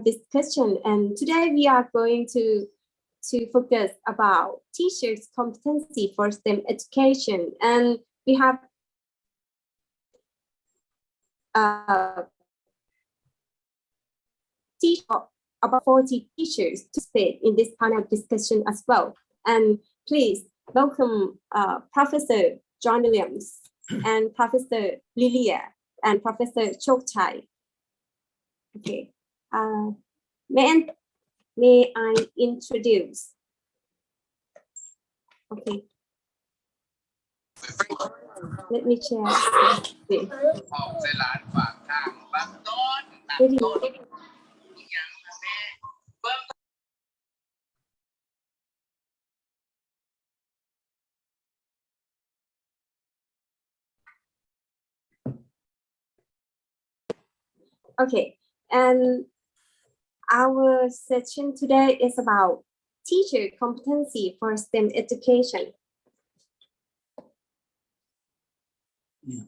discussion, and today we are going to focus about teachers' competency for STEM education, and we have about 40 teachers to participate in this panel discussion as well. And please welcome Professor John Williams and Professor Lilia and Professor Chokchai. Okay, may I introduce? Okay, let me share. Okay, and our session today is about teacher competency for STEM education. Yeah.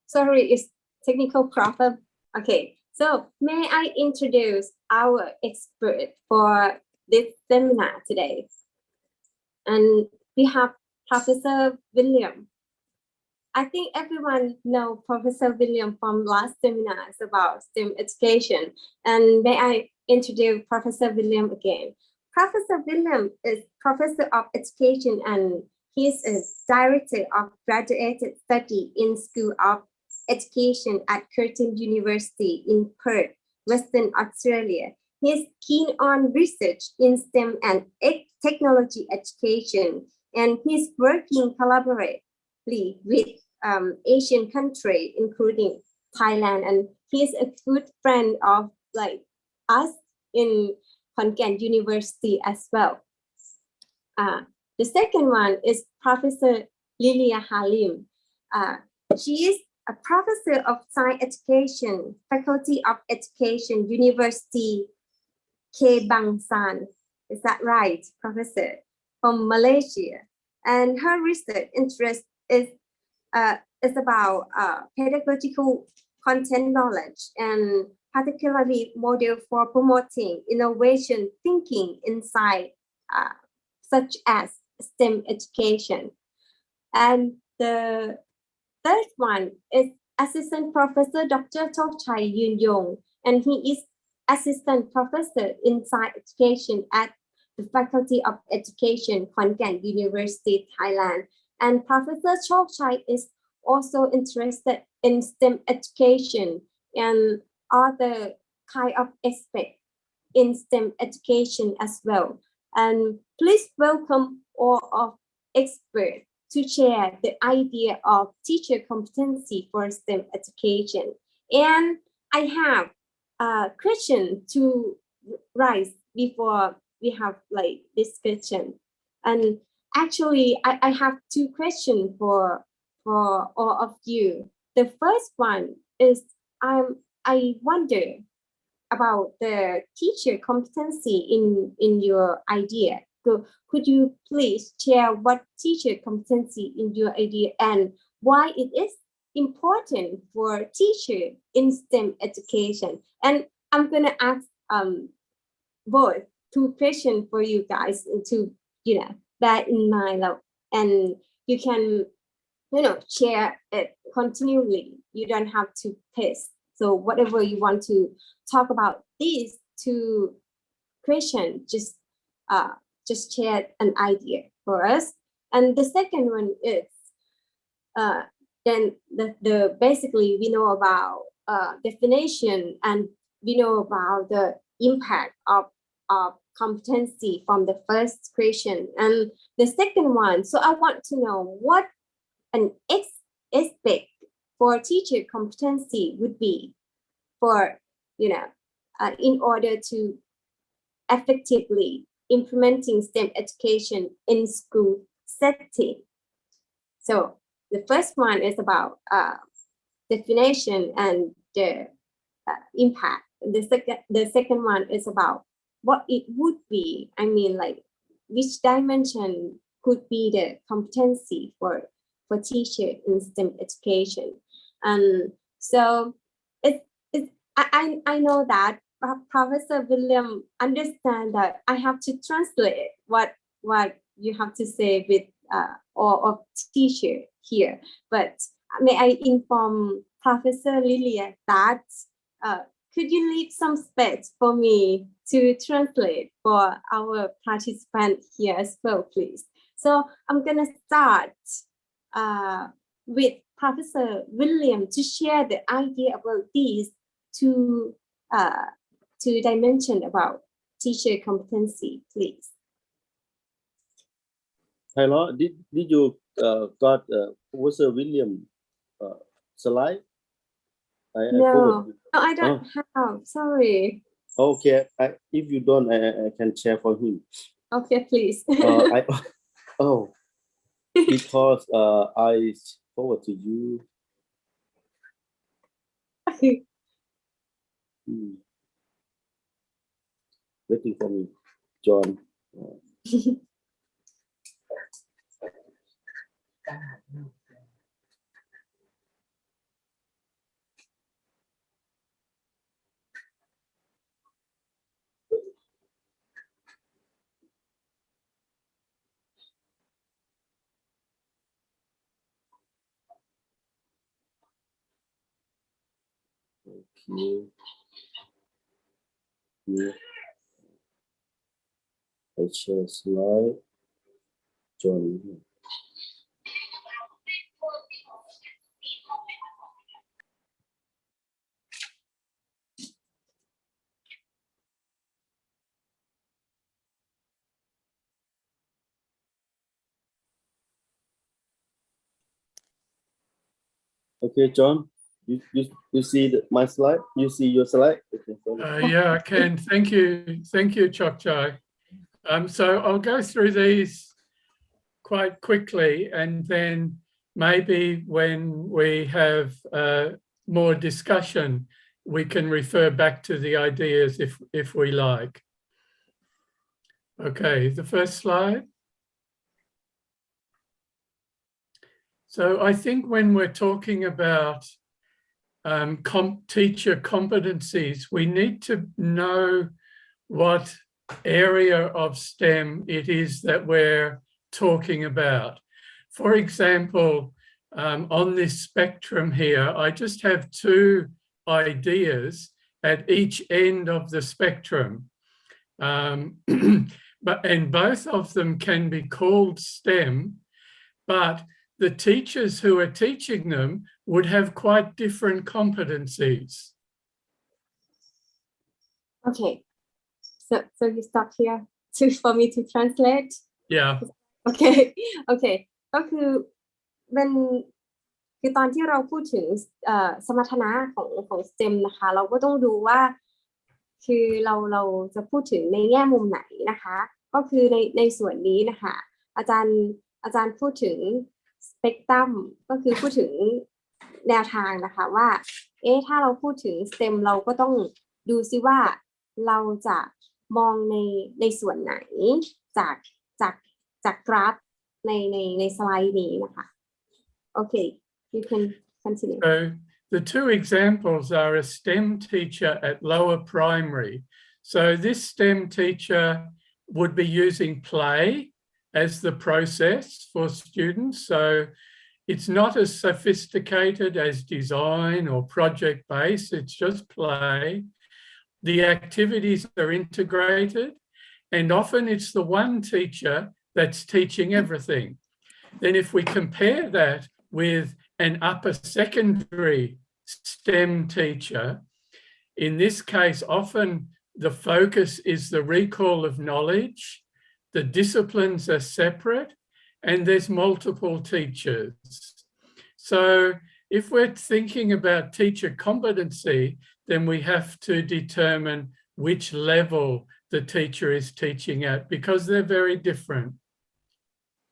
Sorry, it's technical problem. Okay, so may I introduce our expert for this seminar today? And we have Professor William. I think everyone knows Professor William from last seminars about STEM education. And may I introduce Professor William again? Professor William is Professor of Education, and he is a Director of Graduate Study in School of Education at Curtin University in Perth, Western Australia. He is keen on research in STEM and technology education, and he's working collaboratively with Asian countries, including Thailand, and he's a good friend of like us in Khon Kaen University as well. The second one is Professor Lilia Halim. She is a professor of science education, Faculty of Education, University Kebangsaan. Is that right, Professor? From Malaysia. And her research interest is about pedagogical content knowledge, and particularly model for promoting innovation thinking inside such as STEM education. And the third one is Assistant Professor Dr. Chokchai Yoon Yong, and he is Assistant Professor in Science Education at the Faculty of Education, Khon Kaen University, Thailand. And Professor Chokchai is also interested in STEM education and other kind of aspects in STEM education as well. And please welcome all of experts to share the idea of teacher competency for STEM education. And I have a question to raise before we have like discussion. And actually, I have two questions for all of you. The first one is I wonder about the teacher competency in your idea. Could you please share what teacher competency in your idea and why it is important for teacher in STEM education? And I'm gonna ask both two questions for you guys to bear in mind, and you can share it continually. You don't have to test. So whatever you want to talk about these two questions, just share an idea for us. And the second one is then the basically we know about definition, and we know about the impact of competency from the first question and the second one. So I want to know what an aspect for teacher competency would be for in order to effectively implementing STEM education in school setting. So the first one is about definition and the impact. The second one is about what it would be. I mean, like which dimension could be the competency for teacher in STEM education. And so I know that Professor William understand that I have to translate what you have to say with or teacher here. But may I inform Professor Lilia that could you leave some space for me to translate for our participant here as well, please? So I'm gonna start with Professor William to share the idea about these two dimensions about teacher competency, please. Hello, did you got Professor William slide? No, I don't have. Sorry. Okay, if you don't, I can share for him. Okay, please. Because I forward to you. Waiting for me, John. Okay. Here. I share slide. John. Okay, John, you see my slide? You see your slide? Okay, yeah, I can. Thank you, Chokchai. So I'll go through these quite quickly, and then maybe when we have more discussion, we can refer back to the ideas if we like. Okay, the first slide. So I think when we're talking about teacher competencies, we need to know what area of STEM it is that we're talking about. For example, on this spectrum here, I just have two ideas at each end of the spectrum. And both of them can be called STEM, but the teachers who are teaching them would have quite different competencies. Okay, so you stop here for me to translate? Yeah. Okay. ก็คือตอนที่เราพูดถึงสมรรถนะของ STEM นะคะเราก็ต้องดูว่าคือเราจะพูดถึงในแง่มุมไหนนะคะก็คือในส่วนนี้นะคะอาจารย์พูดถึงสเปกตรัมก็คือพูดถึงแนวทางนะคะว่าถ้าเราพูดถึง STEM เราก็ต้องดูซิว่าเราจะมองในส่วนไหนจากกราฟในสไลด์นี้นะคะ Okay, you can continue. So the two examples are a STEM teacher at lower primary. So this STEM teacher would be using play as the process for students. So it's not as sophisticated as design or project-based, it's just play. The activities are integrated, and often it's the one teacher that's teaching everything. Then if we compare that with an upper secondary STEM teacher, in this case, often the focus is the recall of knowledge, the disciplines are separate, and there's multiple teachers. So if we're thinking about teacher competency, then we have to determine which level the teacher is teaching at because they're very different.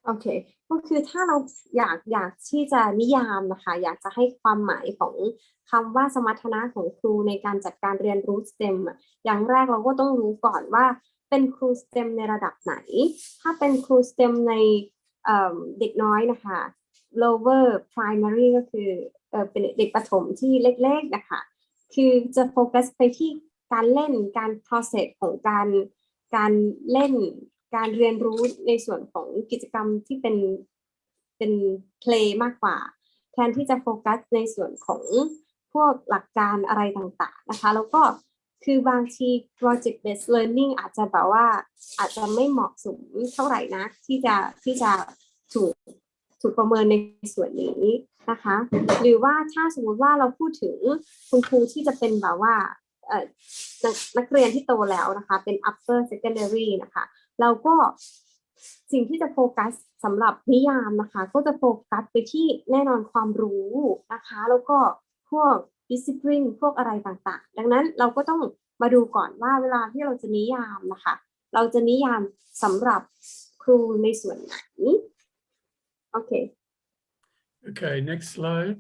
โอเคก็คือถ้าเราอยากที่จะนิยามนะคะอยากจะให้ความหมายของคำว่าสมรรถนะของครูในการจัดการเรียนรู้ STEM อย่างแรกเราก็ต้องรู้ก่อนว่าเป็นครู STEM ในระดับไหนถ้าเป็นครู STEM ในเด็กน้อยนะคะ lower primary ก็คือเป็นเด็กประถมที่เล็กๆนะคะคือจะโฟกัสไปที่การเล่นการ process ของการเล่นการเรียนรู้ในส่วนของกิจกรรมที่เป็นเพลย์มากกว่าแทนที่จะโฟกัสในส่วนของพวกหลักการอะไรต่างๆนะคะแล้วก็คือบางที project based learning อาจจะแบบว่าอาจจะไม่เหมาะสมเท่าไหร่นะที่จะถูกประเมินในส่วนนี้นะคะหรือว่าถ้าสมมติว่าเราพูดถึงคุณครูที่จะเป็นแบบว่านักเรียนที่โตแล้วนะคะเป็น upper secondary นะคะเราก็สิ่งที่จะโฟกัสสำหรับนิยามนะคะก็จะโฟกัสไปที่แน่นอนความรู้นะคะแล้วก็พวก discipline พวกอะไรต่างๆดังนั้นเราก็ต้องมาดูก่อนว่าเวลาที่เราจะนิยามนะคะเราจะนิยามสำหรับครูในส่วนไหนโอเค Okay, next slide.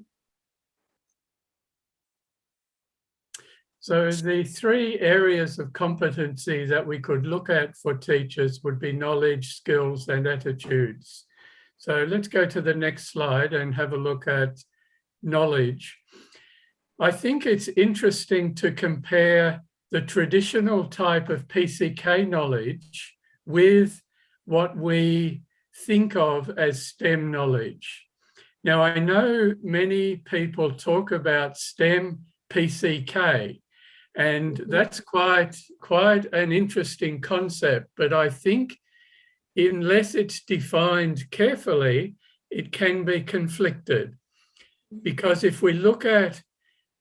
So the three areas of competency that we could look at for teachers would be knowledge, skills, and attitudes. So let's go to the next slide and have a look at knowledge. I think it's interesting to compare the traditional type of PCK knowledge with what we think of as STEM knowledge. Now, I know many people talk about STEM PCK, and that's quite an interesting concept, but I think unless it's defined carefully, it can be conflicted. Because if we look at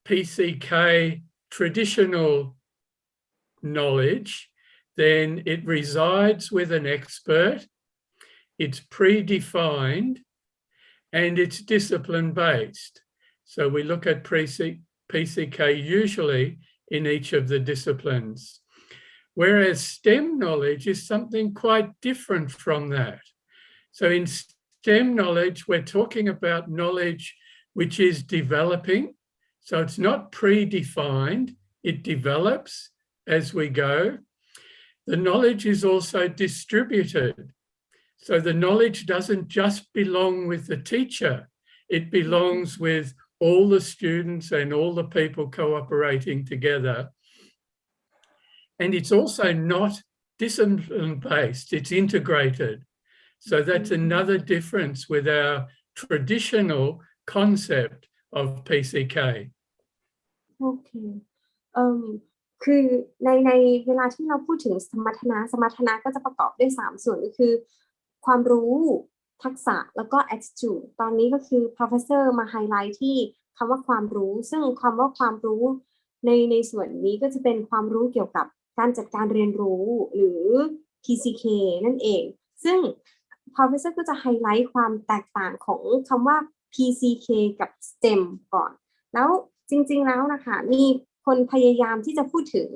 PCK traditional knowledge, then it resides with an expert, it's predefined, and it's discipline-based. So we look at PCK usually in each of the disciplines. Whereas STEM knowledge is something quite different from that. So in STEM knowledge, we're talking about knowledge which is developing. So it's not predefined, it develops as we go. The knowledge is also distributed. So the knowledge doesn't just belong with the teacher, it belongs with all the students and all the people cooperating together. And it's also not discipline-based, it's integrated. So that's another difference with our traditional concept of PCK. โอเคคือในเวลาที่เราพูดถึงสมรรถนะก็จะประกอบด้วย3ส่วนก็คือความรู้ทักษะแล้วก็ attitude ตอนนี้ก็คือ professor มาไฮไลท์ที่คำว่าความรู้ซึ่งคำว่าความรู้ในส่วนนี้ก็จะเป็นความรู้เกี่ยวกับการจัดการเรียนรู้หรือ PCK นั่นเองซึ่ง professor ก็จะไฮไลท์ความแตกต่างของคำว่า PCK กับ STEM ก่อนแล้วจริงๆแล้วนะคะมีคนพยายามที่จะพูดถึง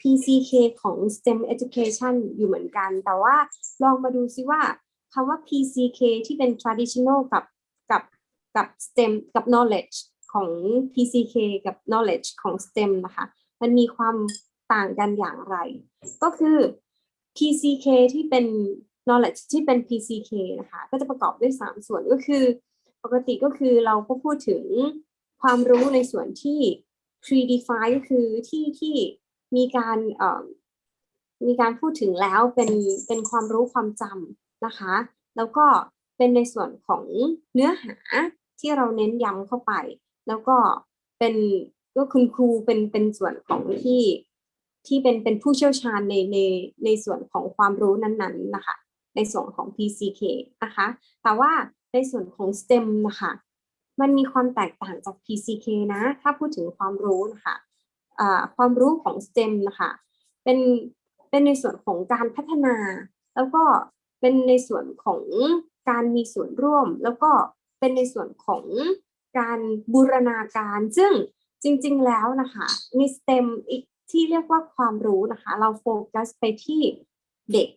PCK ของ STEM education อยู่เหมือนกันแต่ว่าลองมาดูซิว่าคำว่า PCK ที่เป็น traditional กับ STEM กับ knowledge ของ PCK กับ knowledge ของ STEM นะคะมันมีความต่างกันอย่างไรก็คือ PCK ที่เป็น knowledge ที่เป็น PCK นะคะก็จะประกอบด้วย3ส่วนก็คือปกติก็คือเราก็พูดถึงความรู้ในส่วนที่ predefine ก็คือที่มีการพูดถึงแล้วเป็นความรู้ความจำนะคะแล้วก็เป็นในส่วนของเนื้อหาที่เราเน้นย้ำเข้าไปแล้วก็คุณครูเป็นส่วนของที่เป็นผู้เชี่ยวชาญในส่วนของความรู้นั้นๆนะคะในส่วนของ PCK นะคะแต่ว่าในส่วนของ STEM นะคะมันมีความแตกต่างจาก PCK นะถ้าพูดถึงความรู้นะคะความรู้ของ STEM นะคะเป็นในส่วนของการพัฒนาแล้วก็เป็นในส่วนของการมีส่วนร่วมแล้วก็เป็นในส่วนของการบูรณาการซึ่งจริงๆแล้วนะคะมี STEM อีก ที่เรียกว่าความรู้นะคะเราโฟกัสไปที่เด็ก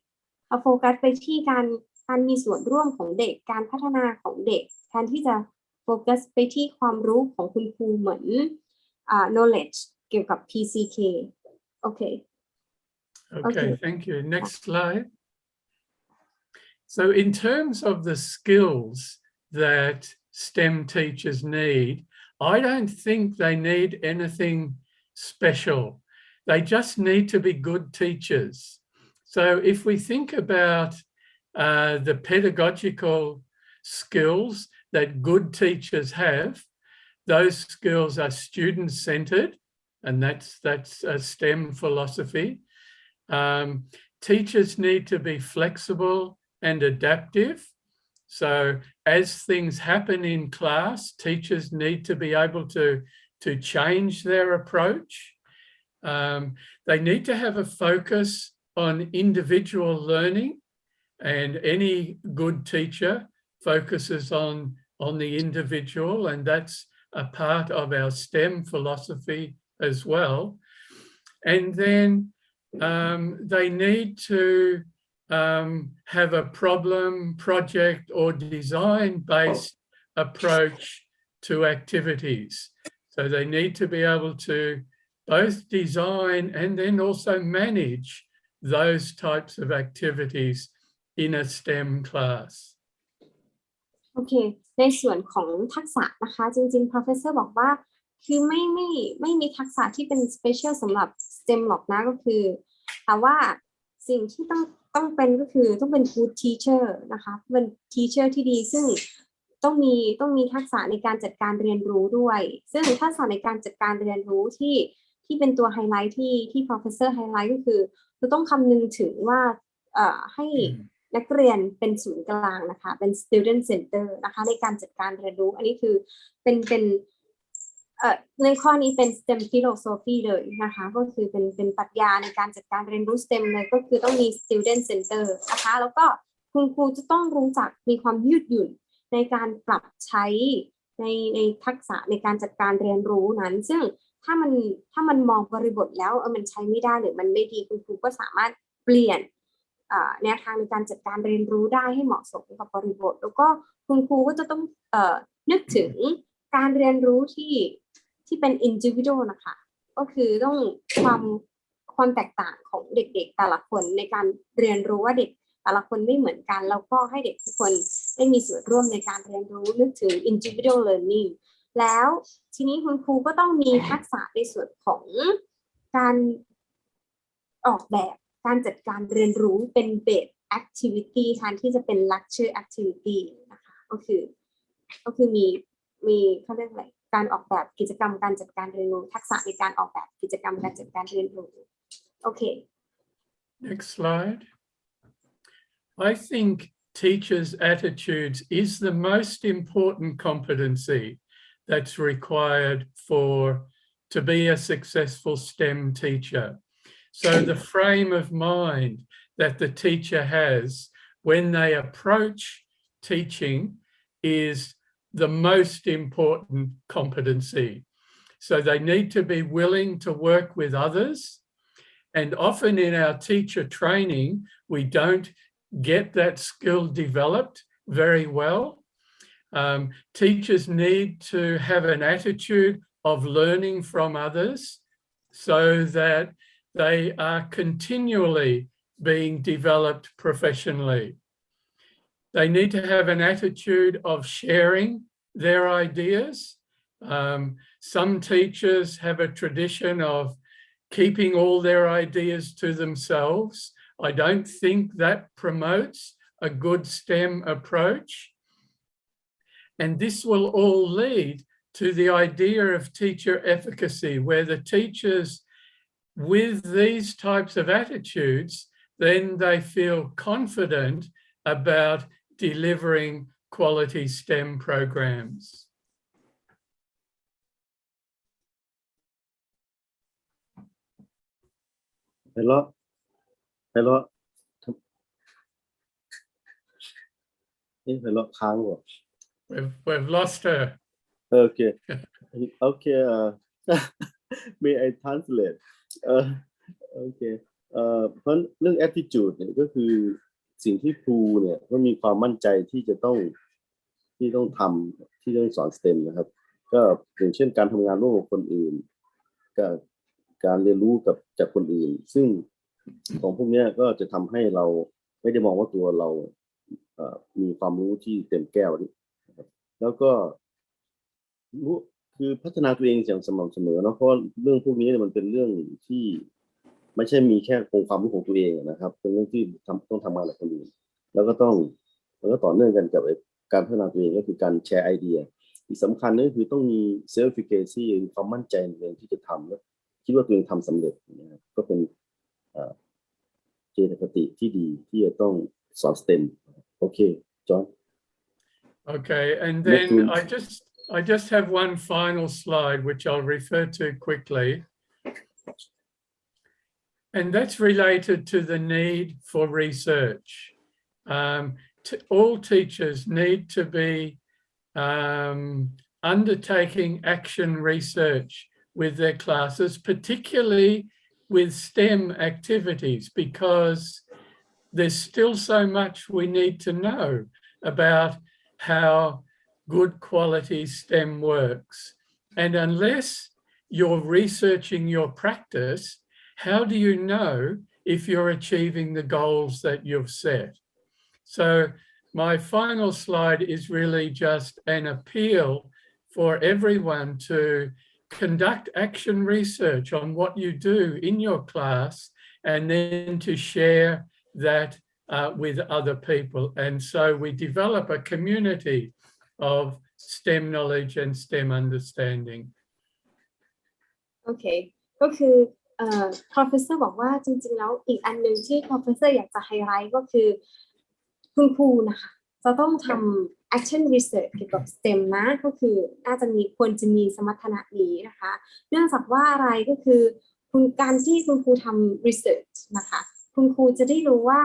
เราโฟกัสไปที่การมีส่วนร่วมของเด็กการพัฒนาของเด็กแทนที่จะโฟกัสไปที่ความรู้ของคุณครูเหมือนknowledge เกี่ยวกับ PCK โอเค Okay, thank you. Next slide. So in terms of the skills that STEM teachers need, I don't think they need anything special. They just need to be good teachers. So if we think about the pedagogical skills that good teachers have, those skills are student-centered, and that's a STEM philosophy. Teachers need to be flexible and adaptive. So as things happen in class, teachers need to be able to change their approach. They need to have a focus on individual learning, and any good teacher focuses on the individual, and that's a part of our STEM philosophy as well. And then they need to have a problem, project, or design-based approach to activities. So they need to be able to both design and then also manage those types of activities in a STEM class. โอเคในส่วนของทักษะนะคะจริงๆ professor บอกว่าคือไม่มีทักษะที่เป็น special สำหรับ STEM หรอกนะก็คือแต่ว่าสิ่งที่ต้องเป็นก็คือต้องเป็น good teacher นะคะเป็น teacher ที่ดีซึ่งต้องมีทักษะในการจัดการเรียนรู้ด้วยซึ่งทักษะในการจัดการเรียนรู้ที่เป็นตัวไฮไลท์ที่ professor ไฮไลท์ก็คือเราต้องคำนึงถึงว่าให้นักเรียนเป็นศูนย์กลางนะคะเป็น student center นะคะในการจัดการเรียนรู้อันนี้คือเป็นในข้อนี้เป็น STEM philosophy เลยนะคะก็คือเป็นปรัชญาในการจัดการเรียนรู้ STEM เลยก็คือต้องมี student center นะคะแล้วก็คุณครูจะต้องรู้จักมีความยืดหยุ่นในการปรับใช้ในทักษะในการจัดการเรียนรู้นั้นซึ่งถ้ามันมองบริบทแล้วมันใช้ไม่ได้หรือมันไม่ดีคุณครูก็สามารถเปลี่ยนแนวทางในการจัดการเรียนรู้ได้ให้เหมาะสมกับบริบทแล้วก็คุณครูก็จะต้องนึกถึงการเรียนรู้ที่เป็น individual นะคะก็คือต้องความแตกต่างของเด็กๆแต่ละคนในการเรียนรู้ว่าเด็กแต่ละคนไม่เหมือนกันแล้วก็ให้เด็กทุกคนได้มีส่วนร่วมในการเรียนรู้นึกถึง individual learning แล้วทีนี้คุณครูก็ต้องมีทักษะในส่วนของการออกแบบการจัดการเรียนรู้เป็น based activity แทนที่จะเป็น lecture activity นะคะก็คือมีเขาเรียกอะไรการออกแบบกิจกรรมการจัดการเรียนรู้ทักษะในการออกแบบกิจกรรมการจัดการเรียนรู้โอเค Next slide. I think teachers' attitudes is the most important competency that's required to be a successful STEM teacher. So the frame of mind that the teacher has when they approach teaching is the most important competency. So they need to be willing to work with others. And often in our teacher training, we don't get that skill developed very well. Teachers need to have an attitude of learning from others so that they are continually being developed professionally. They need to have an attitude of sharing their ideas. Some teachers have a tradition of keeping all their ideas to themselves. I don't think that promotes a good STEM approach. And this will all lead to the idea of teacher efficacy, where the teachers with these types of attitudes, then they feel confident about delivering quality STEM programs. Hello. Hello. Hello. We've lost her. Okay. Okay. May I translate? เออโอเคเพราะเรื่อง attitude เนี่ยก็คือสิ่งที่ครูเนี่ยก็มีความมั่นใจที่ต้องทำที่ต้องสอน STEM นะครับก็อย่างเช่นการทำงานร่วมกับคนอื่นกับการเรียนรู้จากคนอื่นซึ่งของพวกนี้ก็จะทำให้เราไม่ได้มองว่าตัวเรามีความรู้ที่เต็มแก้วนะครับแล้วก็รู้คือพัฒนาตัวเองอย่างสม่ำเสมอเนาะเพราะเรื่องพวกนี้มันเป็นเรื่องที่ไม่ใช่มีแค่องค์ความรู้ของตัวเองนะครับเป็นเรื่องที่ต้องทำงานกับคนอื่นแล้วก็ต่อเนื่องกันกับการพัฒนาตัวเองก็คือการแชร์ไอเดียที่สำคัญก็คือต้องมี self efficacy ความมั่นใจในตัวเองที่จะทำและคิดว่าตัวเองทำสำเร็จนะครับก็เป็นเจตคติที่ดีที่จะต้องสอน STEM โอเคจอห์น Okay, and then I just have one final slide which I'll refer to quickly. And that's related to the need for research. All teachers need to be undertaking action research with their classes, particularly with STEM activities, because there's still so much we need to know about how good quality STEM works. And unless you're researching your practice, how do you know if you're achieving the goals that you've set? So my final slide is really just an appeal for everyone to conduct action research on what you do in your class and then to share that with other people. And so we develop a community of STEM knowledge and STEM understanding. โอเคก็คือ professor บอกว่าจริงๆแล้วอีกอันหนึ่งที่ professor อยากจะไฮไลท์ก็คือคุณครูนะคะจะต้องทำ action research เกี่ยวกับ STEM นะก็คือน่าจะควรจะมีสมรรถนะนี้นะคะเนื่องจากว่าอะไรก็คือการที่คุณครูทำ research นะคะคุณครูจะได้รู้ว่า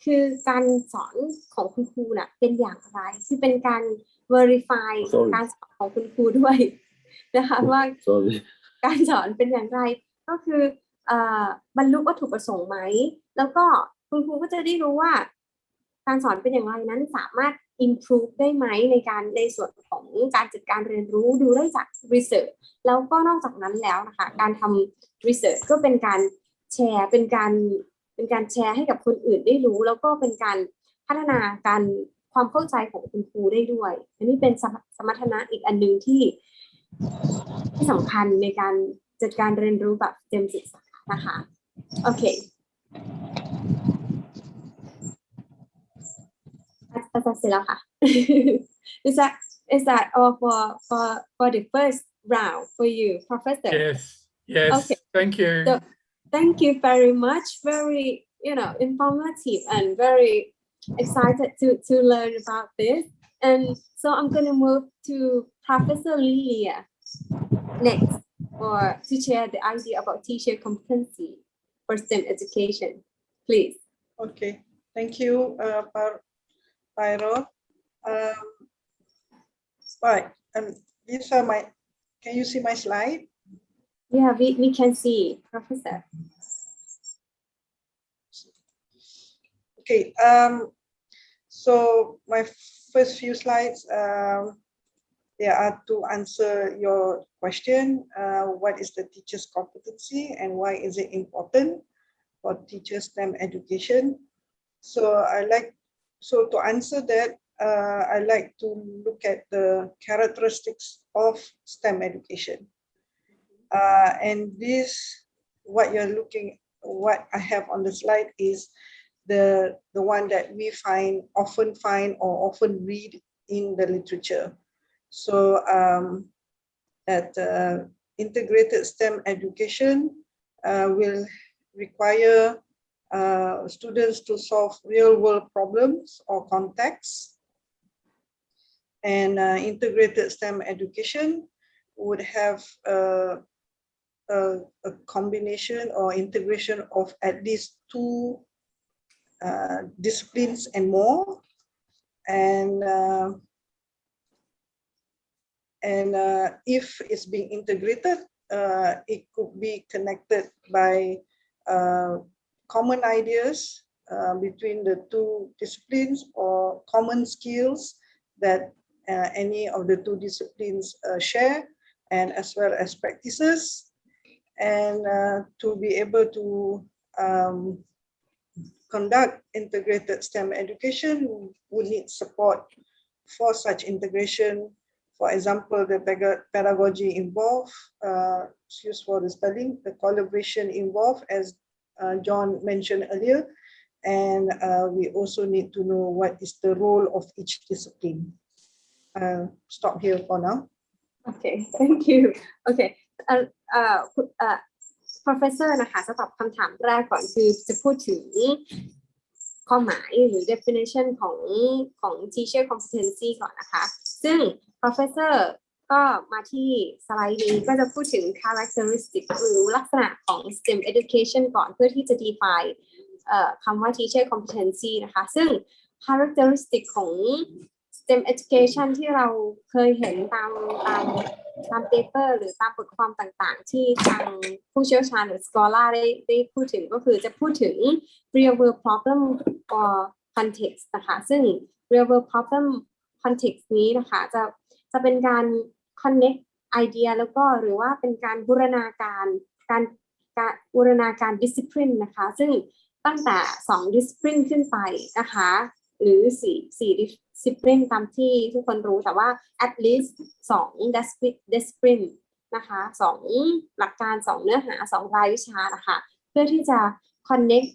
คือการสอนของคุณครูน่ะเป็นอย่างไรคือเป็นการ verify การสอนของคุณครูด้วยนะคะว่าการสอนเป็นอย่างไรก็คือบรรลุวัตถุประสงค์ไหมแล้วก็คุณครูก็จะได้รู้ว่าการสอนเป็นอย่างไรนั้นสามารถ improve ได้ไหมในส่วนของการจัดการเรียนรู้ดูได้จาก research แล้วก็นอกจากนั้นแล้วนะคะการทำ research ก็เป็นการแชร์เป็นการแชร์ให้กับคนอื่นได้รู้แล้วก็เป็นการพัฒนาความเข้าใจของคุณครูได้ด้วยอันนี้เป็นสมรรถนะอีกอันนึงที่สำคัญในการจัดการเรียนรู้แบบ STEM ศึกษานะคะโอเคอาจารย์เสร็จแล้วค่ะ Is that all for the first round for you, Professor? Yes. Okay. Thank you. So, thank you very much. Very, informative and very excited to learn about this. And so I'm going to move to Professor Lilia next to share the idea about teacher competency for STEM education. Please. Okay. Thank you, Pyro. Right. These are can you see my slide? Yeah, we can see, Professor. Okay. So my first few slides, they are to answer your question. What is the teacher's competency and why is it important for teachers' STEM education? So to answer that, I like to look at the characteristics of STEM education. And what I have on the slide is the one that we often read in the literature. So that integrated STEM education will require students to solve real-world problems or contexts. And integrated STEM education would have a combination or integration of at least two disciplines and more. And if it's being integrated, it could be connected by common ideas between the two disciplines or common skills that any of the two disciplines share, and as well as practices. And to be able to conduct integrated STEM education, we need support for such integration. For example, the pedagogy involved, used for the spelling, the collaboration involved, as John mentioned earlier, and we also need to know what is the role of each discipline. Stop here for now. Okay, thank you. Okay, professor นะคะจะตอบคำถามแรกก่อนคือจะพูดถึงความหมายหรือ definition ของ teacher competency ก่อนนะคะซึ่ง professor ก็มาที่สไลด์นี้ก็จะพูดถึง characteristic หรือลักษณะของ STEM education ก่อนเพื่อที่จะ define คำว่า teacher competency นะคะซึ่ง characteristic ของ STEM education ที่เราเคยเห็นตามเปเปอร์หรือตามบทความต่างๆที่ทางผู้เชี่ยวชาญหรือ scholar ได้พูดถึงก็คือจะพูดถึง real world problem or context นะคะซึ่ง real world problem context นี้นะคะจะเป็นการ connect idea แล้วก็หรือว่าเป็นการบูรณาการ discipline นะคะซึ่งตั้งแต่2 discipline ขึ้นไปนะคะหรือ4 discipline ตามที่ทุกคนรู้แต่ว่า at least 2 discipline นะคะ2หลักการ2เนื้อหา2รายวิชานะคะเพื่อที่จะ connect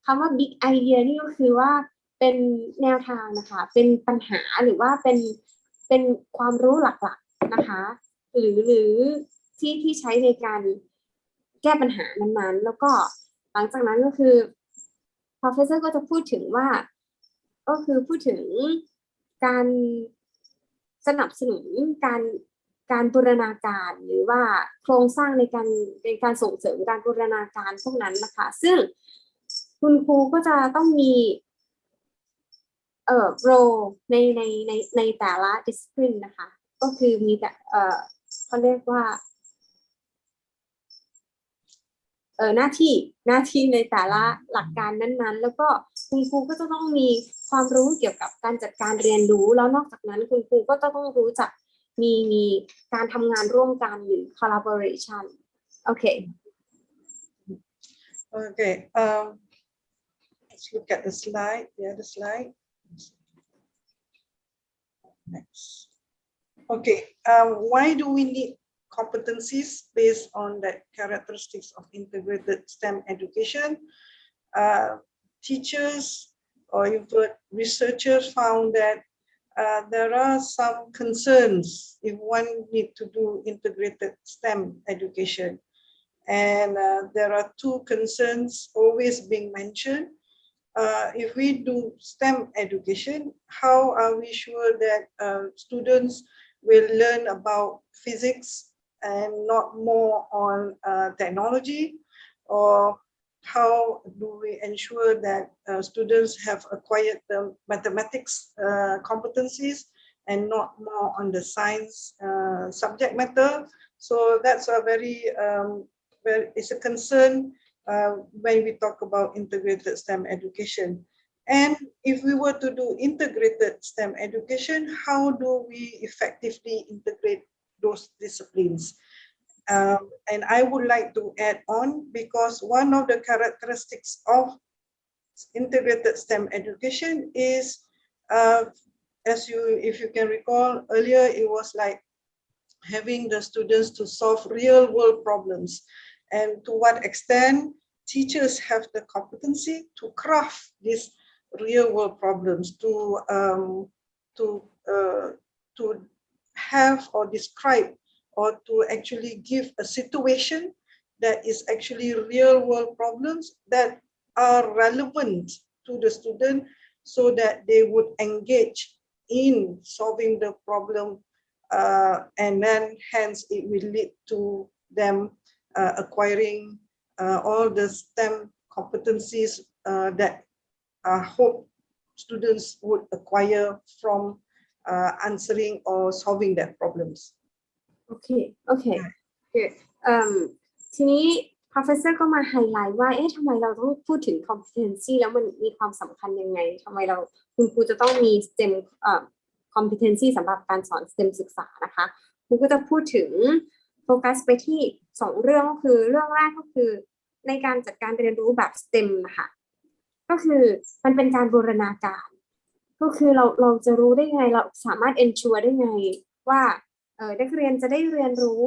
คำว่า big idea นี่ก็คือว่าเป็นแนวทางนะคะเป็นปัญหาหรือว่าเป็นความรู้หลักๆนะคะหรือที่ใช้ในการแก้ปัญหานั้นๆแล้วก็หลังจากนั้นก็คือ professor ก็จะพูดถึงว่าก็คือพูดถึงการสนับสนุนการบูรณาการหรือว่าโครงสร้างในการส่งเสริมการบูรณาการพวกนั้นนะคะซึ่งคุณครูก็จะต้องมีrole ในแต่ละ discipline นะคะก็คือมีแต่เขาเรียกว่าหน้าที่ในแต่ละหลักการนั้นๆแล้วก็คุณครูก็จะต้องมีความรู้เกี่ยวกับการจัดการเรียนรู้แล้วนอกจากนั้นคุณครูก็ต้องรู้จักมีการทำงานร่วมกันหรือ collaboration โอเค Okay, let's look at the slide, the other slide. Next. Okay, why do we need competencies based on the characteristics of integrated STEM education? Teachers or even researchers found that there are some concerns if one need to do integrated STEM education. And there are 2 concerns always being mentioned. If we do STEM education, how are we sure that students will learn about physics and not more on technology? Or how do we ensure that students have acquired the mathematics competencies and not more on the science subject matter? So that's a it's a concern when we talk about integrated STEM education. And if we were to do integrated STEM education, how do we effectively integrate those disciplines? And I would like to add on, because one of the characteristics of integrated STEM education is, if you can recall earlier, it was like having the students to solve real world problems. And to what extent teachers have the competency to craft these real world problems, to have or describe or to actually give a situation that is actually real world problems that are relevant to the student, so that they would engage in solving the problem, and then hence it will lead to them acquiring all the STEM competencies that I hope students would acquire from answering or solving their problems. Okay. ทีนี้ professor ก็มาไฮไลท์ว่าทำไมเราต้องพูดถึง competency แล้วมันมีความสำคัญยังไงทำไมคุณครูจะต้องมี STEM competency สำหรับการสอน STEM ศึกษานะคะครูก็จะพูดถึงโฟกัสไปที่2เรื่องก็คือเรื่องแรกก็คือในการจัดการเรียนรู้แบบ STEM นะคะก็คือมันเป็นการบูรณาการก็คือเราจะรู้ได้ไงเราสามารถ ensure ได้ไงว่านักเรียนจะได้เรียนรู้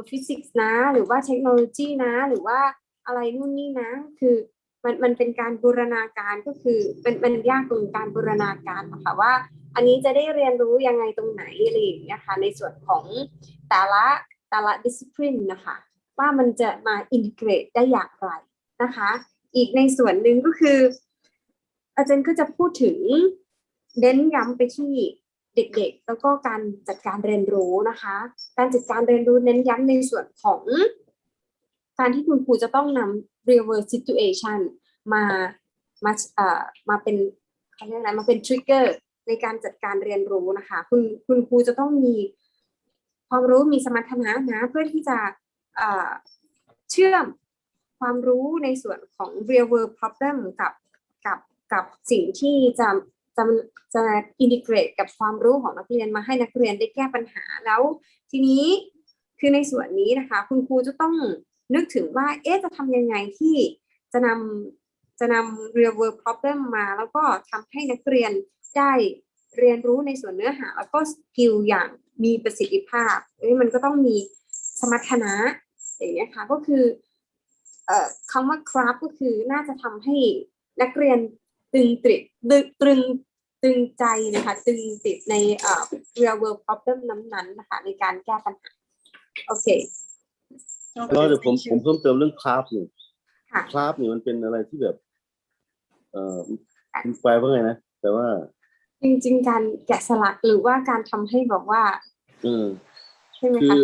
ฟิสิกส์นะหรือว่าเทคโนโลยีนะหรือว่าอะไรนู่นนี่นะคือมันเป็นการบูรณาการก็คือเป็นยากตรงการบูรณาการนะคะว่าอันนี้จะได้เรียนรู้ยังไงตรงไหนอะไรอย่างเงี้ยค่ะในส่วนของแต่ละ discipline นะคะว่ามันจะมา integrate ได้อย่างไรนะคะอีกในส่วนหนึ่งก็คืออาจารย์ก็จะพูดถึงเน้นย้ำไปที่เด็กๆแล้วก็การจัดการเรียนรู้นะคะการจัดการเรียนรู้เน้นย้ำในส่วนของการที่คุณครูจะต้องนำ real world situation มาเป็นเขาเรียกอะไรมาเป็น trigger ในการจัดการเรียนรู้นะคะคุณครูจะต้องมีความรู้มีสมรรถนะนะเพื่อที่จะเชื่อมความรู้ในส่วนของ real world problem กับสิ่งที่จะอินทิเกรตกับความรู้ของนักเรียนมาให้นักเรียนได้แก้ปัญหาแล้วทีนี้คือในส่วนนี้นะคะคุณครูจะต้องนึกถึงว่าจะทำยังไงที่จะนำ real world problem มาแล้วก็ทำให้นักเรียนได้เรียนรู้ในส่วนเนื้อหาแล้วก็สกิลอย่างมีประสิทธิภาพมันก็ต้องมีสมรรถนะอย่างนี้ค่ะก็คือคำว่า craft ก็คือน่าจะทำให้นักเรียนตึงใจนะคะตึงติดใน real world problem นั้นๆนะคะในการแก้ปัญหาโอเคก็เดี๋ยวผมเพิ่มเติมเรื่องคราฟหนึ่งคราฟนี่มันเป็นอะไรที่แบบแปลว่าไงนะแต่ว่าจริงๆการแกะสลักหรือว่าการทำให้บอกว่าใช่ไหมคะคือ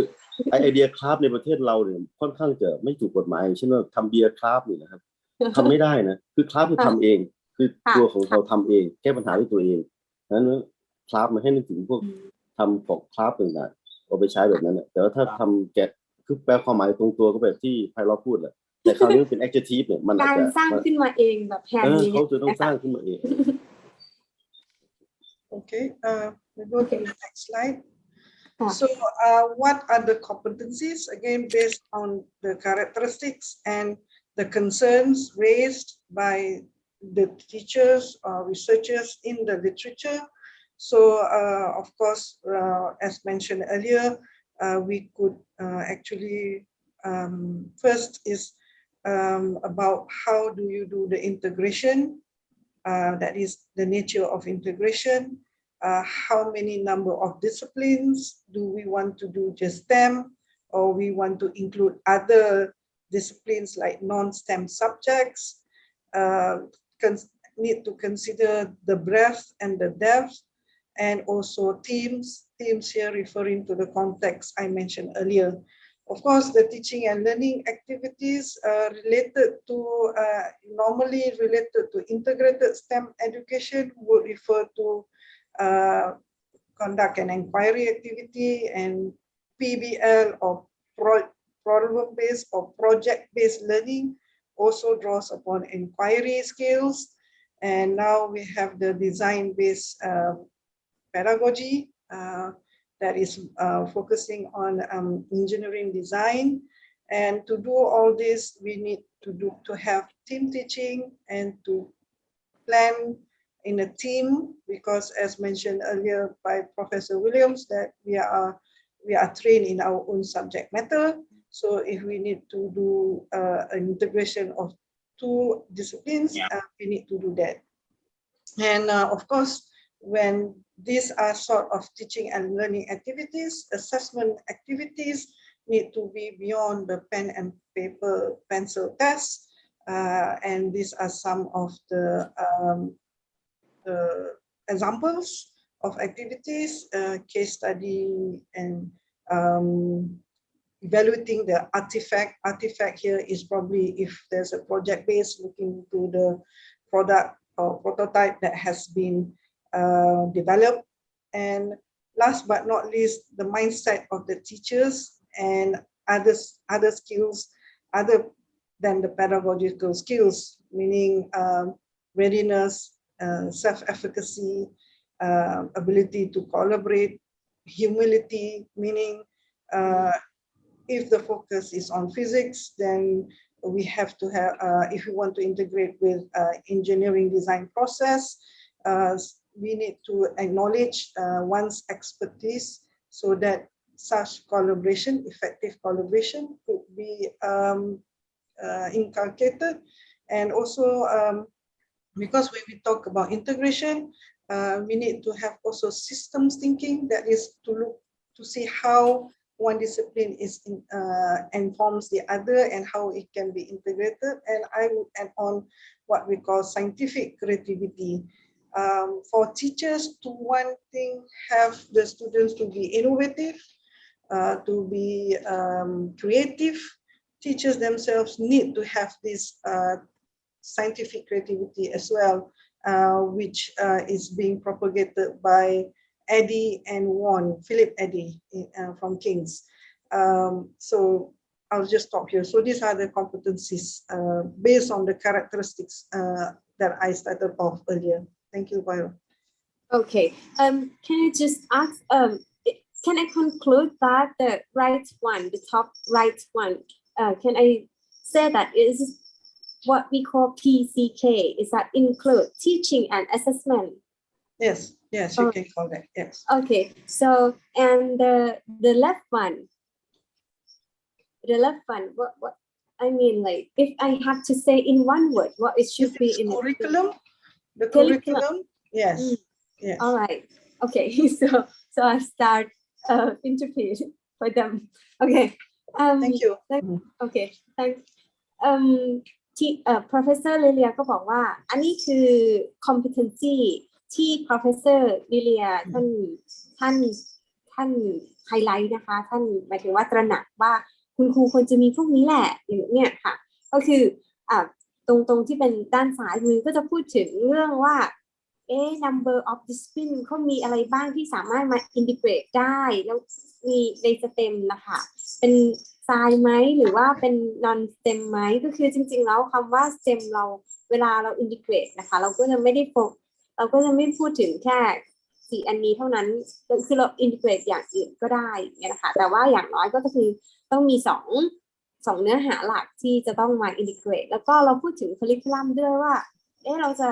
ไอเดียคราฟในประเทศเราเนี่ยค่อนข้างจะไม่ถูกกฎหมายเช่นว่าทำเบียร์คราฟนี่นะครับทำไม่ได้นะคือคราฟคือทำเองคือตัวของเราทำเองแก้ปัญหาด้วยตัวเองนั้นคราฟมันให้นึกถึงพวกทำของคราฟต่างๆเอาไปใช้แบบนั้นแต่ว่าถ้าทำแกะคือแปลความหมายตรงตัวก็แบบที่ไพเราะพูดแหละแต่คราวนี้เป็น adjective เนี่ยมันการสร้างขึ้นมาเองแบบแฮนด์เมดเขาจะต้องสร้างขึ้นมาเอง Okay, we go to the next slide. So what are the competencies, again, based on the characteristics and the concerns raised by the teachers or researchers in the literature? So, of course, as mentioned earlier, we could actually, first is about how do you do the integration, that is the nature of integration. How many number of disciplines do we want to do just STEM, or we want to include other disciplines like non-STEM subjects? Need to consider the breadth and the depth, and also themes here referring to the context I mentioned earlier. Of course, the teaching and learning activities related to, normally related to integrated STEM education would refer to conduct an inquiry activity, and PBL or problem-based or project-based learning also draws upon inquiry skills. And now we have the design-based pedagogy that is focusing on engineering design. And to do all this, we need to have team teaching and to plan in a team, because as mentioned earlier by Professor Williams, that we are trained in our own subject matter. So if we need to do an integration of 2 disciplines, we need to do that. And of course, when these are sort of teaching and learning activities, assessment activities need to be beyond the pen and paper pencil tests. And these are some of the examples of activities, case study, and evaluating the artifact. Artifact here is probably if there's a project based looking to the product or prototype that has been developed. And last but not least, the mindset of the teachers and other skills other than the pedagogical skills, meaning readiness, self-efficacy, ability to collaborate, humility, meaning if the focus is on physics, then we have to have, if we want to integrate with engineering design process, we need to acknowledge one's expertise so that such collaboration, effective collaboration, could be inculcated. And also, because when we talk about integration, we need to have also systems thinking, that is to look to see how one discipline is informs the other and how it can be integrated. And I would add on what we call scientific creativity. For teachers to one thing, have the students to be innovative, to be creative. Teachers themselves need to have this scientific creativity as well, which is being propagated by Eddie and Philip Eddy from King's. So I'll just stop here. So these are the competencies based on the characteristics that I started off earlier. Thank you, Viola. Okay. Can I just ask? Can I conclude that the right one, the top right one, can I say that is what we call PCK? Is that include teaching and assessment? Yes, yes, you can call that. Yes. Okay. So and the left one, what I mean, like if I have to say in one word, what it should be in curriculum. The curriculum. curriculum. Yes. Yes. All right. Okay. So I start interpret for them. Okay. Thank you. Okay. Thanks. Professor Lilia ก็บอกว่าอันนี้คือ competency ที่ Professor Lilia ท่านไฮไลท์นะคะท่านหมายถึงว่าตระหนักว่าคุณครูควรจะมีพวกนี้แหละอย่างเนี่ยค่ะก็คือตรงที่เป็นด้านซ้ายมือก็จะพูดถึงเรื่องว่าnumber of discipline เขามีอะไรบ้างที่สามารถมา integrate ได้แล้วมีใน STEM นะคะเป็นทรายไหมหรือว่าเป็น non STEM ไหมก็คือจริงๆแล้วคำว่า STEM เราเวลาเรา integrate นะคะเราก็จะไม่พูดถึงแค่4อันนี้เท่านั้นคือเรา integrate อย่างอื่นก็ได้เนี่ยนะคะแต่ว่าอย่างน้อยก็คือต้องมี2เนื้อหาหลักที่จะต้องมา integrate แล้วก็เราพูดถึง curriculum ด้วยว่าเราจ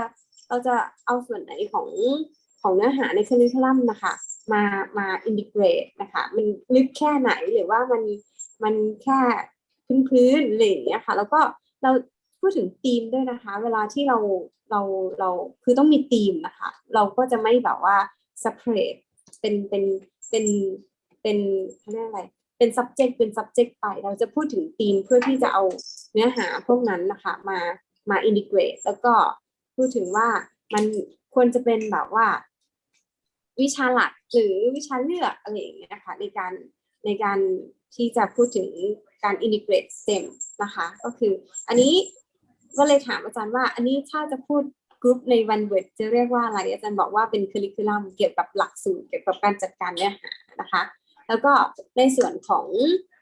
ะเอาส่วนไหนของเนื้อหาใน curriculum นะคะมา integrate นะคะมันลึกแค่ไหนหรือว่ามันแค่พื้นอะไรอย่างเงี้ยค่ะแล้วก็เราพูดถึงธีมด้วยนะคะเวลาที่เราคือต้องมีธีมนะคะเราก็จะไม่แบบว่า separate เป็นเขาเรียกอะไรเป็น subject ไปเราจะพูดถึงธีมเพื่อที่จะเอาเนื้อหาพวกนั้นนะคะมา integrate แล้วก็พูดถึงว่ามันควรจะเป็นแบบว่าวิชาหลักหรือวิชาเลือกอะไรอย่างเงี้ยนะคะในการที่จะพูดถึงการ integrate STEM นะคะก็คืออันนี้ก็เลยถามอาจารย์ว่าอันนี้ถ้าจะพูดกรุ๊ปใน one word จะเรียกว่าอะไรอาจารย์บอกว่าเป็น curriculum เกี่ยวกับหลักสูตรเกี่ยวกับการจัดการเนื้อหานะคะแล้วก็ในส่วนของ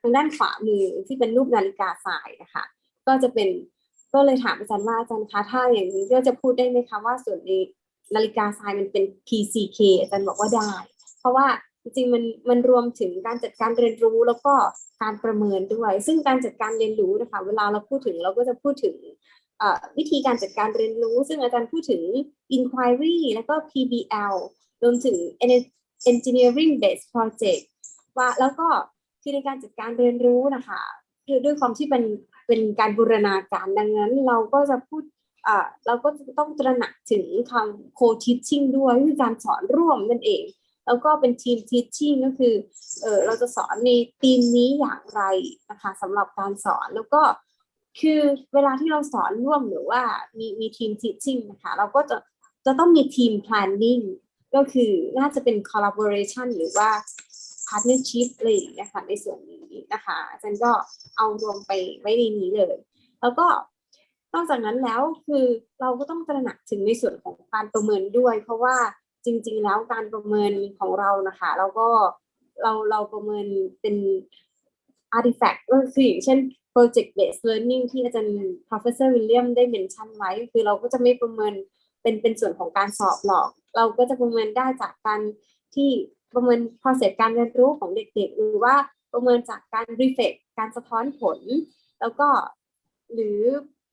ทางด้านขวามือที่เป็นรูปนาฬิกาทรายนะคะก็เลยถามอาจารย์ว่าอาจารย์คะถ้าอย่างนี้ก็จะพูดได้ไหมคะว่าส่วนในนาฬิกาทรายมันเป็น PCK อาจารย์บอกว่าได้เพราะว่าจริงๆมันรวมถึงการจัดการเรียนรู้แล้วก็การประเมินด้วยซึ่งการจัดการเรียนรู้นะคะเวลาเราพูดถึงเราก็จะพูดถึงวิธีการจัดการเรียนรู้ซึ่งอาจารย์พูดถึง inquiry แล้วก็ PBL รวมถึง engineering based project ว่าแล้วก็คือในการจัดการเรียนรู้นะคะคือด้วยความที่เป็นการบูรณาการดังนั้นเราก็จะพูดเราก็ต้องตระหนักถึงคำ co-teaching ด้วยคือการสอนร่วมนั่นเองแล้วก็เป็น team teaching ก็คือเราจะสอนในทีมนี้อย่างไรนะคะสำหรับการสอนแล้วก็คือเวลาที่เราสอนร่วมหรือว่ามี team teaching นะคะเราก็จะต้องมี team planning ก็คือน่าจะเป็น collaboration หรือว่า partnership อะไรอย่างเงี้ยค่ะในส่วนนี้นะคะอาจารย์ก็เอารวมไปไว้ในนี้เลยแล้วก็นอกจากนั้นแล้วคือเราก็ต้องตระหนักถึงในส่วนของการประเมินด้วยเพราะว่าจริงๆแล้วการประเมินของเรานะคะเราประเมินเป็น artifact ก็คืออย่างเช่น project based learning ที่อาจารย์ professor William ได้เมนชั่นไว้คือเราก็จะไม่ประเมินเป็นส่วนของการสอบหรอกเราก็จะประเมินได้จากการที่ประเมิน process การเรียนรู้ของเด็กๆหรือว่าประเมินจากการ reflect การสะท้อนผลแล้วก็หรือ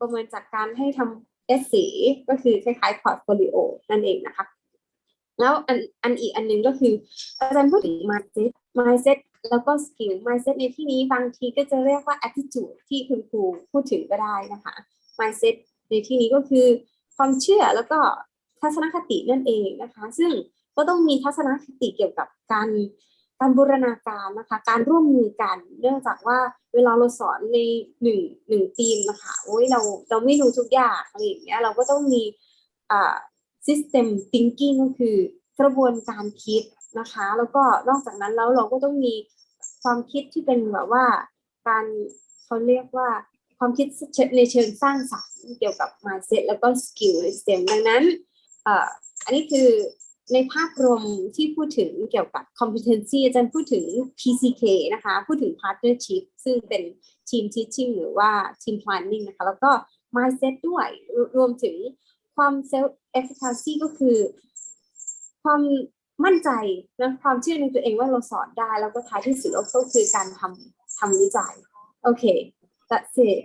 ประเมินจากการให้ทำ essay ก็คือคล้ายๆ portfolio นั่นเองนะคะแล้วอันอีกอันหนึ่งก็คืออาจารย์พูดถึง mindset แล้วก็ skill mindset ในที่นี้บางทีก็จะเรียกว่า attitude ที่คุณครูพูดถึงก็ได้นะคะ mindset ในที่นี้ก็คือความเชื่อแล้วก็ทัศนคตินั่นเองนะคะซึ่งก็ต้องมีทัศนคติเกี่ยวกับการบูรณาการนะคะการร่วมมือกันเนื่องจากว่าเวลาเราสอนในหนึ่งทีมนะคะโอ้ยเราไม่รู้ทุกอย่างอะไรอย่างเงี้ยเราก็ต้องมีsystem thinking ก็คือกระบวนการคิดนะคะแล้วก็นอกจากนั้นแล้วเราก็ต้องมีความคิดที่เป็นแบบว่าการเขาเรียกว่าความคิดในเชิงสร้างสรรค์เกี่ยวกับ mindset แล้วก็ skill ใน STEM ดังนั้นอันนี้คือในภาพรวมที่พูดถึงเกี่ยวกับ competency อาจารย์พูดถึง PCK นะคะพูดถึง partnership ซึ่งเป็น team teaching หรือว่า team planning นะคะแล้วก็ mindset ด้วยรวมถึงความ self efficacy ก็คือความมั่นใจนะความเชื่อในตัวเองว่าเราสอนได้แล้วก็ท้ายที่สุดก็คือการทำวิจัยโอเค that's it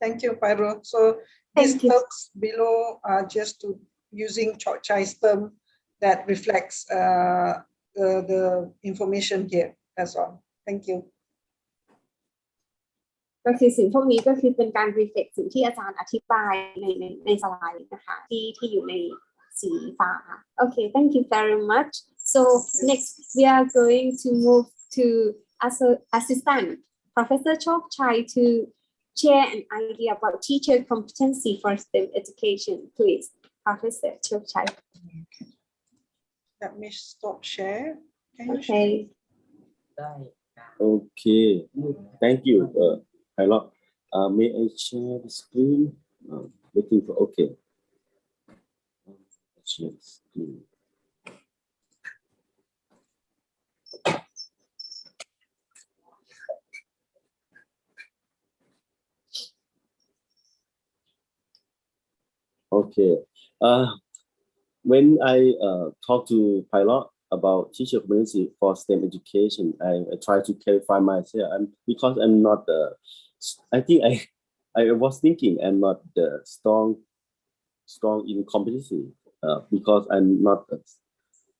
Thank you, Pyro. So these talks below are just to using Chok Chai's term that reflects the information here. That's all. Thank you. ก็คือสิ่งพวกนี้ก็คือเป็นการ reflect สิ่งที่อาจารย์อธิบายในสไลด์นะคะที่อยู่ในสีฟ้า Okay, thank you very much. So next we are going to move to assistant Professor Chok Chai to share an idea about teacher competency for STEM education. Please, Professor Chok Chai. Let me stop share. Can you Okay. Okay, thank you, Pilot. May I share the screen? Looking for okay. Share the screen. Okay. When I talk to Pilot about teacher competency for STEM education, I try to clarify myself, because I'm not I think I was thinking I'm not strong in competency, because I'm not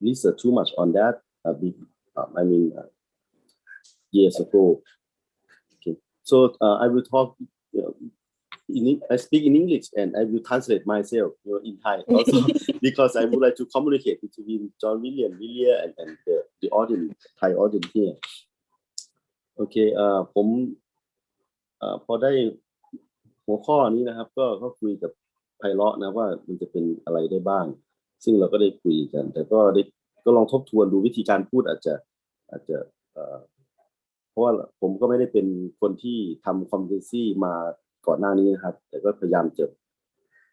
research too much on that. Years ago. Okay, so I will talk. I speak in English and I will translate myself, in Thai also, because I would like to communicate between John William, and the audience, Thai audience here. Okay, ผมพอได้หัวข้อนี้นะครับก็คุยกับไพเราะนะว่ามันจะเป็นอะไรได้บ้างซึ่งเราก็ได้คุยกันแต่ก็ลองทบทวนดูวิธีการพูดอาจจะเพราะว่าผมก็ไม่ได้เป็นคนที่ทำ competency มาก่อนหน้านี้นะครับแต่ก็พยายามจะ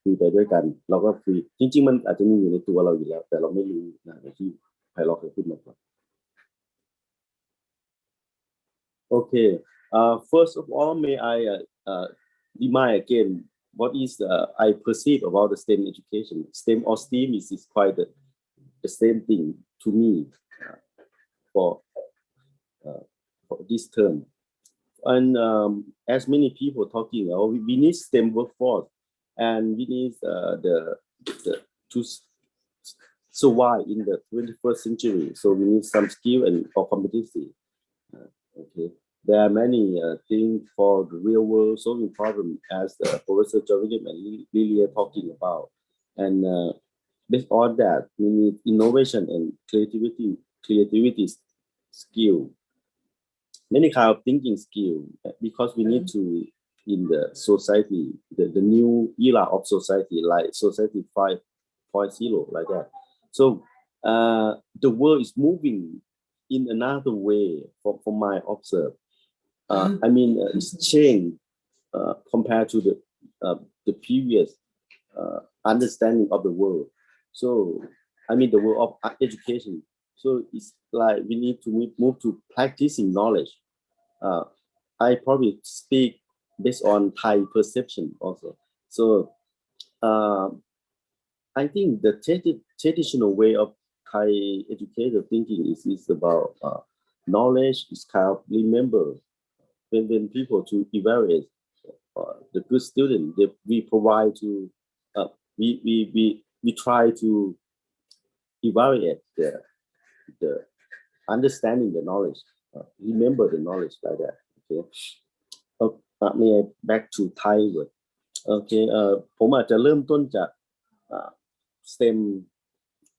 คุยไปด้วยกันเราก็คุยจริงๆมันอาจจะมีอยู่ในตัวเราอยู่แล้วแต่เราไม่รู้นะที่ไพเราะเคยพูดมาก่อน Okay, first of all, may I remind again what is I perceive about the STEM education. STEM or STEAM is quite the same thing to me for this term. And as many people talking, we need STEM workforce, and we need to survive in the 21st century. So we need some skill and or competency. Okay, there are many things for the real world solving problem, as Professor John William and Lily are talking about. And based on that, we need innovation and creativity skill. Many kind of thinking skill, because we need to, in the society, the new era of society, like society 5.0, like that. So the world is moving in another way from my observe. It's changed compared to the previous understanding of the world. So the world of education. So it's like we need to move to practicing knowledge, I probably speak based on Thai perception also. So I think the traditional way of Thai educator thinking is about knowledge is kind of remember when people to evaluate the good student that we provide to we try to evaluate the understanding the knowledge remember the knowledge like that. Okay. May I back to Thai word. Okay. ผมอาจจะเริ่มต้นจากSTEM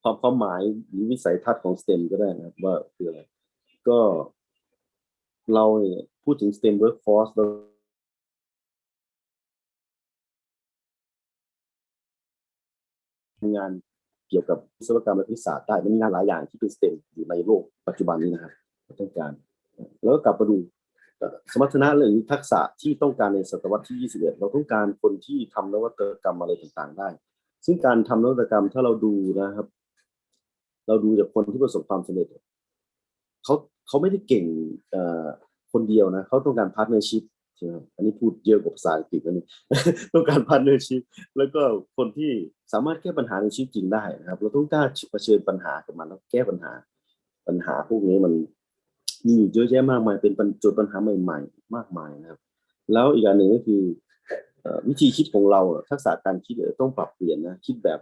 ความหมายหรือวิสัยทัศน์ของ STEM ก็ได้นะว่าคืออะไรก็เราเนี่ยพูดถึง STEM workforce เราทำงานเกี่ยวกับวิศวกรรมและคณิตศาสตร์ได้มันมีงานหลายอย่างที่เป็น STEM อยู่ในโลกปัจจุบันนี้นะครับต้องการแล้วก็กลับมาดูสมรรถนะหรือทักษะที่ต้องการในศตวรรษที่21เราต้องการคนที่ทำนวัตกรรมอะไรต่างๆได้ซึ่งการทำนวัตกรรมถ้าเราดูนะครับเราดูจากคนที่ประสบความสำเร็จเขาไม่ได้เก่งคนเดียวนะเขาต้องการพาร์ทเนอร์ชิพใช่ไหมอันนี้พูดเยอะกว่าภาษาอังกฤษนะนี่ ต้องการพาร์ทเนอร์ชิพแล้วก็คนที่สามารถแก้ปัญหาในชีวิตจริงได้นะครับเราต้องกล้าเผชิญปัญหากับมันแล้วแก้ปัญหาพวกนี้มันมีเยอะแยะมากมายเป็นโจทย์ปัญหาใหม่ๆมากมายนะครับแล้วอีกอันหนึ่งก็คือวิธีคิดของเราทักษะการคิดต้องปรับเปลี่ยนนะคิดแบบ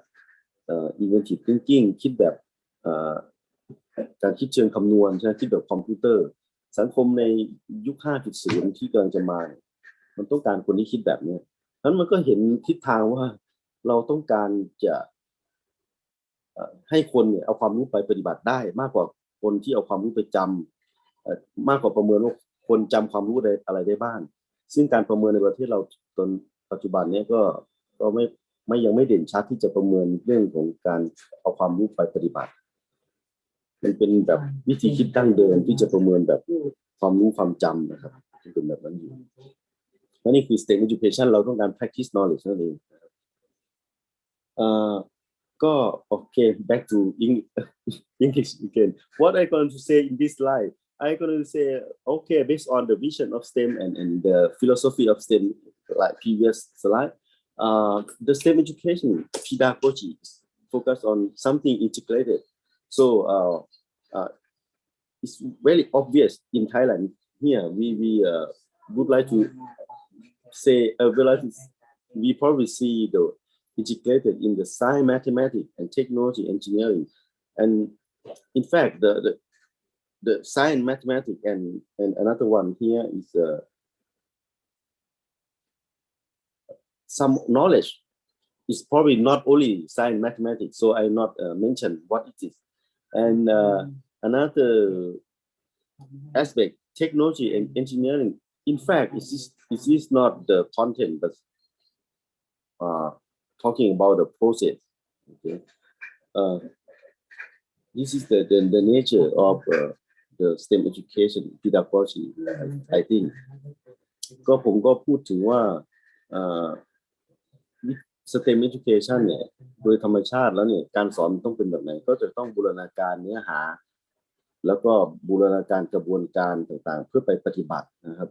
inventive thinking คิดแบบการคิดเชิงคำนวณใช่ไหมคิดแบบคอมพิวเตอร์สังคมในยุค 5.0 ที่กำลังจะมามันต้องการคนที่คิดแบบนี้เพราะฉะนั้นมันก็เห็นทิศทางว่าเราต้องการจะให้คนเนี่ยเอาความรู้ไปปฏิบัติได้มากกว่าคนที่เอาความรู้ไปจำมากกว่าประเมินว่าคนจำความรู้อะไรได้บ้างซึ่งการประเมินในประเทศเราตอนปัจจุบันนี้ก็ยังไม่เด่นชัดที่จะประเมินเรื่องของการเอาความรู้ไปปฏิบัติมันเป็นแบบวิธีคิดดั้งเดิมที่จะประเมินแบบความรู้ความจำนะครับที่เป็นแบบนั้นอยู่และนี่คือ STEM education เราต้องการ practice knowledge นั่นเองก็โอเค back to English again what I going to say in this slide I going to say okay based on the vision of STEM and the philosophy of STEM like previous slide the STEM education pedagogy focus on something integrated so it's very obvious in Thailand here we would like to say we probably see the integrated in the science, mathematics, and technology, engineering, and in fact, the science, mathematics, and another one here is some knowledge. Is probably not only science, mathematics, so I not mention what it is, and another aspect, technology and engineering. In fact, it is not the content, but talking about the process. Okay, this is the nature of the STEM education pedagogy. I think. ก็ผมก็พูดถึงว่า STEM education เนี่ยโดยธรรมชาติแล้วเนี่ยการสอนต้องเป็นแบบไหนก็จะต้องบูรณาการเนื้อหาแล้วก็บูรณาการกระบวนการต่างๆเพื่อไปปฏิบัตินะครับ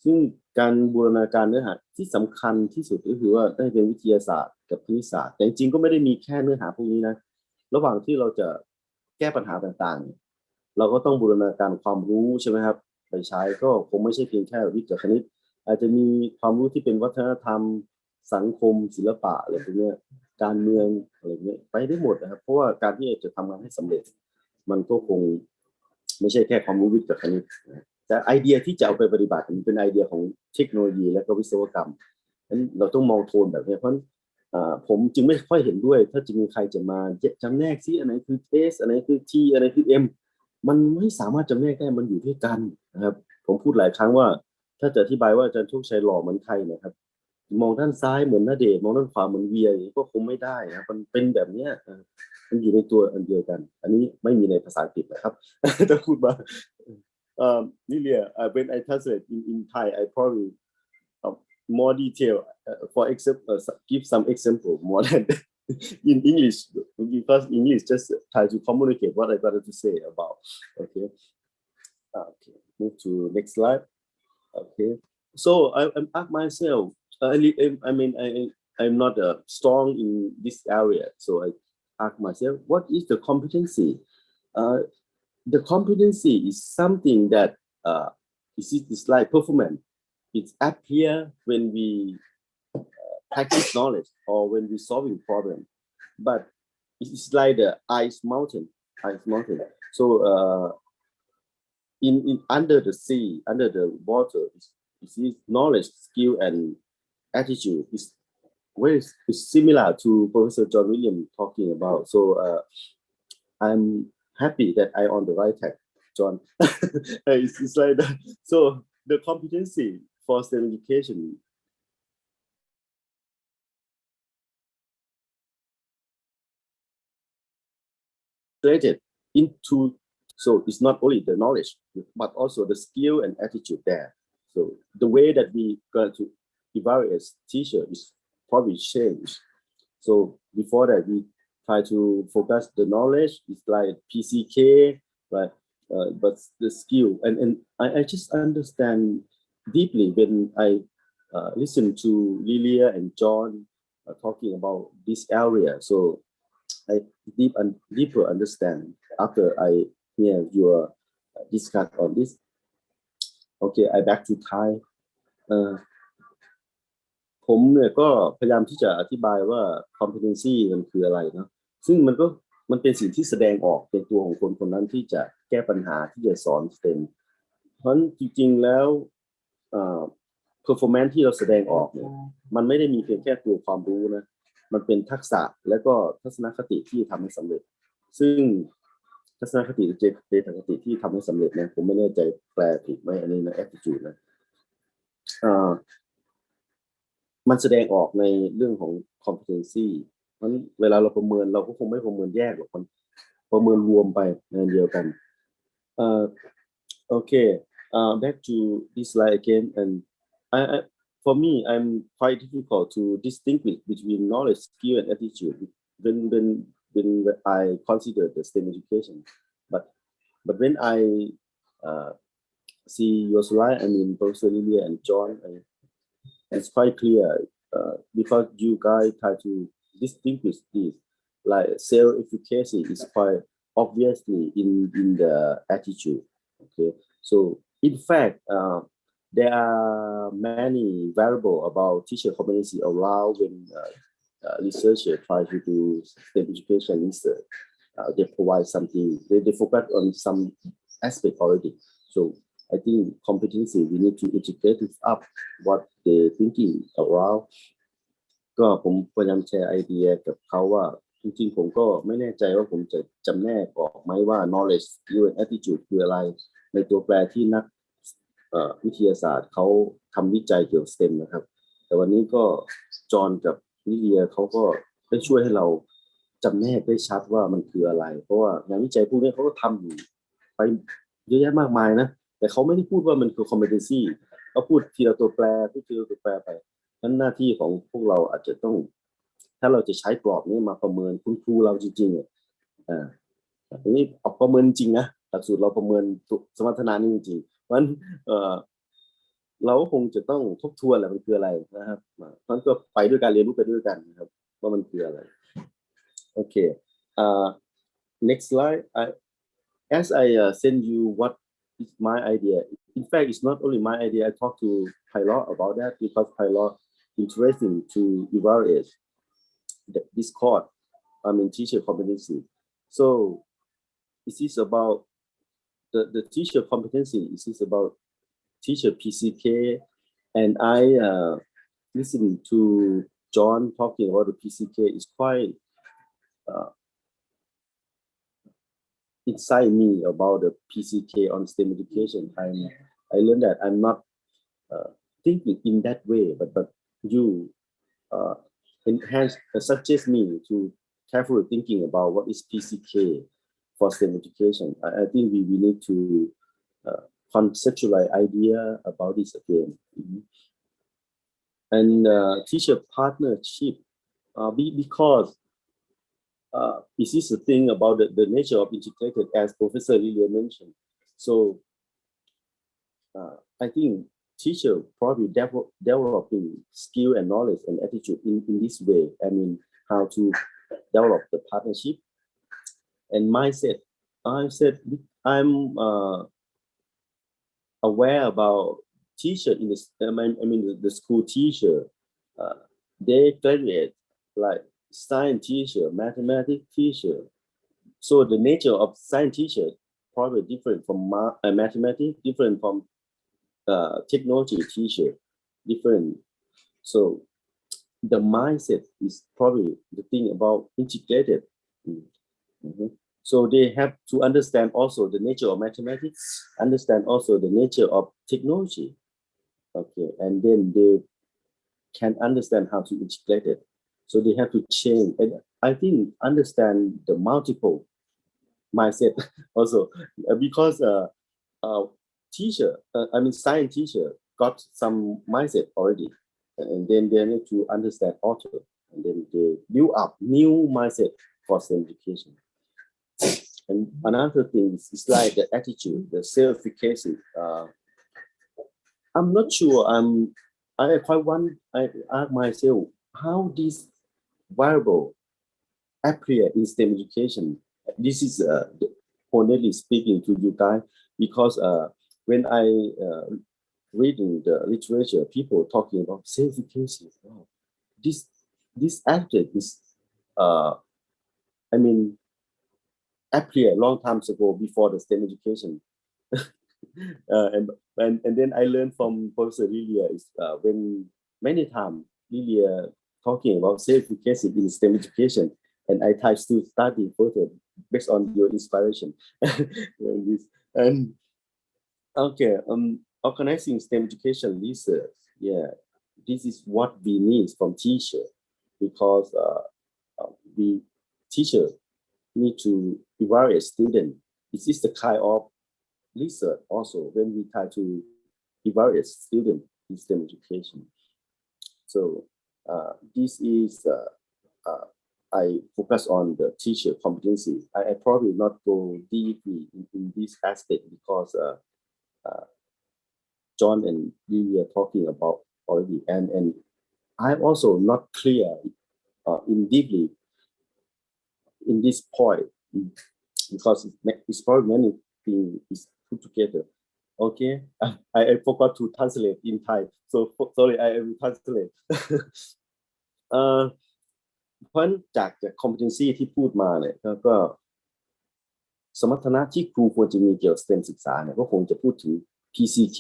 ซึ่งการบูรณาการเนื้อหาที่สำคัญที่สุดก็คือว่าได้เป็นวิทยาศาสตร์กับคณิตศาสตร์แต่จริงๆก็ไม่ได้มีแค่เนื้อหาพวกนี้นะระหว่างที่เราจะแก้ปัญหาต่างๆเราก็ต้องบูรณาการความรู้ใช่ไหมครับไปใช้ก็คงไม่ใช่เพียงแค่วิทยาคณิตอาจจะมีความรู้ที่เป็นวัฒนธรรมสังคมศิลปะอะไรพวกนี้การเมืองอะไรเงี้ยไปได้หมดนะครับเพราะว่าการที่จะทำงานให้สำเร็จมันก็คงไม่ใช่แค่ความรู้วิทยาคณิตแต่ไอเดียที่จะเอาไปปฏิบัติมันเป็นไอเดียของเทคโนโลยีและก็วิศวกรรมนั้นเราต้องมองโทนแบบนี้เพราะผมจึงไม่ค่อยเห็นด้วยถ้าจะมีใครจะมาจำแนกซิอันไหนคือ S อันไหนคือ T อันไหนคือ M มันไม่สามารถจำแนกได้มันอยู่ด้วยกันนะครับผมพูดหลายครั้งว่าถ้าจะอธิบายว่าอาจารย์โชคชัยหล่อเหมือนใครนะครับมองด้านซ้ายเหมือนณเดชน์มองด้านขวาเหมือนเวียก็คงไม่ได้นะมันเป็นแบบนี้มันอยู่ในตัวอันเดียวกันอันนี้ไม่มีในภาษาอังกฤษนะครับถ้าพูดมาLilia, when I translate in Thai, I probably more detail. For example, give some example more than in English because English just try to communicate what I wanted to say about. Okay. Okay. Move to next slide. Okay, so I'm ask myself. I mean, I'm not strong in this area, so I ask myself, what is the competency? The competency is something that is like performance. It appear when we practice knowledge or when we solving problem, but it's like the ice mountain. So in under the sea, under the water, is knowledge, skill, and attitude is very is similar to Professor John Williams talking about. So I'm happy that I on the right track, John. It's like that. So the competency for STEM education created into, so it's not only the knowledge but also the skill and attitude there. So the way that we going to evaluate as teacher is probably changed. So before that we try to focus the knowledge, it's like PCK, right? But the skill and I just understand deeply when I listen to Lilia and John talking about this area. So I deeper understand after I hear your discuss on this. Okay, I back to Thai. ผมเนี่ยก็พยายามที่จะอธิบายว่า competency มันคืออะไรเนาะซึ่งมันเป็นสิ่งที่แสดงออกในตัวของคนคนนั้นที่จะแก้ปัญหาที่จะสอน STEM เพราะฉะนั้นจริงๆแล้วperformance ที่เราแสดงออกเนี่ยมันไม่ได้มีเพียงแค่ตัวความรู้นะมันเป็นทักษะและก็ทัศนคติที่ทำให้สำเร็จซึ่งทัศนคติหรือเจตคติที่ทำให้สำเร็จนะผมไม่แน่ใจแปลผิดไหมอันนี้นะ attitude นะมันแสดงออกในเรื่องของ competency เพราะฉะนั้นเวลาเราประเมินเราก็คงไม่ประเมินแยกหรอกมันประเมินรวมไปในเดียวกันokay back to this slide again and I for me I'm quite difficult to distinguish between knowledge, skill and attitude when I consider the STEM education but when I see your slide, I mean Professor Lilia and John, it's quite clear because you guys try to distinguish this, like self-efficacy is quite obviously in the attitude. Okay, so in fact, there are many variables about teacher competency around when researchers try to do STEM education research. They provide something, they focus on some aspect already. So I think competency, we need to integrate it up what they thinking around ก็ผมพยายามแชร์ไอเดียกับเขาว่าจริงๆผมก็ไม่แน่ใจว่าผมจะจำแนกออกไหมว่า knowledge, skill and attitude คืออะไรในตัวแปรที่นักวิทยาศาสตร์เขาทำวิจัยเกี่ยวกับ STEM นะครับแต่วันนี้ก็จอห์นกับลิเลียเขาก็ได้ช่วยให้เราจำแนกได้ชัดว่ามันคืออะไรเพราะว่างานวิจัยพวกนี้เขาก็ทำอยู่ไปเยอะแยะมากมายนะแต่เขาไม่ได้พูดว่ามันคือ competency เขาพูดทีละตัวแปรพูดทีละตัวแปรไปนั้นหน้าที่ของพวกเราอาจจะต้องถ้าเราจะใช้กรอบนี้มาประเมินคุณครูเราจริงๆทีนี้เอาประเมินจริงนะหลักสูตรเราประเมินสมรรถนะนี่จริงๆเพราะฉะนั้นเราคงจะต้องทบทวนแหละมันคืออะไรนะครับเพราะฉะนั้นก็ไปด้วยการเรียนรู้ไปด้วยกันนะครับว่ามันคืออะไรโอเคnext slide as I send you what is my idea. In fact, it's not only my idea. I talked to Pilot about that because Pilot interesting to evaluate this course. I mean, teacher competency. So, is this about the teacher competency? Is this about teacher PCK? And I listened to John talking about the PCK. It's quite inside me about the PCK on STEM education. I learned that I'm not thinking in that way, but you enhance suggest me to carefully thinking about what is PCK for STEM education. I think we need to conceptualize idea about this again. And teacher partnership, because this is the thing about the nature of integrated, as Professor Lilia mentioned. So I think teacher probably developing skill and knowledge and attitude in this way. I mean, how to develop the partnership and mindset. I'm aware about teacher in the I mean the school teacher. They graduate like science teacher, mathematics teacher. So the nature of science teacher probably different from mathematics, different from technology teacher, different. So the mindset is probably the thing about integrated. Mm-hmm. So they have to understand also the nature of mathematics, understand also the nature of technology. Okay, and then they can understand how to integrate it. So they have to change. And I think understand the multiple mindset also because teacher, I mean science teacher got some mindset already, and then they need to understand also, and then they build up new mindset for STEM education. And another thing is like the attitude, the self-efficacy. I'm not sure. I quite want. I ask myself how this variable appear in STEM education. This is honestly speaking to you guys because when I reading the literature, people talking about self-efficacy. Wow. This aspect is I mean appear long time ago before the STEM education. And then I learned from Professor Lilia is when many times Lilia talking about self-efficacy in STEM education, and I try to study further based on your inspiration. And okay, organizing STEM education research, yeah, this is what we need from teacher because we teacher need to evaluate student. This is the kind of research also when we try to evaluate student in STEM education. So this is I focus on the teacher competency. I probably not go deeply in this aspect because John and Lily are talking about already, and I'm also not clear in deeply in this point because it's probably many things is put together. Okay, I forgot to translate in Thai, so sorry, I will translate. เพราะจาก competency ที่พูดมาเนี่ยก็สมรรถนะที่ครูควรจะมีเกี่ยวกับ STEM ศึกษาเนี่ยก็คงจะพูดถึง PCK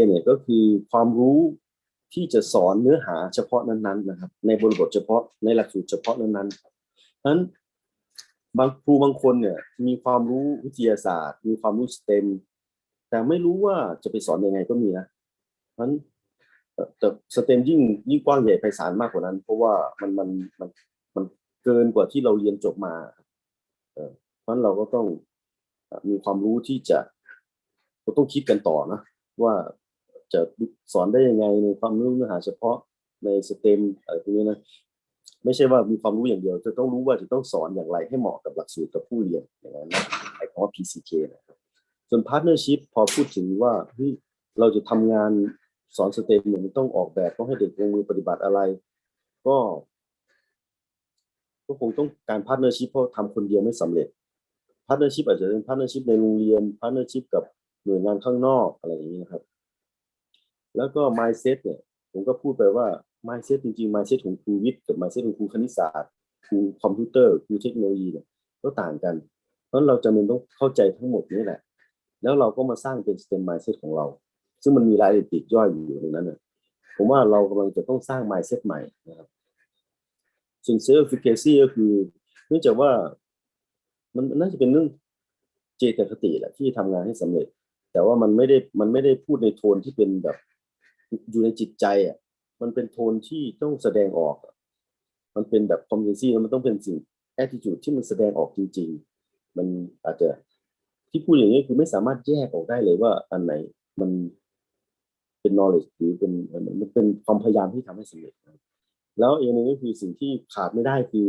เนี่ยก็คือความรู้ที่จะสอนเนื้อหาเฉพาะนั้นๆนะครับในบริบทเฉพาะในหลักสูตรเฉพาะนั้นๆครับเพราะฉะนั้นบางครูบางคนเนี่ยมีความรู้วิทยาศาสตร์มีความรู้ STEM แต่ไม่รู้ว่าจะไปสอนยังไงก็มีนะเพราะฉะนั้นแต่ STEM ยิ่งกว้างใหญ่ไพศาลมากกว่านั้นเพราะว่ามันเกินกว่าที่เราเรียนจบมาเพราะฉะนั้นเราก็ต้องมีความรู้ที่จะเราต้องคิดกันต่อนะว่าจะสอนได้ยังไงในความรู้เนื้อหาเฉพาะใน STEM อะไรพวกนี้นะไม่ใช่ว่ามีความรู้อย่างเดียวจะต้องรู้ว่าจะต้องสอนอย่างไรให้เหมาะกับหลักสูตรกับผู้เรียนอย่างนั้นนะไอ้คำว่า PCK นะครับส่วน partnership พอพูดถึงว่าเราจะทำงานสอน STEM เนี่ยมันต้องออกแบบต้องให้เด็กลงมือปฏิบัติอะไรก็คงต้องการ partnership เพราะทำคนเดียวไม่สำเร็จ partnership อาจจะเป็น partnership ในโรงเรียน partnership กับหน่วยงานข้างนอกอะไรอย่างนี้นะครับแล้วก็ mindset เนี่ยผมก็พูดไปว่า mindset จริงๆ mindset ของครูวิทย์กับ mindset ของครูคณิตศาสตร์ครูคอมพิวเตอร์ครูเทคโนโลยีเนี่ยก็ต่างกันเพราะเราจำเป็นต้องเข้าใจทั้งหมดนี้แหละแล้วเราก็มาสร้างเป็น STEM mindset ของเราซึ่งมันมีรายละเอียดย่อยอยู่ในนั้นนะผมว่าเรากำลังจะต้องสร้าง mindset ใหม่นะครับส่วน self efficacy ก็คือเนื่องจากว่ามันน่าจะเป็นเรื่องเจตคติแหละที่ทำงานให้สำเร็จแต่ว่ามันไม่ได้พูดในโทนที่เป็นแบบอยู่ในจิตใจอ่ะมันเป็นโทนที่ต้องแสดงออกมันเป็นแบบ competency แล้วมันต้องเป็นสิ่ง attitude ที่มันแสดงออกจริงๆมันอาจจะที่พูดอย่างนี้คือไม่สามารถแยกออกได้เลยว่าอันไหนมันเป็น knowledge หรือมันเป็นความพยายามที่ทำให้สำเร็จแล้วอีกนึงก็คือสิ่งที่ขาดไม่ได้คือ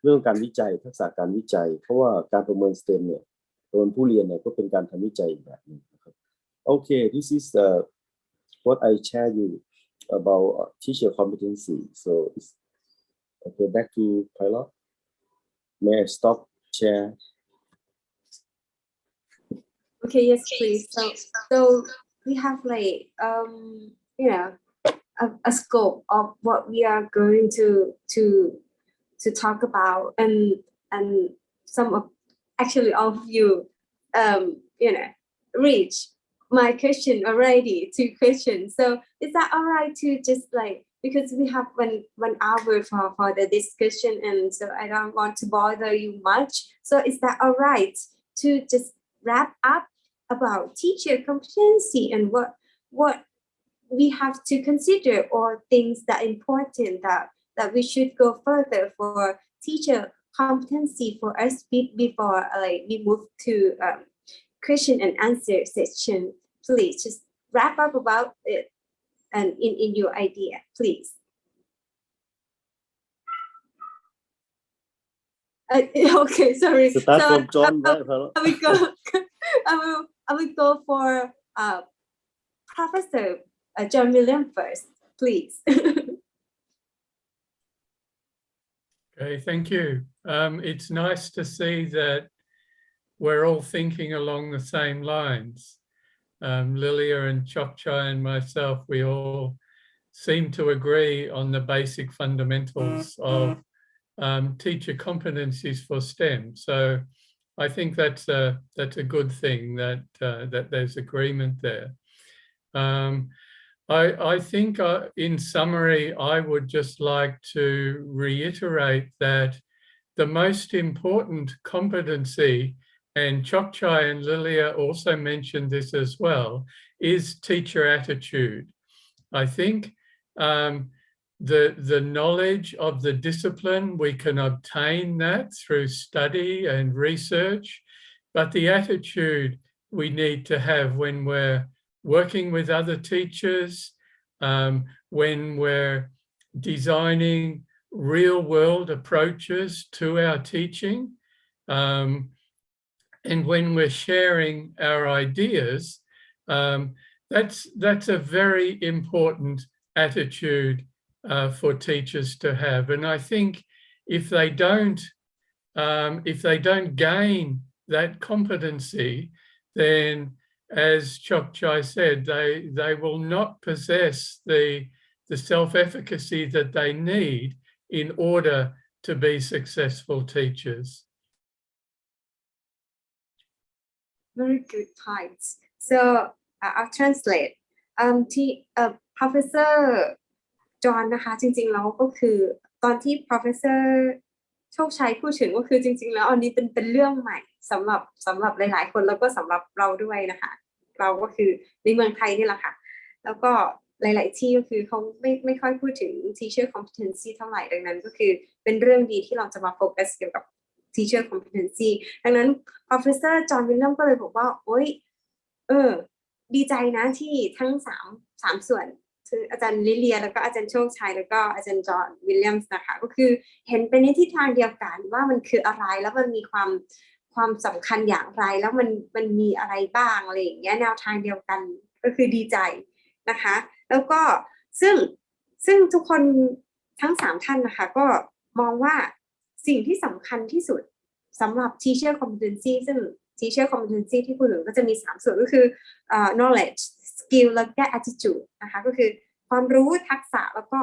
เรื่องการวิจัยทักษะการวิจัยเพราะว่าการประเมิน STEM เนี่ยประเมินผู้เรียนเนี่ยก็เป็นการทำวิจัยแบบนึงนะครับ Okay, this is what I share you about teacher competency. So it's okay. Back to pilot. May I stop share? Okay, yes, please. So we have like you know a scope of what we are going to talk about, and some of actually all of you reach my question already, 2 questions. So is that all right to just like, because we have one hour for the discussion, and so I don't want to bother you much. So is that all right to just wrap up about teacher competency and what we have to consider, or things that are important that we should go further for teacher competency for us before like we move to question and answer section? Please just wrap up about it and in your idea, please. Okay, sorry. Start So from John, right, pilot? I will go. I will go for Professor John William first, please. Okay, thank you. It's nice to see that we're all thinking along the same lines. Lilia and Chokchai and myself, we all seem to agree on the basic fundamentals of teacher competencies for STEM. So I think that's a good thing that that there's agreement there. I think in summary, I would just like to reiterate that the most important competency, and Chokchai and Lilia also mentioned this as well, is teacher attitude. I think the knowledge of the discipline, we can obtain that through study and research, but the attitude we need to have when we're working with other teachers, when we're designing real-world approaches to our teaching, and when we're sharing our ideas, that's a very important attitude for teachers to have. And I think if they don't gain that competency, then, as Chokchai said, they will not possess the self-efficacy that they need in order to be successful teachers. Very good points. So I'll translate. Professor John นะคะจริงๆแล้วก็คือตอนที่ Professor โชคชัยพูดถึงก็คือจริงๆแล้วอันนี้เป็นเรื่องใหม่สำหรับหลายๆคนแล้วก็สำหรับเราด้วยนะคะเราก็คือในเมืองไทยนี่แหละค่ะแล้วก็หลายๆที่ก็คือเขาไม่ค่อยพูดถึง teacher competency เท่าไหร่ดังนั้นก็คือเป็นเรื่องดีที่เราจะมาโฟกัสเกี่ยวกับ teacher competency ดังนั้น Professor John William ก็เลยบอกว่าโอ๊ยดีใจนะที่ทั้ง3ส่วนคืออาจารย์ลิเลียแล้วก็อาจารย์โชคชัยแล้วก็อาจารย์จอห์นวิลเลียมส์นะคะก็คือเห็นไปในทิศทางเดียวกันว่ามันคืออะไรแล้วมันมีความสำคัญอย่างไรแล้วมันมีอะไรบ้างอะไรอย่างเงี้ยแนวทางเดียวกันก็คือดีใจนะคะแล้วก็ซึ่งทุกคนทั้ง3ท่านนะคะก็มองว่าสิ่งที่สำคัญที่สุดสำหรับ teacher competency ซึ่ง teacher competency ที่พูดถึงก็จะมี3ส่วนก็คือknowledge skill แล้วก็ attitude นะคะก็คือความรู้ทักษะแล้วก็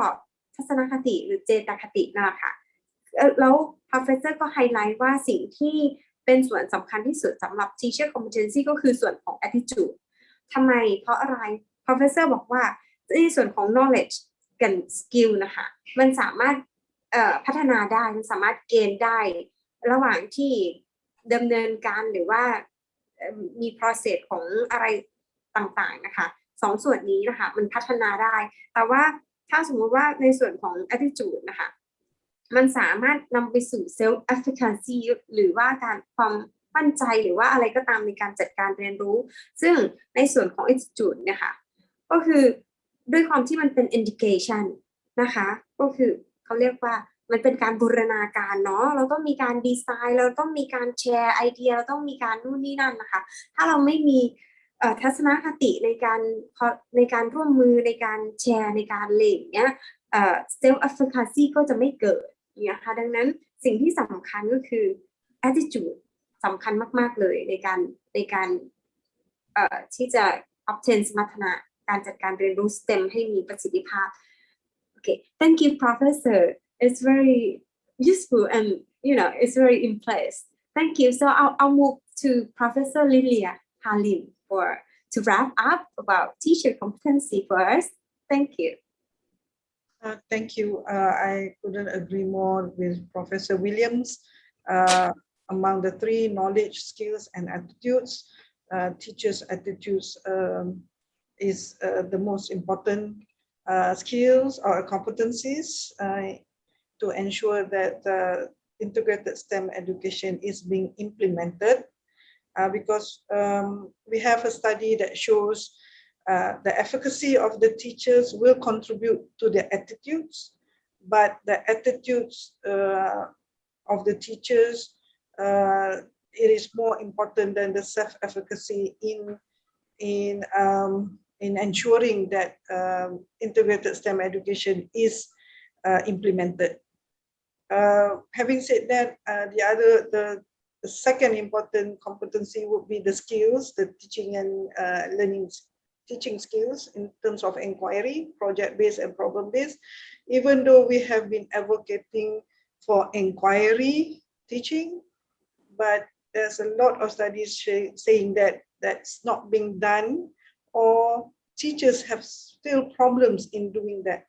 ทัศนคติหรือเจตคตินั่นแหละค่ะแล้ว professor ก็ไฮไลท์ว่าสิ่งที่เป็นส่วนสำคัญที่สุดสำหรับ teacher competency ก็คือส่วนของ attitude ทำไมเพราะอะไร professor บอกว่าในส่วนของ knowledge กับ skill นะคะมันสามารถพัฒนาได้มันสามารถเกณฑ์ได้ระหว่างที่ดำเนินการหรือว่ามี process ของอะไรต่างๆนะคะ2ส่วนนี้นะคะมันพัฒนาได้แต่ว่าถ้าสมมุติว่าในส่วนของ attitude นะคะมันสามารถนำไปสู่ self efficacy หรือว่าการความมั่นใจหรือว่าอะไรก็ตามในการจัดการเรียนรู้ซึ่งในส่วนของ attitude นะคะก็คือด้วยความที่มันเป็น indication นะคะก็คือเขาเรียกว่ามันเป็นการบูรณาการเนาะเราต้องมีการดีไซน์เราต้องมีการแชร์ไอเดียเราต้องมีการนู่นนี่นั่นนะคะถ้าเราไม่มี ทัศนคติในการร่วมมือในการแชร์ในการเล่นเนี้ยself efficacy ก็จะไม่เกิดเนี่ยค่ะดังนั้นสิ่งที่สำคัญก็คือ attitude สำคัญมากๆเลยในการที่จะ obtain สมรรถนะการจัดการเรียนรู้ STEM ให้มีประสิทธิภาพ Okay, thank you, Professor. It's very useful and it's very impressed. Thank you. So I'll move to Professor Lilia Halim to wrap up about teacher competency for us. Thank you. Thank you. I couldn't agree more with Professor Williams. Among the three knowledge, skills, and attitudes, teachers' attitudes is the most important skills or competencies to ensure that integrated STEM education is being implemented. Because we have a study that shows the efficacy of the teachers will contribute to their attitudes, but the attitudes of the teachers, it is more important than the self-efficacy in ensuring that integrated STEM education is implemented. Having said that, the second important competency would be the skills, the teaching and teaching skills in terms of inquiry, project-based and problem-based. Even though we have been advocating for inquiry teaching, but there's a lot of studies saying that that's not being done, or teachers have still problems in doing that.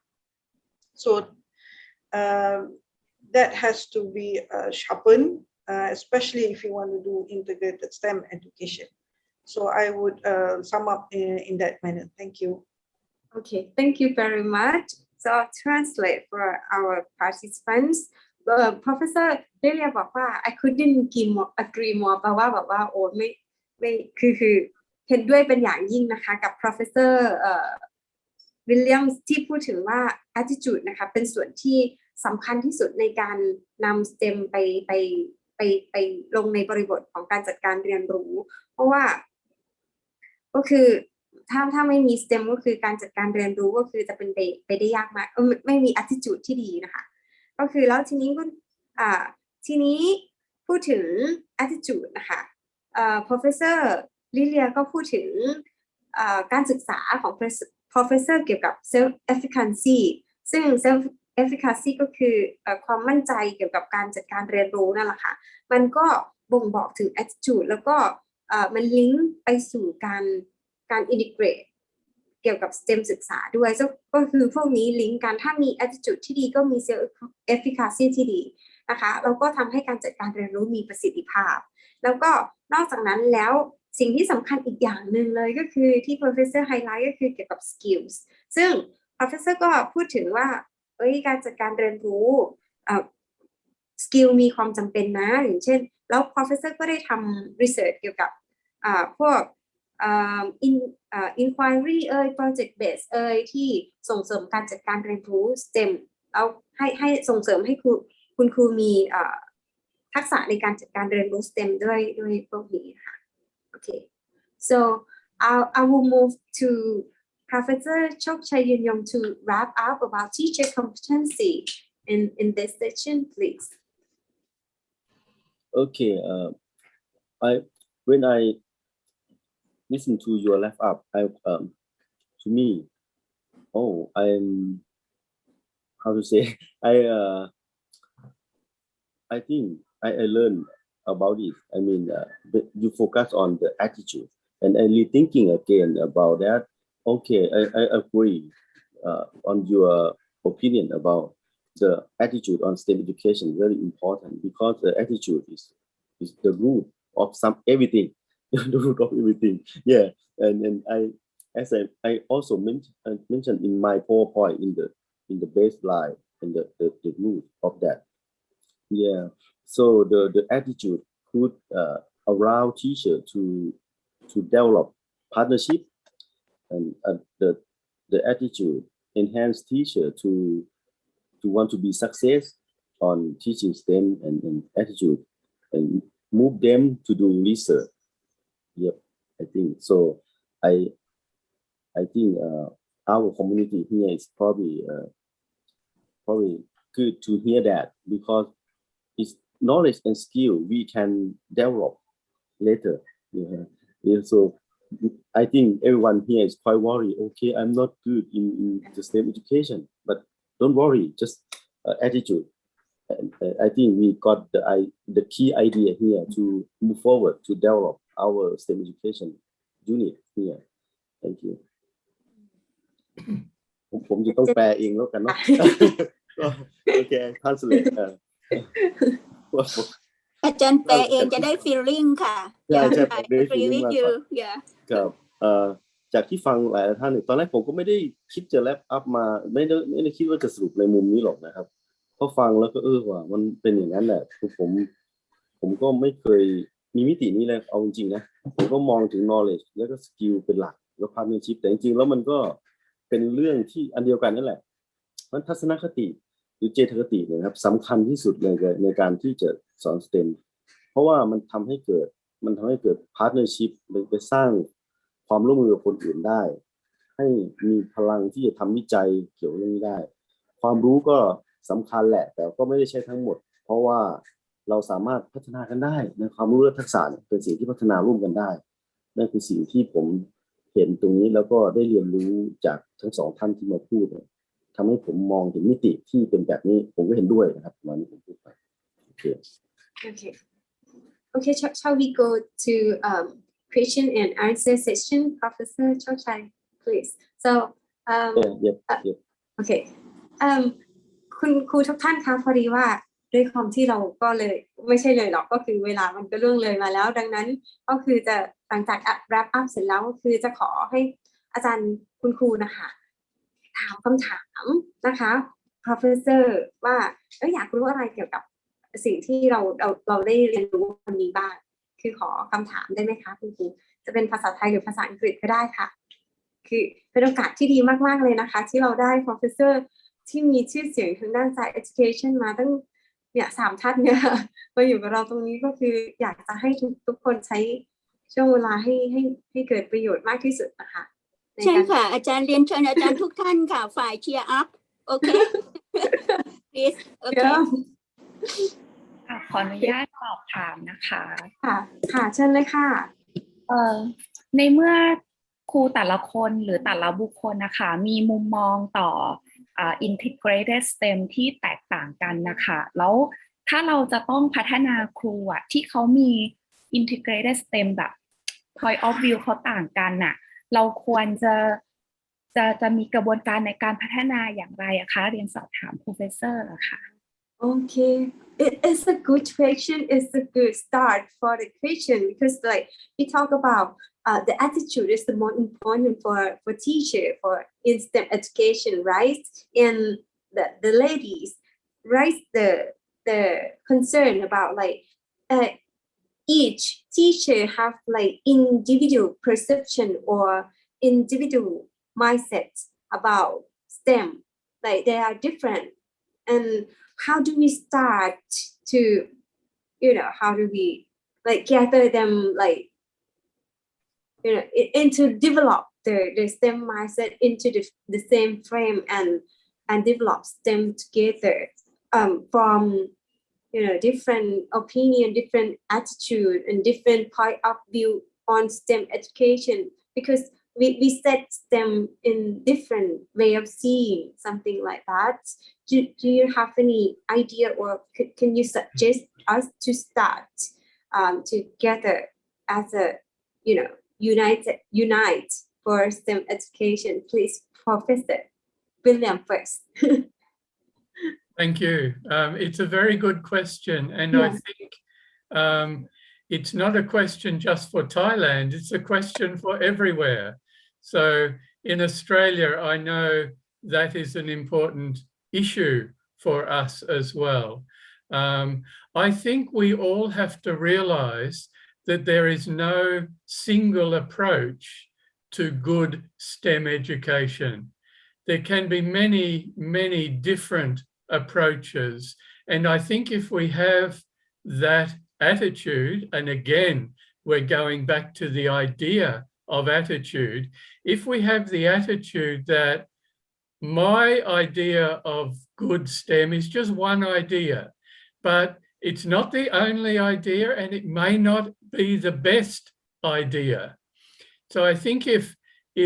So that has to be sharpened, especially if you want to do integrated STEM education. So I would sum up in that manner. Thank you. Okay, thank you very much. So I'll translate for our participants. Professor Lilia บอกว่า I couldn't agree more แปลว่าแบบว่าโอ้ไม่คือเห็นด้วยเป็นอย่างยิ่งนะคะกับ Professor Williams ที่พูดถึงว่า attitude นะคะเป็นส่วนที่สำคัญที่สุดในการนำ STEM ไปลงในบริบทของการจัดการเรียนรู้เพราะว่าก็คือถ้าไม่มี STEM ก็คือการจัดการเรียนรู้ก็คือจะเป็นไปได้ยากมากไม่มี attitude ที่ดีนะคะก็คือแล้วทีนี้พูดถึง attitude นะคะProfessor Lilia ก็พูดถึงการศึกษาของ Professor เกี่ยวกับ self efficacy ซึ่ง self efficacy ก็คือความมั่นใจเกี่ยวกับการจัดการเรียนรู้นั่นแหละค่ะมันก็บ่งบอกถึง attitude แล้วก็มันลิงก์ไปสู่การ integrate เกี่ยวกับ STEM ศึกษาด้วยก็คือพวกนี้ลิงก์กันถ้ามี attitude ที่ดีก็มี self efficacy ที่ดีนะคะแล้วก็ทำให้การจัดการเรียนรู้มีประสิทธิภาพแล้วก็นอกจากนั้นแล้วสิ่งที่สำคัญอีกอย่างหนึ่งเลยก็คือที่ Professor highlight ก็คือเกี่ยวกับ skills ซึ่ง Professor ก็พูดถึงว่าการจัดการเรียนรู้สกิลมีความจำเป็นนะอย่างเช่นแล้ว Professor ก็ได้ทำ research เกี่ยวกับพวกinquiry project based ที่ส่งเสริมการจัดการเรียนรู้ STEM แล้วให้ส่งเสริมให้คุณครูมีทักษะในการจัดการเรียนรู้ STEM ด้วยพวกนี้ค่ะ Okay so I will move to Professor Chok Chai Yun Yong to wrap up about teacher competency in this session, please. Okay. When I listen to your wrap up, to me, I'm how to say I think I learned about it. I mean, you focus on the attitude, and I rethinking again about that. Okay, I agree on your opinion about the attitude on STEM education. Very important because the attitude is the root of everything. The root of everything. Yeah, and I also mentioned in my PowerPoint in the baseline and the root of that. Yeah. So the attitude could allow teacher to develop partnership. And the attitude enhance teacher to want to be success on teaching STEM and attitude and move them to do research. Yep, I think so. I think our community here is probably good to hear that, because it's knowledge and skill we can develop later. Yeah. So I think everyone here is quite worried. Okay, I'm not good in the STEM education, but don't worry, just attitude. And I think we got the key idea here to move forward to develop our STEM education unit here. Thank you. ผมจะต้องแปลเองแล้วกันเนาะ โอเค translate อาจารย์แปลเองจะได้ feeling ค่ะ ใช่ใช่ I agree with you yeah ครับจากที่ฟังหลายท่านตอนแรกผมก็ไม่ได้คิดจะแรปอัพมาไม่ได้คิดว่าจะสรุปในมุมนี้หรอกนะครับพอฟังแล้วก็ว่ามันเป็นอย่างนั้นแหละคือผมก็ไม่เคยมีมิตินี้เลยเอาจริงๆนะผมก็มองถึง knowledge แล้วก็ skill เป็นหลักแล้ว partnership แต่จริงๆแล้วมันก็เป็นเรื่องที่อันเดียวกันนั่นแหละมันทัศนคติหรือเจตคตินะครับสำคัญที่สุดเลยในการที่จะสอน STEM เพราะว่ามันทำให้เกิด partnership ไปสร้างความร่วมมือกับคนอื่นได้ให้มีพลังที่จะทำวิจัยเกี่ยวกับเรื่องนี้ได้ความรู้ก็สำคัญแหละแต่ก็ไม่ได้ใช่ทั้งหมดเพราะว่าเราสามารถพัฒนากันได้ในความรู้และทักษะเป็นสิ่งที่พัฒนาร่วมกันได้นั่นคือสิ่งที่ผมเห็นตรงนี้แล้วก็ได้เรียนรู้จากทั้งสองท่านที่มาพูดทำให้ผมมองเห็นมิติที่เป็นแบบนี้ผมก็เห็นด้วยนะครับวันนี้ผมพูดไปโอเค Okay, shall we go to question and answer session, Professor Chochai, please? So, okay. คุณครูทุกท่านคะพอดีว่าด้วยความที่เราก็เลยไม่ใช่เลยหรอกก็คือเวลามันก็ล่วงเลยมาแล้วดังนั้นก็คือจะหลังจาก wrap up เสร็จแล้วก็คือจะขอให้อาจารย์คุณครูนะคะถามคำถามนะคะ Professor ว่าอยากรู้อะไรเกี่ยวกับสิ่งที่เราได้เรียนรู้วันนี้บ้างคือขอคำถามได้ไหมคะคุณครูจะเป็นภาษาไทยหรือภาษาอังกฤษก็ได้ค่ะคือเป็นโอกาสที่ดีมากๆเลยนะคะที่เราได้ Professor ที่มีชื่อเสียงทางด้านสาย education มาตั้งเนี่ย3ท่านเนี่ยมาอยู่กับเราตรงนี้ก็คืออยากจะให้ทุกคนใช้ช่วงเวลาให้เกิดประโยชน์มากที่สุดนะคะใช่ค่ะอาจารย์เรียนเชิญอาจารย์ทุกท่านค่ะฝ่ายเชียร์อัพโอเค please โอเคขออนุญาตสอบถามนะคะค่ะเชิญเลยค่ะในเมื่อครูแต่ละคนหรือแต่ละบุคคลนะคะมีมุมมองต่อintegrated STEM ที่แตกต่างกันนะคะแล้วถ้าเราจะต้องพัฒนาครูที่เขามี integrated STEM แบบ point of view เขาต่างกันน่ะเราควรจะมีกระบวนการในการพัฒนาอย่างไรคะเรียนสอบถาม Professor ค่ะ Okay, it's a good question. It's a good start for the question because like we talk about the attitude is the most important for teacher for instant education, right? And the ladies raise the concern about like each teacher have like individual perception or individual mindset about STEM. Like they are different, and how do we start to, how do we like gather them like, into develop the STEM mindset into the same frame and develop STEM together from, different opinion, different attitude and different point of view on STEM education because we set them in different way of seeing something like that. Do you have any idea or can you suggest us to start together as a unite for STEM education? Please, Professor William first. Thank you. It's a very good question, and yes. I think it's not a question just for Thailand, it's a question for everywhere. So in Australia, I know that is an important issue for us as well. I think we all have to realize that there is no single approach to good STEM education. There can be many, many different approaches. And I think if we have that attitude, and again, we're going back to the idea of attitude. If we have the attitude that my idea of good STEM is just one idea, but it's not the only idea and it may not be the best idea. So I think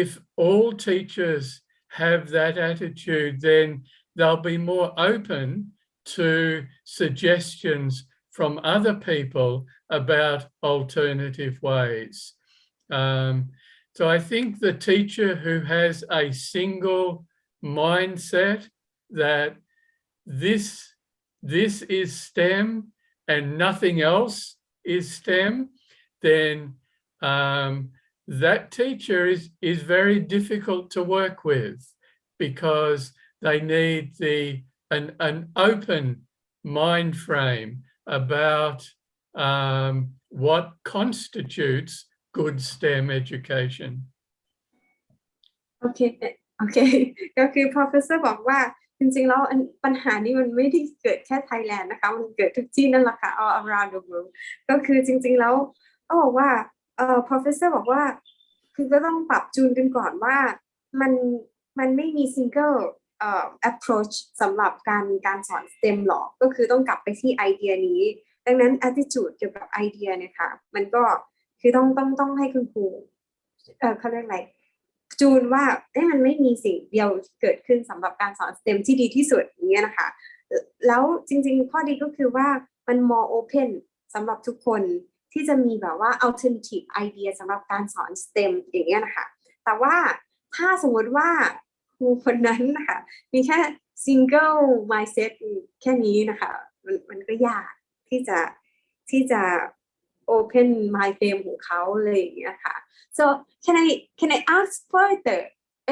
if all teachers have that attitude, then they'll be more open to suggestions from other people about alternative ways. So I think the teacher who has a single mindset that this is STEM and nothing else is STEM, then that teacher is very difficult to work with, because they need an open mind frame about what constitutes good STEM education. โอเคก็คือ professor บอกว่าจริงๆแล้วปัญหานี้มันไม่ได้เกิดแค่ไทยแลนด์นะคะมันเกิดทุกที่นั่นแหละค่ะ all around the world ก็คือจริงๆแล้วก็บอกว่าprofessor บอกว่าคือก็ต้องปรับจูนกันก่อนว่ามันไม่มี single approach สำหรับการสอน STEM หรอกก็คือต้องกลับไปที่ไอเดียนี้ดังนั้น attitude เกี่ยวกับไอเดียเนี่ยค่ะมันก็คือต้องให้คุณครูเขาเรียกอะไรจูนว่ามันไม่มีสิ่งเดียวเกิดขึ้นสำหรับการสอน STEM ที่ดีที่สุดอย่างเงี้ยนะคะแล้วจริงๆข้อดีก็คือว่ามัน more open สำหรับทุกคนที่จะมีแบบว่า alternative idea สำหรับการสอน STEM อย่างเงี้ยนะคะแต่ว่าถ้าสมมติว่าครูคนนั้นนะคะมีแค่ single mindset แค่นี้นะคะมันก็ยากที่จะ open mind frame ของเขาเลยอย่างเงี้ยค่ะ so can I ask further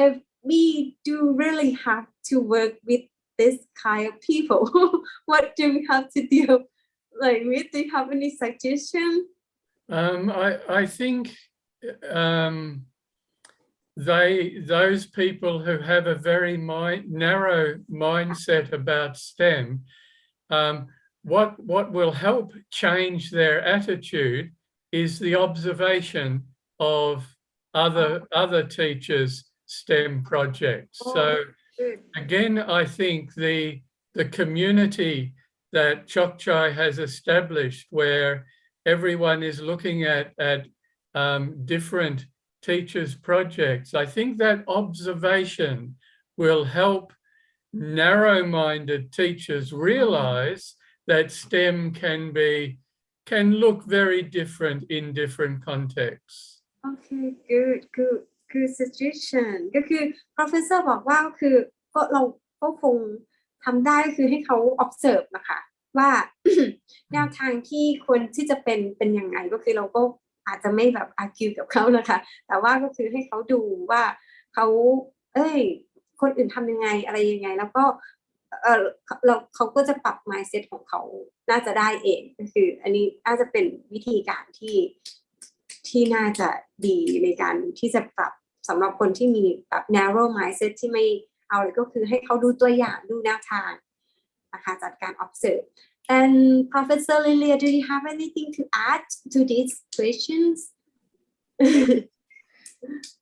if we do really have to work with this kind of people what do we have to do like with? Do you have any suggestion? I think those people who have a very narrow mindset about STEM, what will help change their attitude is the observation of other teachers' STEM projects. So again, I think the community that Chokchai has established, where everyone is looking at different teachers' projects, I think that observation will help narrow-minded teachers realize that STEM can look very different in different contexts. Okay, good suggestion ก็คือ professor บอกว่าคือเราก็คงทำได้คือให้เขา observe นะคะว่า แนวทางที่ควรที่จะเป็นยังไงก็คือเราก็อาจจะไม่แบบ argue กับเขานะคะแต่ว่าก็คือให้เขาดูว่าเขาคนอื่นทำยังไงอะไรยังไงแล้วก็เขาก็จะปรับ mindset ของเขาน่าจะได้เองก็คืออันนี้น่าจะเป็นวิธีการที่น่าจะดีในการที่จะปรับสำหรับคนที่มีแบบ narrow mindset ที่ไม่เอาเลยก็คือให้เขาดูตัวอย่างดูแนวทางนะคะจากการ observe and Professor Lilia do you have anything to add to these questions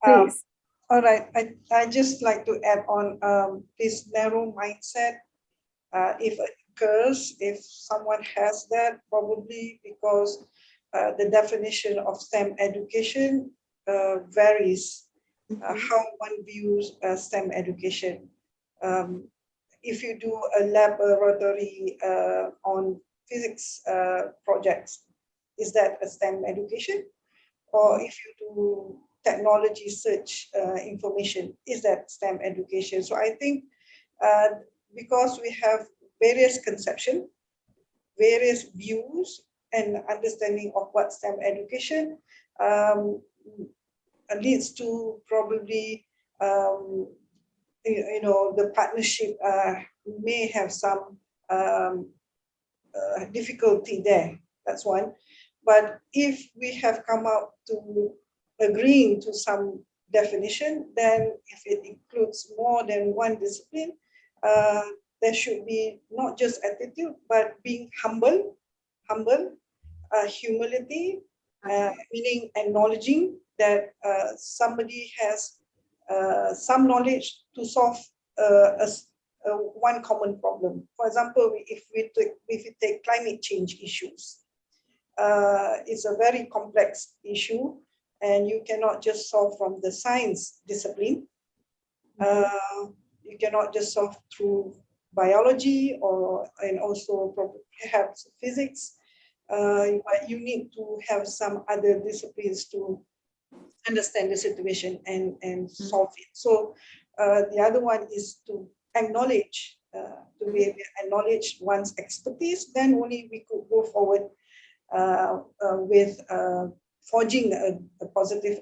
please all right I just like to add on this narrow mindset if it occurs if someone has that probably because the definition of STEM education varies how one views STEM education. If you do a laboratory on physics projects, is that a STEM education? Or if you do technology search information, is that STEM education? So I think because we have various conceptions, various views, and understanding of what STEM education leads to probably the partnership may have some difficulty there. That's one. But if we have come out to agreeing to some definition, then if it includes more than one discipline, there should be not just attitude, but being humble, humility, meaning acknowledging that somebody has some knowledge to solve one common problem. For example, if we take climate change issues, it's a very complex issue, and you cannot just solve from the science discipline. You cannot just solve through biology and also perhaps physics, but you need to have some other disciplines to understand the situation and solve it. So the other one is to acknowledge, acknowledge one's expertise. Then only we could go forward with forging a positive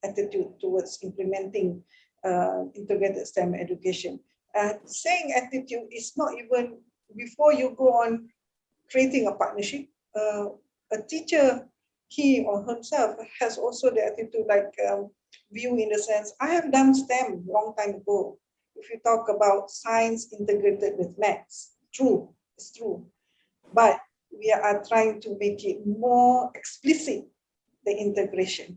attitude towards implementing integrated STEM education. Saying attitude is not even before you go on creating a partnership. A teacher, he or himself, has also the attitude like view in the sense, I have done STEM long time ago. If you talk about science integrated with maths, true, it's true. But we are trying to make it more explicit, the integration.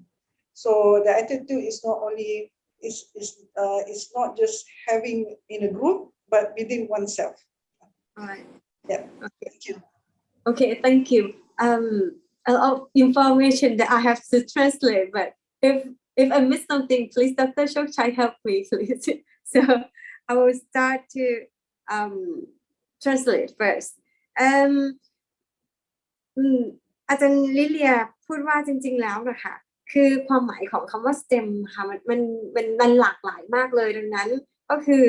So the attitude is not only it's not just having in a group, but within oneself. All right. Yeah. Okay. Thank you. Okay, thank you. A lot of information that I have to translate, but if I miss something, please, Dr. Chokchai, help me, please. So I will start to translate first. อาจารย์ลิเลียพูดว่าจริงๆแล้วนะคะคือความหมายของคำว่า STEM ค่ะมันหลากหลายมากเลยดังนั้นก็คือ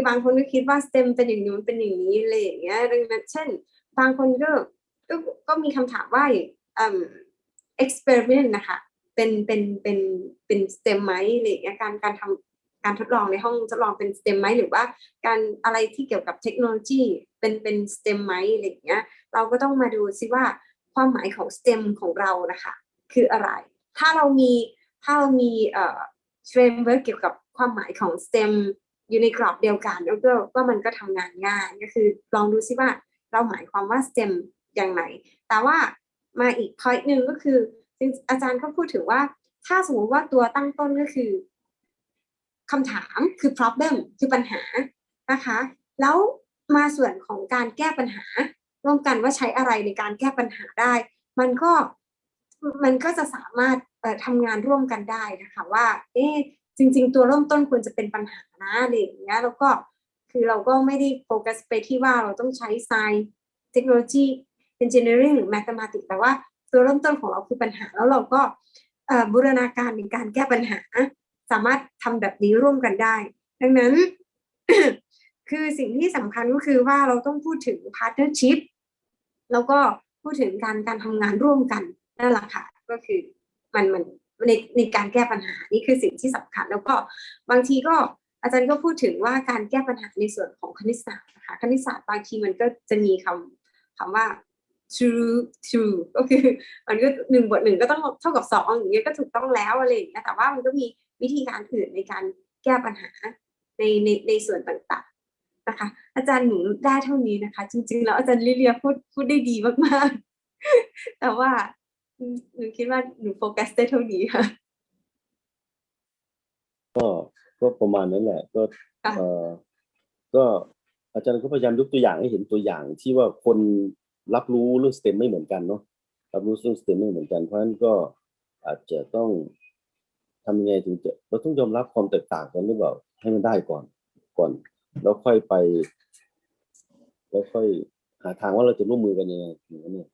บางคนก็คิดว่า STEM เป็นอย่างนู้นเป็นอย่างนี้อะไรอย่างเงี้ยดังนั้นเช่นบางคนก็มีคำถามว่าexperiment นะคะเป็น STEM ไหมอะไรอย่างเงี้ยการทดลองในห้องทดลองเป็น STEM ไหมหรือว่าการอะไรที่เกี่ยวกับเทคโนโลยีเป็น STEM ไหมอะไรอย่างเงี้ยเราก็ต้องมาดูซิว่าความหมายของ STEM ของเรานะคะคืออะไรถ้าเรามีframework เกี่ยวกับความหมายของ STEM อยู่ในกรอบเดียวกันแล้วก็มันก็ทำงานง่ายก็คือลองดูซิว่าเราหมายความว่า STEM อย่างไรแต่ว่ามาอีก point นึงก็คืออาจารย์ก็พูดถึงว่าถ้าสมมติว่าตัวตั้งต้นก็คือคำถามคือ problem คือปัญหานะคะแล้วมาส่วนของการแก้ปัญหาร่วมกันว่าใช้อะไรในการแก้ปัญหาได้มันก็จะสามารถทำงานร่วมกันได้นะคะว่าจริงๆตัวเริ่มต้นควรจะเป็นปัญหานะอะไรอย่างเงี้ยแล้วก็คือเราก็ไม่ได้โฟกัสไปที่ว่าเราต้องใช้ science technology engineering หรือ mathematics แต่ว่าตัวเริ่มต้นของเราคือปัญหาแล้วเราก็บูรณาการในการแก้ปัญหาสามารถทำแบบนี้ร่วมกันได้ดังนั้น คือสิ่งที่สำคัญก็คือว่าเราต้องพูดถึง partnership แล้วก็พูดถึงการทำงานร่วมกันนั่นแหละค่ะก็คือมันในการแก้ปัญหานี่คือสิ่งที่สำคัญแล้วก็บางทีก็อาจารย์ก็พูดถึงว่าการแก้ปัญหาในส่วนของคณิตศาสตร์นะคะคณิตศาสตร์บางทีมันก็จะมีคำว่า true ก็คือมันก็1 บวก 1ก็ต้องเท่ากับ2อย่างเงี้ยก็ถูกต้องแล้วอะไรอย่างเงี้ยแต่ว่ามันก็มีวิธีการอื่นในการแก้ปัญหาในส่วนต่างๆนะคะอาจารย์หนูได้เท่านี้นะคะจริงๆแล้วอาจารย์ลิเลียพูดได้ดีมากๆแต่ว่าหนูคิดว่าหนูโฟกัสได้เท่านี้ค่ะก็ประมาณนั้นแหละก็อาจารย์ก็พยายามยกตัวอย่างให้เห็นตัวอย่างที่ว่าคนรับรู้เรื่อง STEM ไม่เหมือนกันเนาะรับรู้เรื่อง STEM ไม่เหมือนกันเพราะฉะนั้นก็อาจจะต้องทำยังไงถึงจะเราต้องยอมรับความแตกต่างกันหรือเปล่าให้มันได้ก่อนแล้วค่อยไปแล้วค่อยหาทางว่าเราจะร่วมมือกันยังไงอย่างนี้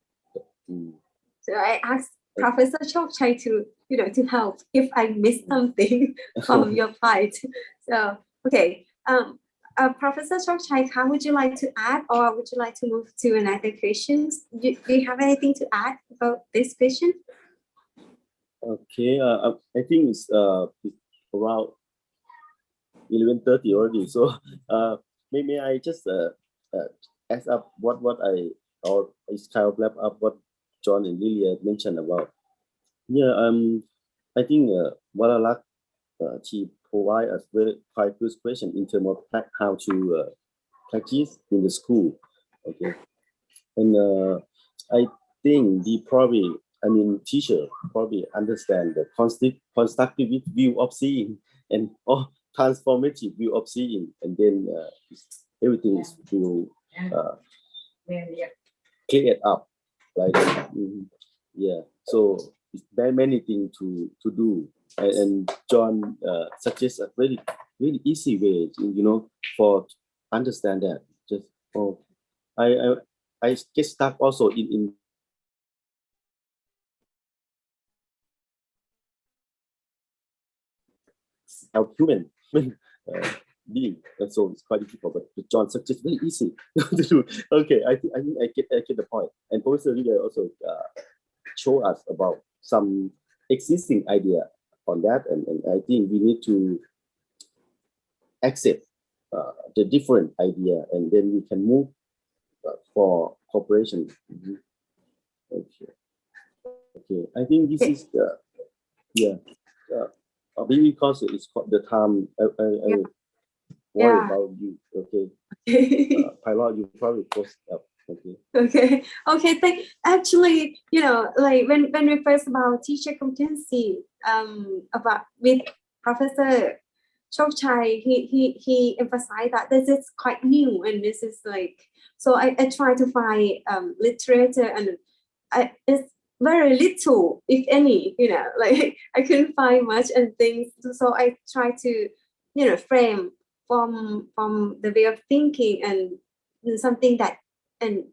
So I asked Professor Chokchai to help if I missed something from your part. So okay, Professor Chokchai, would you like to add, or would you like to move to another questions? Do you have anything to add about this question? Okay, I think it's around 11:30 already. So may I just ask up what or is kind of wrap up what John and Lilia mentioned about. Yeah, I think Waralak she provide us very quite good question in terms of how to practice in the school. Okay, and I think the probably I mean, teacher probably understand the constructive view of seeing and transformative view of seeing, and then everything is will clear up like yeah. So it's very many things to do, and John suggests a very easy way, for understand that. Just I get stuck also in our human being, so it's quite difficult. But John suggests very easy to do. Okay, I think I get the point. And Professor Lee also show us about some existing idea on that, and I think we need to accept the different idea, and then we can move for cooperation. Okay, I think this is the because it's the time I worry about you. Okay, Pilot, you probably post up. Okay. Actually, like when we first about teacher competency, about with Professor Chok Chai, he emphasized that this is quite new, and this is like, so I try to find literature, and it's very little, if any, like I couldn't find much and things. So I try to, frame from the way of thinking and something that and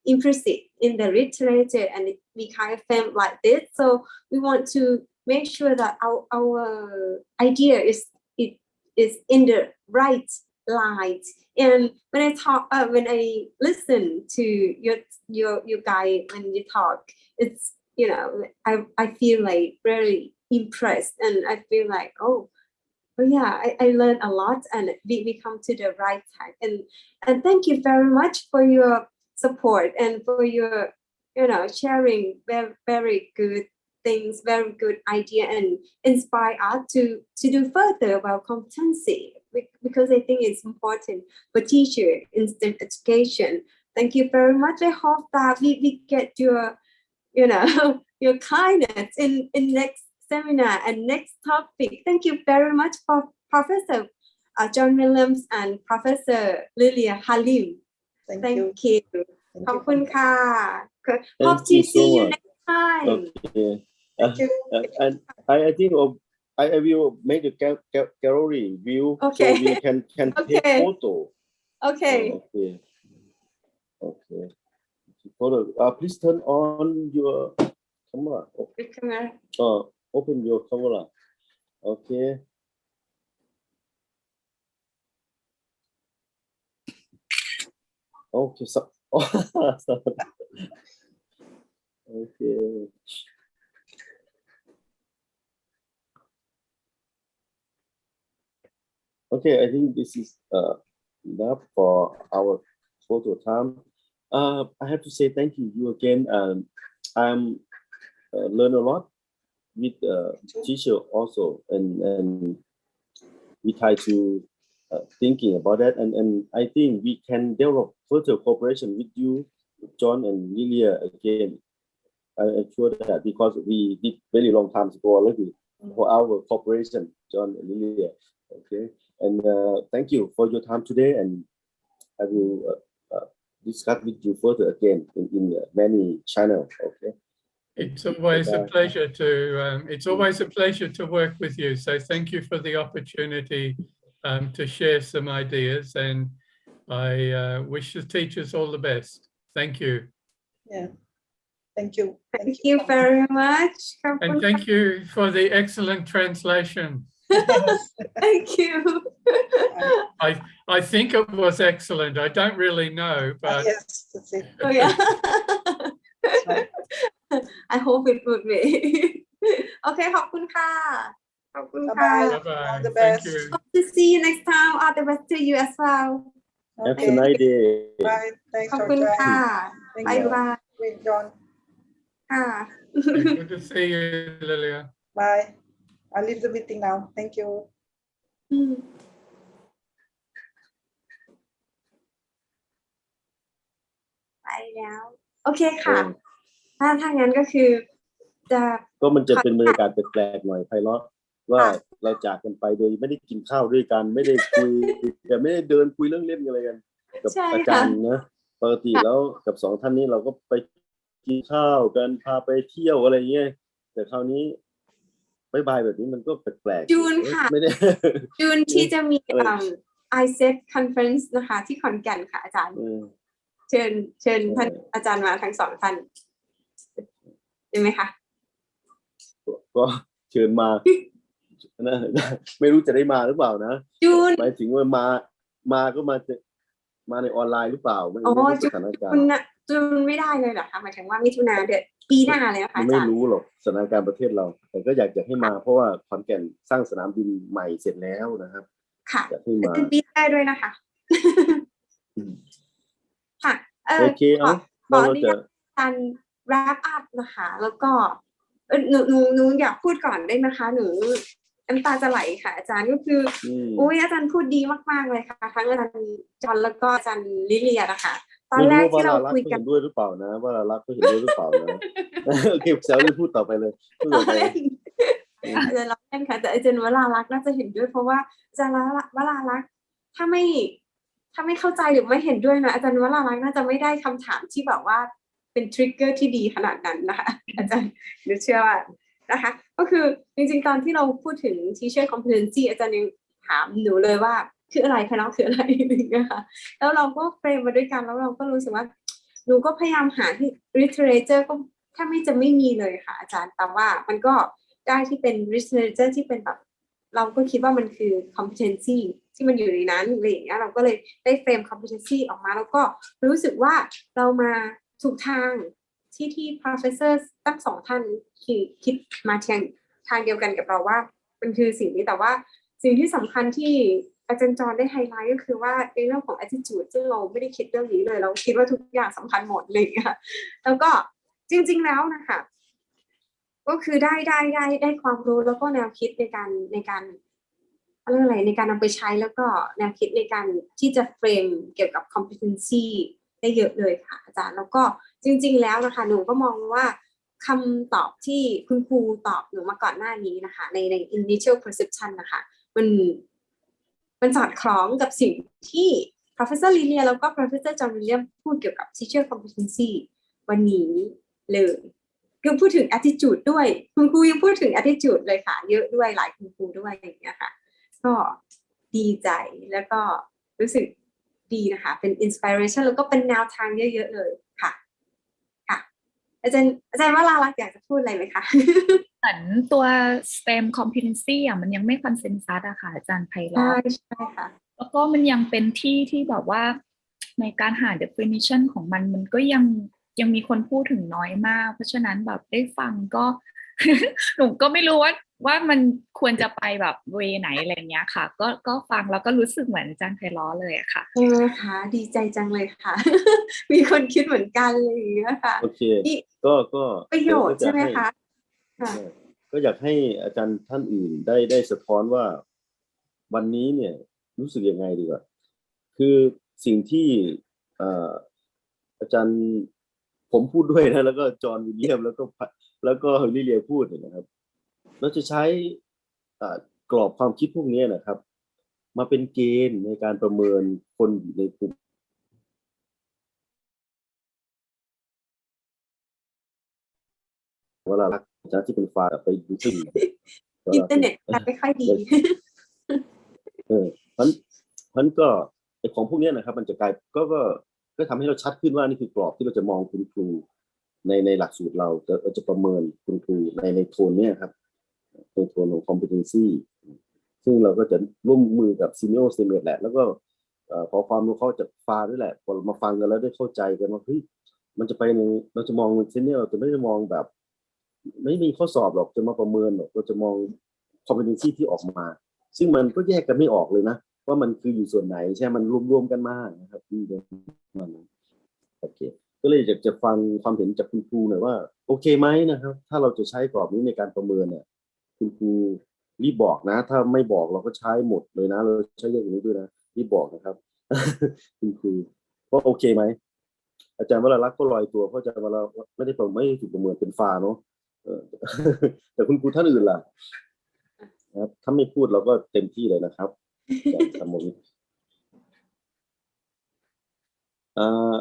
implicit in the literature, and we kind of frame like this. So we want to make sure that our idea is in the right light. And when I listen to your guy when you talk, it's I feel like really impressed, and I feel like oh yeah, I learned a lot, and we come to the right time. And thank you very much for your support and for your sharing very, very good things, very good idea, and inspire us to do further about competency, because I think it's important for teacher in STEM education. Thank you very much. I hope that we get your your kindness in next seminar and next topic. Thank you very much for Professor John Williams and Professor Lilia Halim. Thank you. ขอบคุณค่ะ Hope to see you next time. Okay. And I think I will make a gallery view, Okay. so we can take photo. Okay. Okay. Photo. Please turn on your camera. Open your camera. Okay. Okay. So. Okay. Okay, I think this is enough for our photo time. I have to say thank you again. I'm learn a lot with teacher also, and we try to thinking about that, and I think we can develop further cooperation with you, John and Lilia again. I'm sure that because we did very long time ago already for our cooperation, John and Lilia. Okay, and thank you for your time today, and I will discuss with you further again in many channels. Okay. It's always a pleasure to work with you. So thank you for the opportunity to share some ideas, and I wish the teachers all the best. Thank you. Yeah. Thank you. Thank you very much. And thank you for the excellent translation. Thank you. I think it was excellent. I don't really know, but yes, that's it. Oh yeah. I hope it would be. Okay, ขอบคุณค่ะ ขอบคุณค่ะ bye-bye. All the Thank best. you. Hope to see you next time. All the best to you as well. Have a nice day. Bye. Thanks ขอบ for คุณค่ะ joining. บ๊ายบาย With John. ค่ะ Good to see you, Lilia. Bye. I'll leave the meeting now. Thank you. ไปแล้ว โอเคค่ะ ถ้างั้นก็คือจะ ก็มันจะเป็นบรรยากาศแปลกๆหน่อยไพเราะว่าเราจากกันไปโดยไม่ได้กินข้าวด้วยกันไม่ได้คุยแต่ไม่ได้เดินคุยเรื่องเล่นกันอะไรกันกับอาจารย์นะปกติแล้วกับสองท่านนี้เราก็ไปกินข้าวกันพาไปเที่ยวอะไรเงี้ยแต่คราวนี้บายแบบนี้มันก็แปลกๆ จูนค่ะ ไม่ได้ จูนที่จะมี อะไร ISET conference นะคะ ที่ขอนแก่นค่ะอาจารย์เชิญท่านอาจารย์มาทั้งสองท่านได้ไหมคะ ก็เชิญมานะไม่รู้จะได้มาหรือเปล่านะ จูน หมายถึงว่ามาก็มาในออนไลน์หรือเปล่าไม่ อ๋อ รู้ จู สถานการ น ณ์ จูนไม่ได้เลยเหรอคะหมายถึงว่ามิถุนาเดือนปีหน้าเลยนะคะอา ไม่ จารย์ รู้หรอกสถานการณ์ประเทศเรา แต่ก็อยากจะให้มาเพราะว่าขอนแก่นสร้างสนามบินใหม่เสร็จแล้วนะครับ ค่ะ อยากให้มา เป็นปีได้ด้วยนะคะ ค่ะ โอเค ขอ เรา อนุ จะ ญาตการ wrap up นะคะ แล้วก็หนูอยากพูดก่อนได้ไหมคะหนูน้ำตาจะไหลค่ะ อาจารย์ก็คืออุ้ยอาจารย์พูดดีมากๆเลยค่ะทั้งอาจารย์จอนแล้วก็อาจารย์ลิเลียนะคะตอน ไม่ แร รู้ ก ว่า ที่ ว เรา ราลักษ คุย ณ์เขา กั เห็ น นด้วยหรือเปล่านะว่าราลักษณ์เขาเห็นด้วยหรือเปล่านะ โอเคแซวเลยพูดต่อไปเลยพูดต่อไป อาจารย์รับเล่นค่ะแต่อาจารย์วราลักษณ์น่าจะเห็นด้วยเพราะว่าอาจารย์วราลักษณ์ถ้าไม่เข้าใจหรือไม่เห็นด้วยนะอาจารย์วราลักษณ์น่าจะไม่ได้คำถามที่แบบว่าเป็นทริกเกอร์ที่ดีขนาดนั้นนะคะ อาจารย์หนูเชื่อว่านะคะก็คือจริงๆตอนที่เราพูดถึง teacher competency อาจารย์ยังถามหนูเลยว่าคืออะไรคะน้องคืออะไรนะคะแล้วเราก็เฟรมมาด้วยกันแล้วเราก็รู้สึกว่าหนูก็พยายามหาที่ literature ก็แทบไม่จะไม่มีเลยค่ะอาจารย์แต่ว่ามันก็ได้ที่เป็น literature ที่เป็นแบบเราก็คิดว่ามันคือ competency ที่มันอยู่ในนั้นอะไรอย่างเงี้ยเราก็เลยได้เฟรม competency ออกมาแล้วก็รู้สึกว่าเรามาถูกทางที่ professor ตั้งสองท่านคิดมาทางเดียวกันกับเราว่ามันคือสิ่งนี้แต่ว่าสิ่งที่สำคัญที่อาจารย์จรได้ไฮไลท์ก็คือว่าในเรื่องของ attitude ซึ่งเราไม่ได้คิดเรื่องนี้เลยเราคิดว่าทุกอย่างสำคัญหมดเลยค่ะแล้วก็จริงๆแล้วนะคะก็คือได้ความรู้แล้วก็แนวคิดในการอะไรในการนำไปใช้แล้วก็แนวคิดในการที่จะเฟรมเกี่ยวกับ competency ได้เยอะเลยค่ะอาจารย์แล้วก็จริงๆแล้วนะคะหนูก็มองว่าคำตอบที่คุณครูตอบหนูมาก่อนหน้านี้นะคะใน initial perception นะคะมันสอดคล้องกับสิ่งที่ professor Lilia แล้วก็ professor John William พูดเกี่ยวกับ teacher competency วันนี้เลยคือพูดถึง attitude ด้วยคุณครูยังพูดถึง attitude เลยค่ะเยอะด้วยหลายคุณครูด้วยอย่างเงี้ยค่ะก็ดีใจแล้วก็รู้สึกดีนะคะเป็น inspiration แล้วก็เป็นแนวทางเยอะๆเลยค่ะค่ะอาจารย์ว่าลาลักษณ์อยากจะพูดอะไรไหมคะ เหมือนตัว STEM competency อ่ะมันยังไม่คอนเซนซัสอะค่ะอาจารย์ไพเราะ ใช่ค่ะ แล้วก็มันยังเป็นที่แบบว่าในการหา definition ของมันก็ยังมีคนพูดถึงน้อยมาก เพราะฉะนั้นแบบได้ฟังก็ หนูก็ไม่รู้ว่ามันควรจะไปแบบเวไหนอะไรเงี้ยค่ะ ก็ฟังแล้วก็รู้สึกเหมือนอาจารย์ไพเราะเลยอะค่ะ ใช่ไหมคะดีใจจังเลยค่ะ มีคนคิดเหมือนกันเลยอย่างเงี้ยค่ะ โอเค นี่ ก็ ประโยชน์ใช่ไหมคะค่ะ ก็อยากให้อาจารย์ท่านอื่นได้สะท้อนว่าวันนี้เนี่ยรู้สึกยังไงดีกว่าคือสิ่งที่อาจารย์ผมพูดด้วยนะแล้วก็จอห์นวิลเลียมแล้วก็ลิเลียพูดเนี่ยนะครับเราจะใช้กรอบความคิดพวกนี้นะครับ มาเป็นเกณฑ์ในการประเมินคนอยู่ในกลุ่มเวลาลักอาจารย์ที่เป็นฝ่ายไปดูซึ่ง อินเทอร์เน็ตไม่ค่อยดี มันก็ไอ้ของพวกนี้นะครับมันจะกลายก็ทำให้เราชัดขึ้นว่านี่คือกรอบที่เราจะมองคุณครูในหลักสูตรเราจะประเมินคุณครูในโทนนี้ครับในโทนของ competency ซึ่งเราก็จะร่วมมือกับ senior senior แหละแล้วก็ขอความรู้เขาจากฟาด้วยแหละพอมาฟังกันแล้วได้เข้าใจกันว่าเฮ้ยมันจะไปในเราจะมอง senior เราจะไม่ได้มองแบบไม่มีข้อสอบหรอกจะมาประเมินหรอกเราจะมอง competency ที่ออกมาซึ่งมันก็แยกกันไม่ออกเลยนะว่ามันคืออยู่ส่วนไหนใช่มันรวมกันมานะครับที่มันโอเคก็เลยอยากจะฟังความเห็นจากคุณครูหน่อยว่าโอเคไหมนะครับถ้าเราจะใช้กรอบนี้ในการประเมินเนี่ยคุณครูรีบบอกนะถ้าไม่บอกเราก็ใช้หมดเลยนะเราใช้อย่างนี้ด้วยนะรีบบอกนะครับ คุณครูก็โอเคไหม อาจารย์วราลักษณ์ก็ลอยตัวเพราะอาจารย์วราลักษณ์ไม่ได้ถูกประเมินเป็นฟ้าเนาะแต่คุณครูท่านอื่นล่ะนะครับถ้าไม่พูดเราก็เต็มที่เลยนะครับสมมติ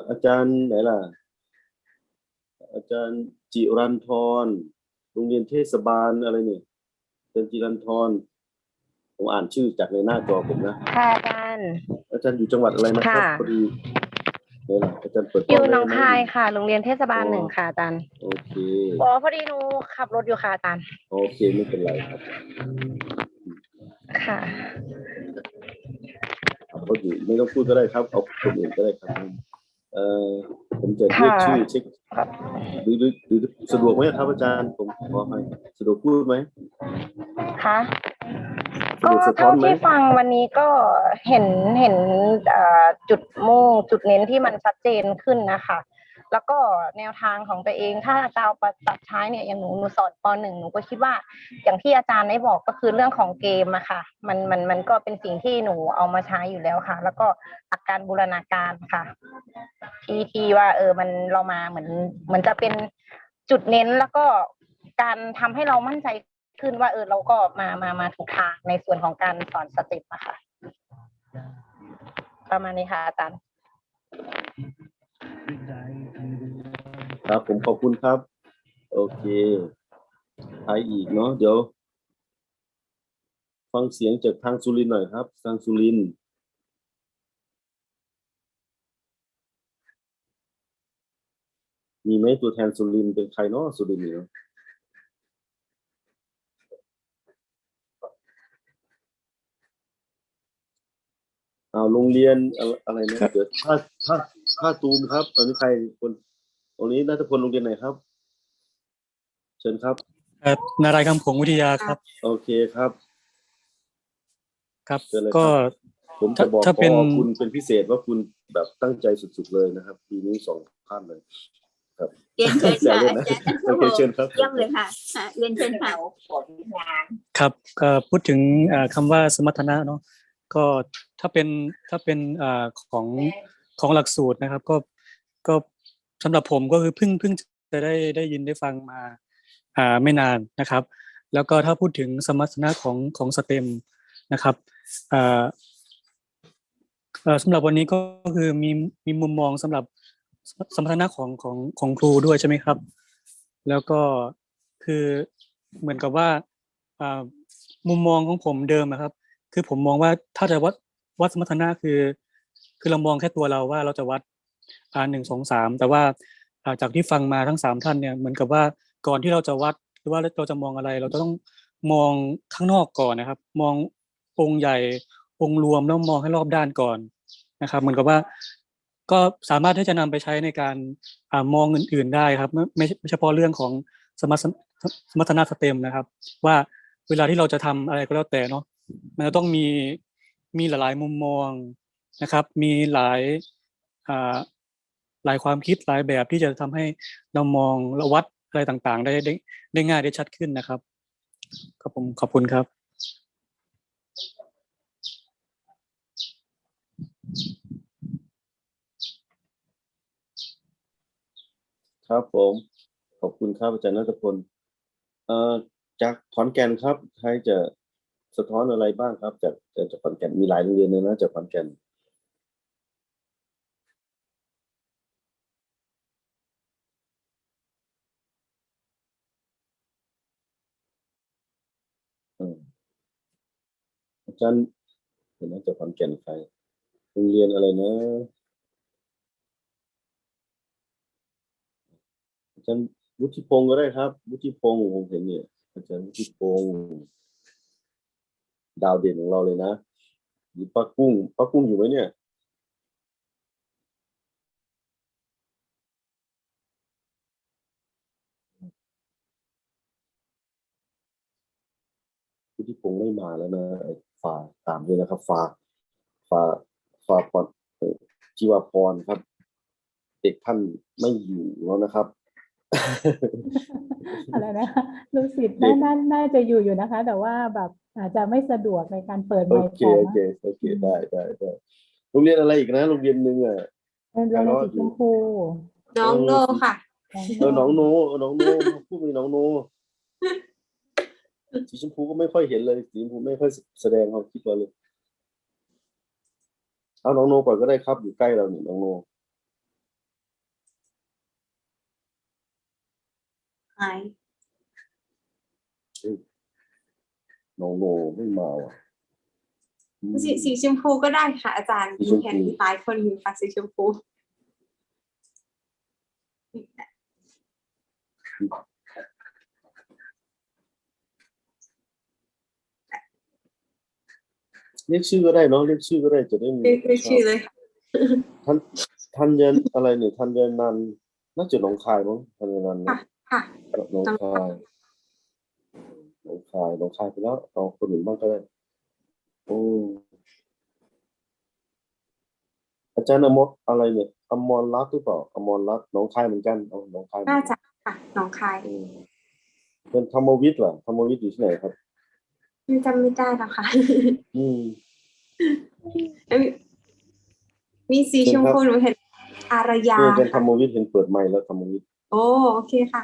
อาจารย์ไหนล่ะอาจารย์จิรันทรโรงเรียนเทศบาลอะไรนี่อาจารย์จิรันทรผมอ่านชื่อจากในหน้าจอผมนะค่ะอาจารย์อยู่จังหวัดอะไรนะครับ ค่ะ พอดีนี่แหละอาจารย์เปิด อยู่หนองคายค่ะโรงเรียนเทศบาลหนึ่งค่ะอาจารย์ โอเค พอดีหนูขับรถอยู่ค่ะอาจารย์ โอเคไม่เป็นไรครับ ค่ะ คนอื่นไม่ต้องพูดก็ได้ครับเอาคนอื่นก็ได้ครับผมจะเรียกชื่อเช็คหรือสะดวกไหมครับอาจารย์ผมขอให้สะดวกพูดไหมค่ะก็เท่าที่ฟังวันนี้ก็เห็นจุดมุ่งจุดเน้นที่มันชัดเจนขึ้นนะคะแล้วก็แนวทางของตัวเองถ้าจะเอาปรับใช้เนี่ยอย่างหนูสอนป.1หนูก็คิดว่าอย่างที่อาจารย์ได้บอกก็คือเรื่องของเกมอะค่ะมันก็เป็นสิ่งที่หนูเอามาใช้อยู่แล้วค่ะแล้วก็หลักการบูรณาการค่ะที่ว่ามันเรามาเหมือนจะเป็นจุดเน้นแล้วก็การทำให้เรามั่นใจขึ้นว่าเราก็มาถูกทางในส่วนของการสอนสเต็ปอะค่ะประมาณนี้ค่ะอาจารย์ครับผมขอบคุณครับโอเคใครอีกเนาะเดี๋ยวฟังเสียงจากทางสุรินทร์หน่อยครับทางสุรินทร์มีไหมตัวแทนสุรินทร์เป็นใครเนาะสุรินทร์เนาะโรงเรียนอะไรนะเดี๋ยวถ้าตูมครับอันนี้ใครคนตรงนี้น่าจะคนโรงเรียนไหนครับเชิญครับนารายณ์คำผงวิทยาครับโอเคครับครับก็ผมจะบอกพอคุณเป็นพิเศษว่าคุณแบบตั้งใจสุดๆเลยนะครับปีนี้2 ท่านเลยครับเรียนเชิญค่ะอาจารย์โอเคเชิญครับเยี่ยมเลยค่ะเรียนเชิญค่ะครับพูดถึงคำว่าสมรรถนะเนาะก็ถ้าเป็นของหลักสูตรนะครับก็สำหรับผมก็คือเพิ่งจะได้ยินได้ฟังมาไม่นานนะครับแล้วก็ถ้าพูดถึงสมรรถนะของสเต็มนะครับสำหรับวันนี้ก็คือมีมุมมองสำหรับสมรรถนะของครูด้วยใช่ไหมครับแล้วก็คือเหมือนกับว่ามุมมองของผมเดิมนะครับคือผมมองว่าถ้าจะวัดสมรรถนะคือเรามองแค่ตัวเราว่าเราจะวัด1 2 3แต่ว่าจากที่ฟังมาทั้ง3ท่านเนี่ยเหมือนกับว่าก่อนที่เราจะวัดหรือว่าเราจะมองอะไรเราจะต้องมองข้างนอกก่อนนะครับมององค์ใหญ่องค์รวมแล้วมองให้รอบด้านก่อนนะครับเหมือนกับว่าก็สามารถที่จะนำไปใช้ในการมองอื่นๆได้ครับไม่เฉพาะเรื่องของสมรรถนะสเต็มนะครับว่าเวลาที่เราจะทำอะไรก็แล้วแต่เนาะมันจะต้องมีหลายๆมุมมองนะครับมีหลายความคิดหลายแบบที่จะทำให้เรามองเราวัดอะไรต่างๆได้ง่ายได้ชัดขึ้นนะครับครับผมขอบคุณครับครับผมขอบคุณครับอาจารย์ณัฐพลจากขอนแก่นครับใครจะสะท้อนอะไรบ้างครับจากขอนแก่นมีหลายโรงเรียนเลยนะจากขอนแก่นอาจารย์เห็นไหมจากขอนแก่นใครโรงเรียนอะไรนะอาจารย์วุฒิพงศ์ก็ได้ครับวุฒิพงศ์ผมเห็นเนี่ยอาจารย์วุฒิพงศ์ดาวเด่นของเราเลยนะหรือป้ากุ้งอยู่ไหมเนี่ยวุฒิพงศ์ไม่มาแล้วนะฝากตามด้วยนะครับฝากพรจีวาพรครับเด็กท่านไม่อยู่แล้วนะครับอะไรนะลูกศิษย์น่าจะอยู่นะคะแต่ว่าแบบอาจจะไม่สะดวกในการเปิดไมค์โอเคได้โรงเรียนอะไรอีกนะโรงเรียนนึง เราในสีชมพู น้องโนค่ะ น้องโนพูดมีน้องโนสีชมพูก็ไม่ค่อยเห็นเลยสีชมพูไม่ค่อยแสดงความคิดเราเลยเอาน้องโนก่อนก็ได้ครับอยู่ใกล้เรานี่น้องโน หาย น้องโนไม่มาว่ะ สีชมพูก็ได้ค่ะอาจารย์ สีชมพู เห็นหลายคนอยู่ค่ะสีชมพู เรียกชื่อก็ได้เนาะเรียกชื่อก็ได้จะได้มี เรียกชื่อเลยค่ะ ทันยันอะไรเนี่ยทันยันนันน่าจะหนองคายมั้งทันยันนัน ค่ะค่ะ หนองคายไปแล้วเอาคนอื่นบ้างก็ได้โอ้อาจารย์อมรอะไรเนี่ยอมรรัตน์หรือเปล่าอมรรัตน์หนองคายเหมือนกันเอาหนองคาย น่าจะค่ะหนองคาย เป็นธรรมวิทย์เหรอธรรมวิทย์อยู่ที่ไหนครับ จำไม่ได้แล้วค่ะ มีสีชมพูหนูเห็นอารยา เป็นธรรมวิทย์เห็นเปิดไมค์แล้วธรรมวิทย์ โอเคค่ะ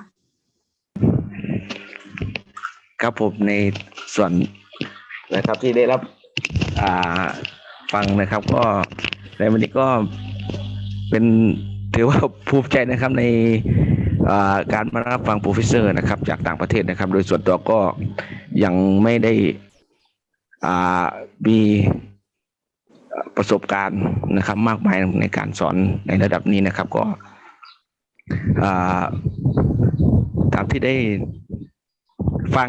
ครับผมในส่วนนะครับที่ได้รับฟังนะครับ ก็ในวันนี้ก็เป็นถือว่าภูมิใจนะครับในการมารับฟังโปรเฟสเซอร์นะครับจากต่างประเทศนะครับ โดยส่วนตัวก็ยังไม่ได้มีประสบการณ์นะครับมากมายในการสอนในระดับนี้นะครับก็ตามที่ได้ฟัง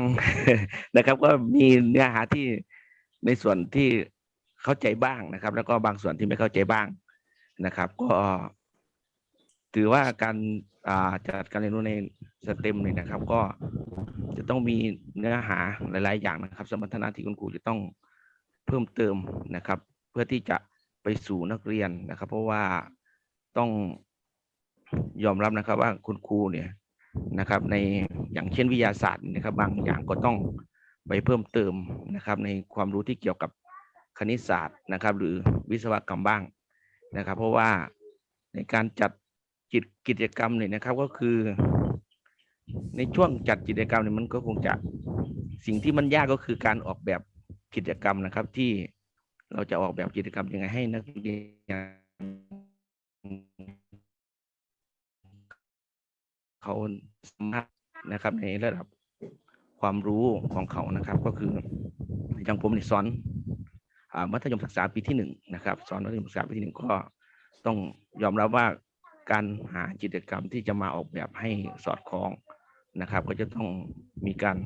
นะครับก็มีเนื้อหาที่ในส่วนที่เข้าใจบ้างนะครับ แล้วก็บางส่วนที่ไม่เข้าใจบ้างนะครับ ก็ถือว่าการจัดการเรียนรู้ในสเต็มเนี่ยนะครับ ก็จะต้องมีเนื้อหาหลายๆอย่างนะครับสมรรถนะที่คุณครูจะต้องเพิ่มเติมนะครับ เพื่อที่จะไปสู่นักเรียนนะครับ เพราะว่าต้องยอมรับนะครับว่าคุณครูเนี่ยนะครับในอย่างเช่นวิทยาศาสตร์นะครับบางอย่างก็ต้องไปเพิ่มเติมนะครับในความรู้ที่เกี่ยวกับคณิตศาสตร์นะครับหรือวิศวกรรมบ้างนะครับเพราะว่าในการจัดกิจกรรมเนี่ยนะครับก็คือในช่วงจัดกิจกรรมเนี่ยมันก็คงจะสิ่งที่มันยากก็คือการออกแบบกิจกรรมนะครับที่เราจะออกแบบกิจกรรมยังไงให้นักเรียนเขาสามารถนะครับในระดับความรู้ของเขานะครับก็คืออย่างผมสอนมัธยมศึกษาปีที่1นะครับสอนมัธยมศึกษาปีที่1ก็ต้องยอมรับว่าการหากิจกรรมที่จะมาออกแบบให้สอดคล้องนะครับก็จะต้องมีการ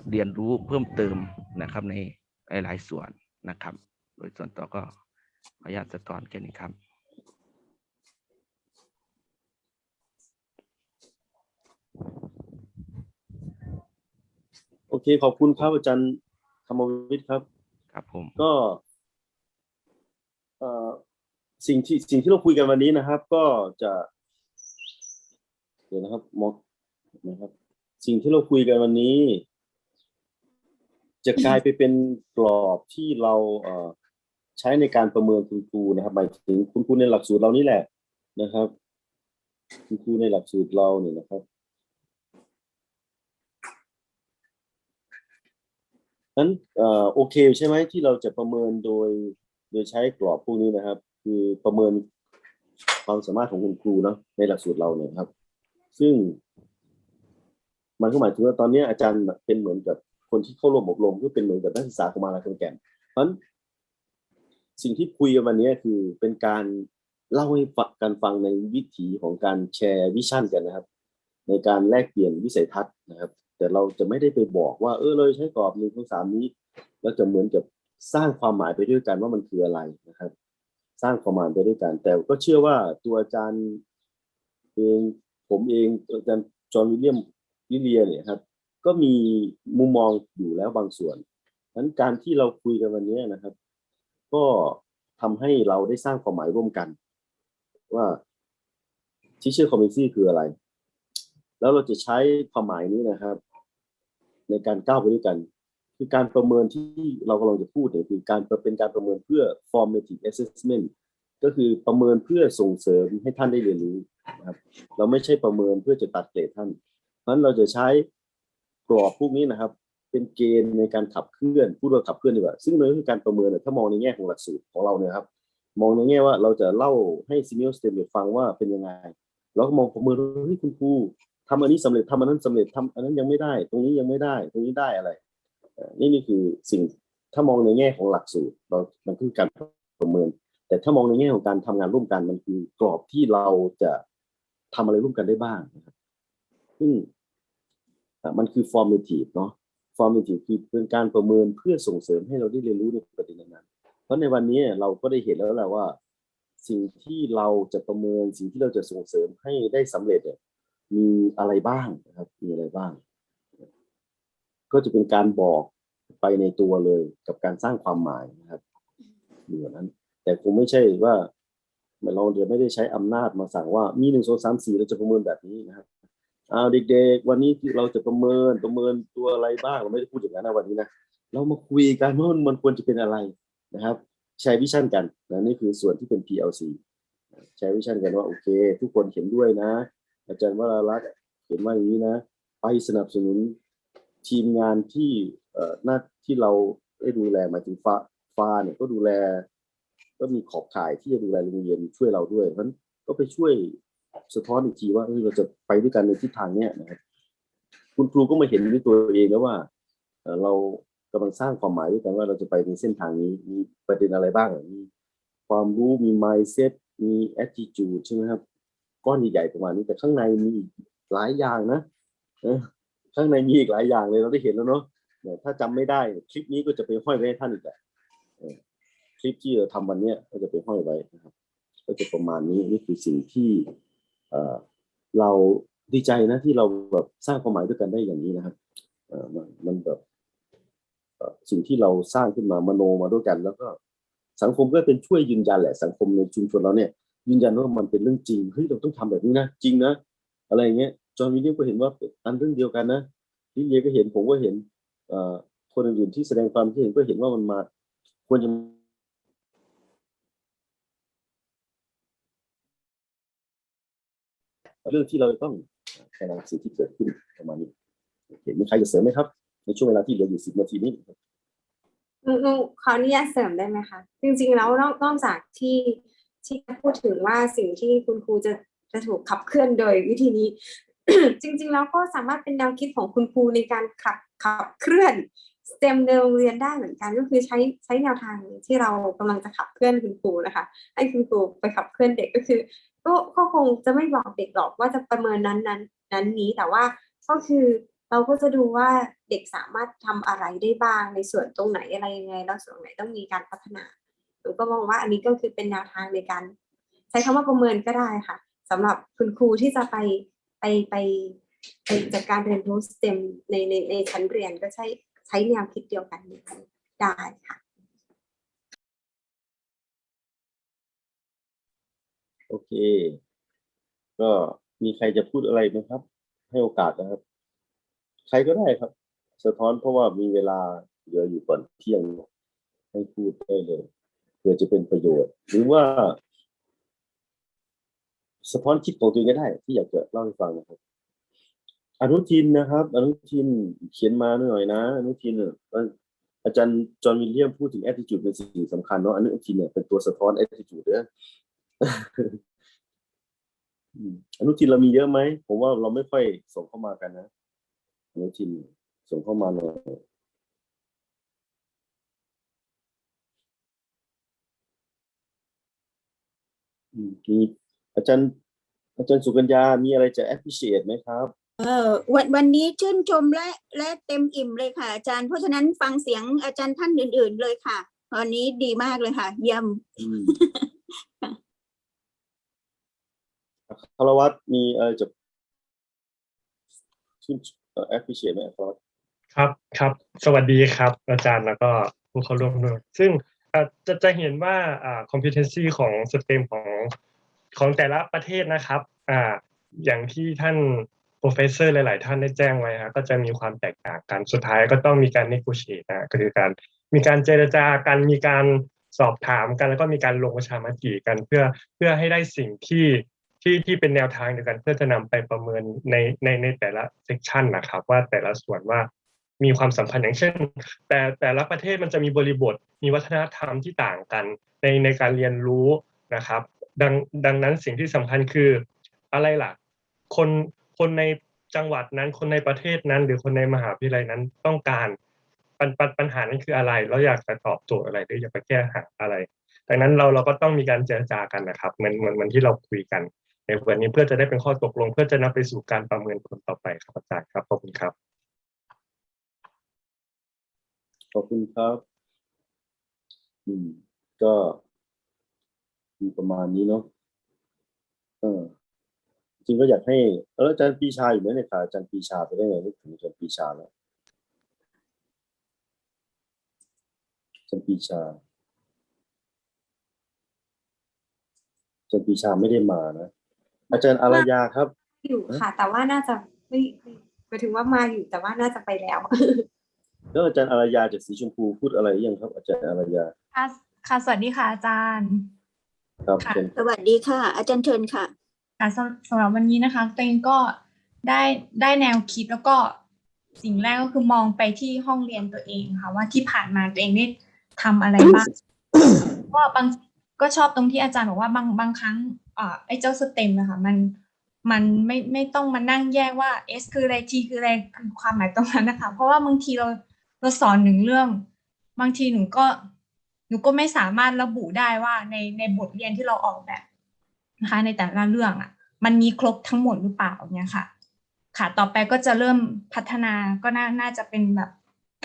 เรียนรู้เพิ่มเติมนะครับในหลายๆส่วนนะครับโดยส่วนตัวก็ขออนุญาตสะท้อนแค่นี้ครับโอเคขอบคุณครับอาจารย์ธรรมวิทย์ครับครับผมก็สิ่งที่เราคุยกันวันนี้นะครับก็จะเดี๋ยวนะครับมองนะครับสิ่งที่เราคุยกันวันนี้ จะกลายไปเป็นกรอบที่เราใช้ในการประเมินคุณครูนะครับหมายถึงคุณครูในหลักสูตรเรานี่แหละนะครับคุณครูในหลักสูตรเราเนี่ยนะครับนั้นโอเคใช่ไหมที่เราจะประเมินโดยใช้กรอบพวกนี้นะครับคือประเมินความสามารถของคุณครูเนาะในหลักสูตรเราเนี่ยครับซึ่งมันก็หมายถึงว่าตอนนี้อาจารย์เป็นเหมือนกับคนที่เข้าร่วมอบรมก็เป็นเหมือนกับนักศึกษาของมหาวิทยาลัยขอนแก่นเพราะฉะนั้นสิ่งที่คุยกันวันนี้คือเป็นการเล่าให้ฟังในวิถีของการแชร์วิชั่นกันนะครับในการแลกเปลี่ยนวิสัยทัศน์นะครับแต่เราจะไม่ได้ไปบอกว่าเราใช้กรอบ1 2 3นี้แล้วจะเหมือนกับสร้างความหมายไปด้วยกันว่ามันคืออะไรนะครับสร้างความหมายไปด้วยกันแต่ก็เชื่อว่าตัวอาจารย์เองผมเองอาจารย์จอห์นวิลเลียมลิเลียเนี่ยครับก็มีมุมมองอยู่แล้วบางส่วนนั้นการที่เราคุยกันวันนี้นะครับก็ทำให้เราได้สร้างความหมายร่วมกันว่า teacher competency คืออะไรแล้วเราจะใช้ความหมายนี้นะครับในการก้าวไปด้วยกันคือการประเมินที่เรากำลังจะพูดเนี่ยคือเป็นการประเมินเพื่อ formative assessment ก็คือประเมินเพื่อส่งเสริมให้ท่านได้เรียนรู้นะครับเราไม่ใช่ประเมินเพื่อจะตัดเกรดท่านเพราะฉะนั้นเราจะใช้กรอบพวกนี้นะครับเป็นเกณฑ์ในการขับเคลื่อนพูดว่าขับเคลื่อนดีกว่าซึ่งมันคือการประเมินถ้ามองในแง่ของหลักสูตรของเราเนี่ยครับมองในแง่ว่าเราจะเล่าให้ซีเนียร์สเตมฟังว่าเป็นยังไงแล้วก็มองประเมินว่าคุณครูทำอันนี้สำเร็จทำอันนั้นสำเร็จทำอันนั้นยังไม่ได้ตรงนี้ยังไม่ได้ตรงนี้ได้อะไรนี่คือสิ่งถ้ามองในแง่ของหลักสูตรมันคือการประเมินแต่ถ้ามองในแง่ของการทำงานร่วมกันมันคือกรอบที่เราจะทำอะไรร่วมกันได้บ้างนะครับซึ่งมันคือ formative เนาะ formative คือเป็นการประเมินเพื่อส่งเสริมให้เราได้เรียนรู้ในประเด็นนั้นเพราะในวันนี้เราก็ได้เห็นแล้วแหละว่าสิ่งที่เราจะประเมินสิ่งที่เราจะส่งเสริมให้ได้สำเร็จมีอะไรบ้างนะครับมีอะไรบ้างก็จะเป็นการบอกไปในตัวเลยกับการสร้างความหมายนะครับอย่างนั้นแต่คงไม่ใช่ว่าเราจะไม่ได้ใช้อำนาจมาสั่งว่ามี1 2 3 4เราจะประเมินแบบนี้นะครับเด็กๆวันนี้เราจะประเมินตัวอะไรบ้างเราไม่ได้พูดอย่างนั้นนะวันนี้นะเรามาคุยกันว่ามันควรจะเป็นอะไรนะครับแชร์วิชั่นกันนะนี่คือส่วนที่เป็น PLC แชร์วิชั่นกันว่าโอเคทุกคนเห็นด้วยนะอาจารย์วรารัตน์เห็นว่าอย่างนี้นะไปสนับสนุนทีมงานที่หน้าที่เราได้ดูแลหมายถึงฟ้าเนี่ยก็ดูแลก็มีขอบข่ายที่จะดูแลโรงเรียนช่วยเราด้วยเพราะฉะนั้นก็ไปช่วยสะท้อนอีกทีว่าเราจะไปด้วยกันในทิศทางเนี้ยนะครับคุณครูก็มาเห็นด้วยตัวเองแล้วว่าเรากำลังสร้างความหมายด้วยกันว่าเราจะไปในเส้นทางนี้มีประเด็นอะไรบ้างมีความรู้มี mindset มี attitude ใช่ไหมครับก้อนใหญ่ๆประมาณนี้แต่ข้างในมีหลายอย่างนะข้างในมีอีกหลายอย่างเลยเราได้เห็นแล้วเนาะถ้าจำไม่ได้คลิปนี้ก็จะไปห้อยไว้ให้ท่านอีกแหละคลิปที่เราทำวันนี้ก็จะไปห้อยไว้นะครับก็จะประมาณนี้นี่คือสิ่งที่เราดีใจนะที่เราแบบสร้างความหมายด้วยกันได้อย่างนี้นะครับมันแบบสิ่งที่เราสร้างขึ้นมามโนมาด้วยกันแล้วก็สังคมก็เป็นช่วยยืนยันแหละสังคมในชุมชนเราเนี่ยยืนยันว่ามันเป็นเรื่องจริงเฮ้ยเราต้องทำแบบนี้นะจริงนะอะไรเงี้ยจอห์นวิลเลียมก็เห็นว่าอันเรื่องเดียวกันนะลิเลียก็เห็นผมก็เห็นคนอื่นๆที่แสดงความคิดเห็นก็เห็นว่ามันมาควรจะเรื่องที่เราต้องแสดงสิ่งที่เกิดขึ้นประมาณนี้โอเคมีใครจะเสริมไหมครับในช่วงเวลาที่เหลืออยู่10 นาทีนี้ขออนุญาตเสริมได้ไหมคะจริงๆแล้วนอกจากที่พูดถึงว่าสิ่งที่คุณครูจะถูกขับเคลื่อนโดยวิธีนี้ จริงๆแล้วก็สามารถเป็นแนวคิดของคุณครูในการขับเคลื่อน STEM ในโรงเรียนได้เหมือนกันก็คือใช้แนวทางที่เรากำลังจะขับเคลื่อนคุณครูนะคะให้คุณครูไปขับเคลื่อนเด็กก็คือก็คงจะไม่บอกเด็กหรอกว่าจะประเมินนั้นนี้แต่ว่าก็คือเราก็จะดูว่าเด็กสามารถทำอะไรได้บ้างในส่วนตรงไหนอะไรยังไงแล้วส่วนไหนต้องมีการพัฒนาหนูก็มองว่าอันนี้ก็คือเป็นแนวทางในการใช้คำว่าประเมินก็ได้ค่ะสำหรับคุณครูที่จะไปจัดการเรียนรู้ STEM ในชั้นเรียนก็ใช้แนวคิดเดียวกันได้ค่ะโอเคก็มีใครจะพูดอะไรไหมครับให้โอกาสนะครับใครก็ได้ครับสะท้อนเพราะว่ามีเวลาเหลืออยู่ก่อนเที่ยงให้พูดได้เลยเพื่อจะเป็นประโยชน์หรือว่าสะท้อนคิดของตัวเองก็ได้ที่อยากจะเล่าให้ฟังนะครับอนุทินนะครับอนุทินเขียนมาหน่อยนะอนุทินอาจารย์จอห์นวิลเลียมพูดถึง attitude เป็นสิ่งสำคัญเนาะอนุทินเนี่ยเป็นตัวสะท้อน attitude เนี่ยอนุทินเรามีเยอะไหมผมว่าเราไม่ค่อยส่งเข้ามากันนะอนุทินส่งเข้ามาหน่อยมีอาจารย์สุกัญญามีอะไรจะ appreciate ไหมครับวันนี้ชื่นชมและเต็มอิ่มเลยค่ะอาจารย์เพราะฉะนั้นฟังเสียงอาจารย์ท่านอื่นๆเลยค่ะวันนี้ดีมากเลยค่ะเยี่ยมคารวัตรมีอะไรจะชื่นappreciate ไหมครับสวัสดีครับอาจารย์แล้วก็ผู้เข้าร่วมด้วยซึ่งจะเห็นว่าcompetency ของ STEM ของแต่ละประเทศนะครับอย่างที่ท่าน professor หลายๆท่านได้แจ้งไว้ก็จะมีความแตกต่างกันสุดท้ายก็ต้องมีการ negotiate ก็คือการมีการเจรจากันมีการ สอบถามกันแล้วก็มีการลงประชามติกันเพื่อให้ได้สิ่งที่เป็นแนวทางเดียวกันเพื่อจะนำไปประเมินในแต่ละเซกชันนะครับว่าแต่ละส่วนว่ามีความสัมพันธ์อย่างเช่นแต่ละประเทศมันจะมีบริบทมีวัฒนธรรมที่ต่างกันในการเรียนรู้นะครับดังนั้นสิ่งที่สำคัญคืออะไรล่ะคนในจังหวัดนั้นคนในประเทศนั้นหรือคนในมหาวิทยาลัยนั้นต้องการปัญหานั้นคืออะไรแล้วอยากจะตอบโจทย์อะไรหรืออยากจะแก้หาอะไรดังนั้นเราก็ต้องมีการเจรจากันนะครับเหมือนที่เราคุยกันในวันนี้เพื่อจะได้เป็นข้อตกลงเพื่อจะนำไปสู่การประเมินผลต่อไปครับอาจารย์ครับขอบคุณครับขอบคุณครับก็มีประมาณนี้เนาะจริงก็อยากให้อาจารย์ปรีชาอยู่ไหมเนี่ยค่ะอาจารย์ปรีชาไปได้ไงนึกถึงอาจารย์ปรีชาแล้วอาจารย์ปรีชาไม่ได้มานะอาจารย์อารยาครับอยู่ค่ะแต่ว่าน่าจะไม่หมายถึงว่ามาอยู่แต่ว่าน่าจะไปแล้วแล้วอาจารย์อารยาจากสีชมพูพูดอะไรยังครับอาจารย์อารยาค่ะสวัสดีค่ะอาจารย์ครับสวัสดีค่ะอาจารย์เชิญค่ะค่ะสำหรับวันนี้นะคะตัวเองก็ได้แนวคิดแล้วก็สิ่งแรกก็คือมองไปที่ห้องเรียนตัวเองค่ะว่าที่ผ่านมาตัวเองได้ทำอะไรบ้างก็ชอบตรงที่อาจารย์บอกว่าบางครั้งไอ้เจ้าสเต็มนะคะมันไม่ต้องมานั่งแยกว่า S คืออะไร T คืออะไรคือความหมายตรงนั้นนะคะเพราะว่าบางทีเราสอนหนึ่งเรื่องบางทีหนูก็ไม่สามารถระบุได้ว่าในบทเรียนที่เราออกแบบนะคะในแต่ละเรื่องมันมีครบทั้งหมดหรือเปล่าเนี่ยค่ะต่อไปก็จะเริ่มพัฒนาก็น่าจะเป็นแบบ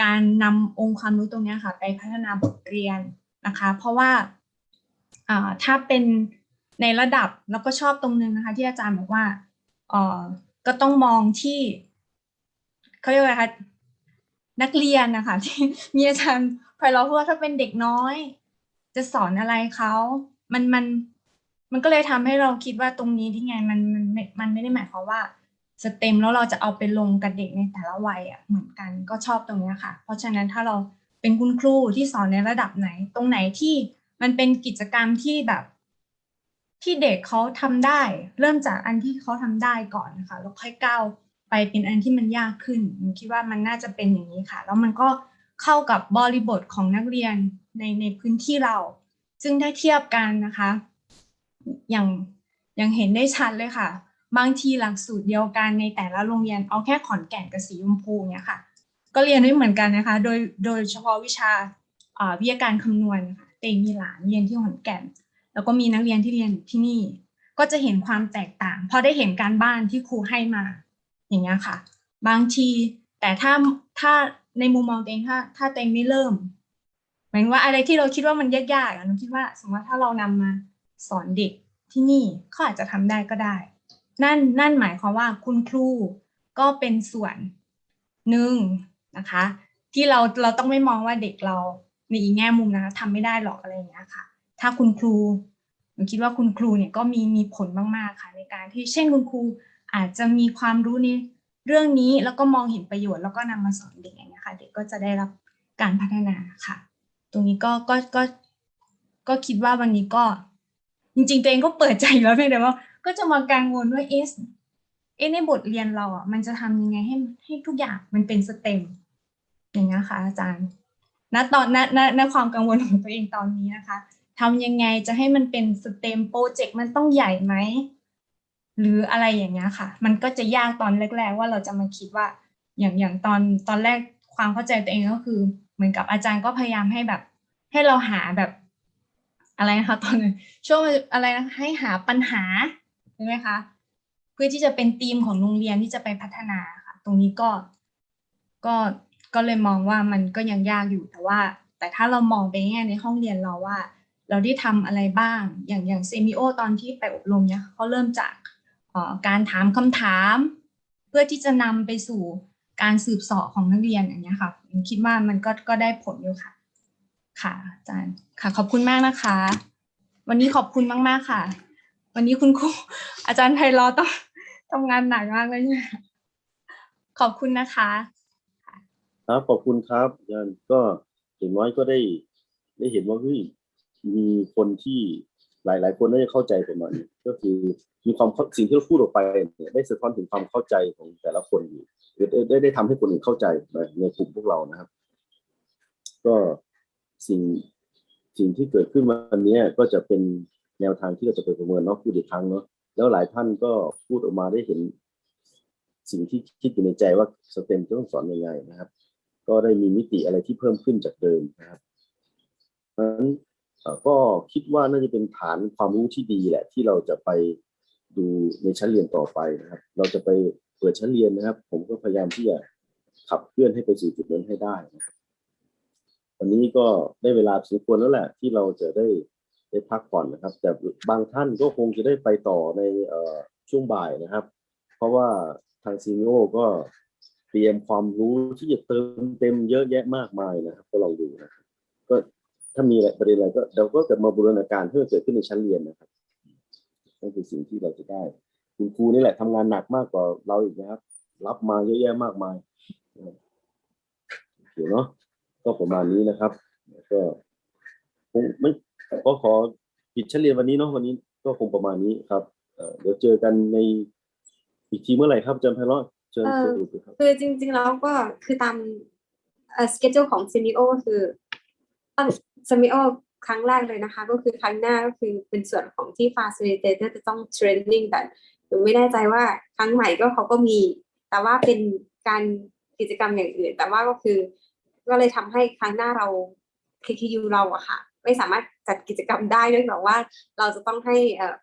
การนำองค์ความรู้ตรงนี้ค่ะไปพัฒนาบทเรียนนะคะเพราะว่าถ้าเป็นในระดับแล้วก็ชอบตรงนึงนะคะที่อาจารย์บอกว่าก็ต้องมองที่เขาเรียกว่าอะไรคะนักเรียนนะคะที่มีอาจารย์พอเราพูดว่าถ้าเป็นเด็กน้อยจะสอนอะไรเขามันก็เลยทำให้เราคิดว่าตรงนี้ที่ไงมันไม่ได้หมายความว่าสเต็มแล้วเราจะเอาไปลงกับเด็กในแต่ละวัยเหมือนกันก็ชอบตรงนี้ค่ะเพราะฉะนั้นถ้าเราเป็นคุณครูที่สอนในระดับไหนตรงไหนที่มันเป็นกิจกรรมที่แบบที่เด็กเขาทำได้เริ่มจากอันที่เขาทำได้ก่อนนะคะแล้วค่อยก้าวไปเป็นอันที่มันยากขึ้นคิดว่ามันน่าจะเป็นอย่างนี้ค่ะแล้วมันก็เข้ากับบริบทของนักเรียนในพื้นที่เราซึ่งถ้าเทียบกันนะคะอย่างเห็นได้ชัดเลยค่ะบางทีหลักสูตรเดียวกันในแต่ละโรงเรียนเอาแค่ขอนแก่นกับสีชมพูเนี่ยค่ะก็เรียนไม่เหมือนกันนะคะโดยเฉพาะวิชาวิทยาการคำนวณค่ะเตงมีหลานเรียนที่ขอนแก่นแล้วก็มีนักเรียนที่เรียนที่นี่ก็จะเห็นความแตกต่างพอได้เห็นการบ้านที่ครูให้มาอย่างเงี้ยค่ะบางทีแต่ถ้าในมุมมองตัวเองถ้าตัวเองไม่เริ่มหมายถึงว่าอะไรที่เราคิดว่ามันยากๆหนูคิดว่าสมมติว่าถ้าเรานำมาสอนเด็กที่นี่เขาอาจจะทำได้ก็ได้นั่นหมายความว่าคุณครูก็เป็นส่วนหนึ่งนะคะที่เราต้องไม่มองว่าเด็กเราในอีกแง่มุมนะคะทำไม่ได้หรอกอะไรอย่างเงี้ยค่ะถ้าคุณครูหนูคิดว่าคุณครูเนี่ยก็มีผลมากๆค่ะในการที่เช่นคุณครูอาจจะมีความรู้ในเรื่องนี้แล้วก็มองเห็นประโยชน์แล้วก็นำมาสอนเด็กอย่างเงี้ยค่ะเด็กก็จะได้รับการพัฒนาค่ะตรงนี้ก็คิดว่าวันนี้ก็จริงๆตัวเองก็เปิดใจแล้วเพียงแต่ว่าก็จะมากังวลว่าในบทเรียนเรามันจะทำยังไงให้ทุกอย่างมันเป็นสเต็มอย่างนี้ค่ะอาจารย์ณความกังวลของตัวเองตอนนี้นะคะทำยังไงจะให้มันเป็นสเต็มโปรเจกต์มันต้องใหญ่ไหมหรืออะไรอย่างเงี้ยค่ะมันก็จะยากตอนแรกๆว่าเราจะมาคิดว่าอย่างตอนแรกความเข้าใจตัวเองก็คือเหมือนกับอาจารย์ก็พยายามให้แบบให้เราหาแบบอะไรนะคะตอนนั้นช่วงอะไรนะให้หาปัญหาใช่ไหมคะเพื่อที่จะเป็นธีมของโรงเรียนที่จะไปพัฒนาค่ะตรงนี้ก็เลยมองว่ามันก็ยังยากอยู่แต่ถ้าเรามองไปแง่ในห้องเรียนเราว่าเราได้ทำอะไรบ้างอย่างเซมิโอตอนที่ไปอบรมเนี่ยเขาเริ่มจากการถามคำถามเพื่อที่จะนำไปสู่การสืบเสาะของนักเรียนอย่างเงี้ยค่ะคิดว่ามันก็ได้ผลอยู่ค่ะค่ะอาจารย์ค่ะขอบคุณมากนะคะวันนี้ขอบคุณมากๆค่ะวันนี้คุณครูอาจารย์ไพเราะต้องทำงานหนักมากเลยเนี่ยขอบคุณนะคะครับขอบคุณครับอาจารย์ก็อย่างน้อยก็ได้เห็นว่า มีคนที่หลายๆคนน่าจะเข้าใจประมาณนี้ก็คือมีความสิ่งที่เราพูดออกไปเนี่ยได้สะท้อนถึงความเข้าใจของแต่ละคนอยู่ได้ทำให้คนอื่นเข้าใจในกลุ่มพวกเรานะครับก็สิ่งที่เกิดขึ้นวันนี้ก็จะเป็นแนวทางที่เราจะไปประเมินเนาะพูดอีกครั้งเนาะแล้วหลายท่านก็พูดออกมาได้เห็นสิ่งที่คิดอยู่ในใจว่าสเต็มจะต้องสอนยังไงนะครับก็ได้มีมิติอะไรที่เพิ่มขึ้นจากเดิมนะครับเพราะฉะนั้นก็คิดว่าน่าจะเป็นฐานความรู้ที่ดีแหละที่เราจะไปดูในชั้นเรียนต่อไปนะครับเราจะไปเปิดชั้นเรียนนะครับผมก็พยายามที่จะขับเคลื่อนให้ไปสู่จุดนั้นให้ได้นะครับวันนี้ก็ได้เวลาสมควรแล้วแหละที่เราจะได้พักผ่อนนะครับแต่บางท่านก็คงจะได้ไปต่อในช่วงบ่ายนะครับเพราะว่าทางซีนิโอก็เตรียมความรู้ที่จะเติมเต็มเยอะแยะมากมายนะครับก็ลองดูนะครับก็ถ้ามีประเด็นอะไรก็เราก็จะมาบูรณาการเพื่อเกิดขึ้นในชั้นเรียนนะครับนั่นคือสิ่งที่เราจะได้คุณครูนี่แหละทำงานหนักมากกว่าเราอีกนะครับรับมาเยอะแยะมากมายโอเคเนาะก็ประมาณนี้นะครับก็คงไม่ก็ขอปิดชั้นเรียนวันนี้เนาะวันนี้ก็คงประมาณนี้ครับเดี๋ยวเจอกันในอีกทีเมื่อไหร่ครับอาจารย์ไพเราะเชิญสรุปครับคือจริงๆแล้วก็คือตามสเกจจูลของซีนิโอคือซีนิโอครั้งแรกเลยนะคะก็คือครั้งหน้าก็คือเป็นส่วนของที่ facilitator จะต้อง training กันหนูไม่แน่ใจว่าครั้งใหม่ก็เขาก็มีแต่ว่าเป็นการกิจกรรมอย่างอื่นแต่ว่าก็คือก็เลยทำให้ครั้งหน้าเรา KKU เราอะค่ะไม่สามารถจัดกิจกรรมได้เนื่องจากว่าเราจะต้องให้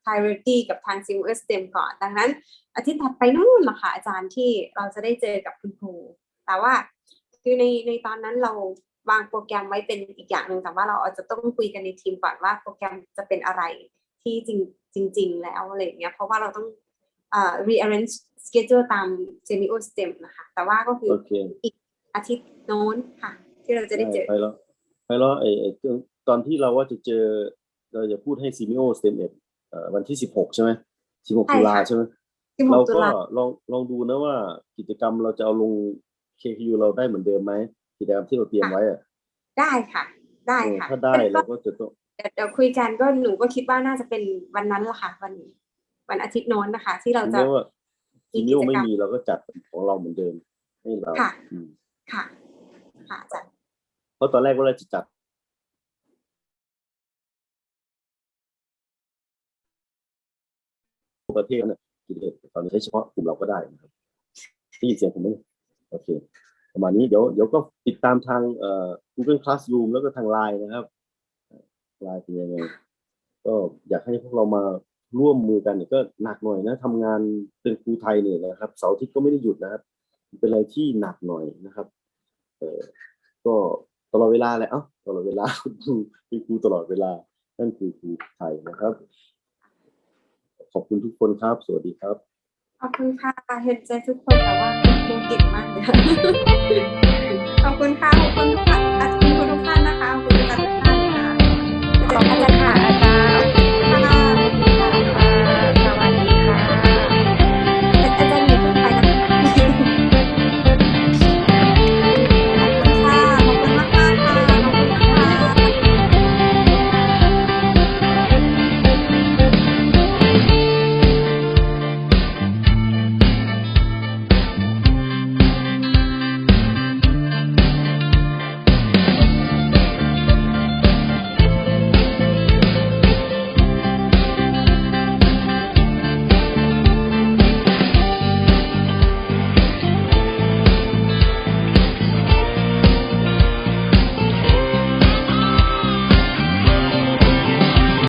priority กับทาง Silver STEM ก่อนดังนั้นอาทิตย์ถัดไปนู่นแหละค่ะอาจารย์ที่เราจะได้เจอกับคุณครูแต่ว่าคือในตอนนั้นเราวางโปรแกรมไว้เป็นอีกอย่างหนึ่งแต่ว่าเราอาจจะต้องคุยกันในทีมก่อนว่าโปรแกรมจะเป็นอะไรที่จริงแล้วอะไรอย่างเงี้ยเพราะว่าเราต้องrearrange schedule ตาม Semio STEM นะคะแต่ว่าก็คืออีกอาทิตย์โน้นค่ะที่เราจะได้เจอไปแล้วตอนที่เราว่าจะเจอเราจะพูดให้ Semio STEM วันที่16ใช่ไหม16ตุลาใช่ไหมเราก็ลองดูนะว่ากิจกรรมเราจะเอาลง KKU เราได้เหมือนเดิมไหมกิจกรรมที่เราเตรียมไว้อะได้ค่ะได้ค่ะถ้าได้เราก็จะต้องเดี๋ยวคุยกันก็หนูก็คิดว่าน่าจะเป็นวันนั้นละค่ะวันอาทิตย์โน้นนะคะที่เราจะซีนิโอไม่มีเราก็จัดของเราเหมือนเดิมให้เราค่ะค่ะจัดเพราะตอนแรกว่าเราจะจัดประเทศเนี่ยกิจกรรมตอนนี้ใช้เฉพาะกลุ่มเราก็ได้นะครับได้ยินเสียงผมไหมโอเคประมาณนี้เดี๋ยวก็ติดตามทางGoogle Classroom แล้วก็ทาง LINE นะครับ LINE เป็นยังไงก็อยากให้พวกเรามาร่วมมือกันก็หนักหน่อยนะทำงานเป็นครูไทยเนี่ยนะครับเสาร์อาทิตย์ก็ไม่ได้หยุดนะครับเป็นอะไรที่หนักหน่อยนะครับก็ตลอดเวลาแหละตลอดเวลาเป็นครูตลอดเวลานั่นคือครูไทยนะครับขอบคุณทุกคนครับสวัสดีครับขอบคุณค่ะเห็นใจทุกคนแต่ว่าคุณครูเก่งมากเลยค่ะขอบคุณค่ะขอบคุณทุกท่านนะคะขอบคุณอาจารย์ทุกท่านค่ะอาจารย์ค่ะ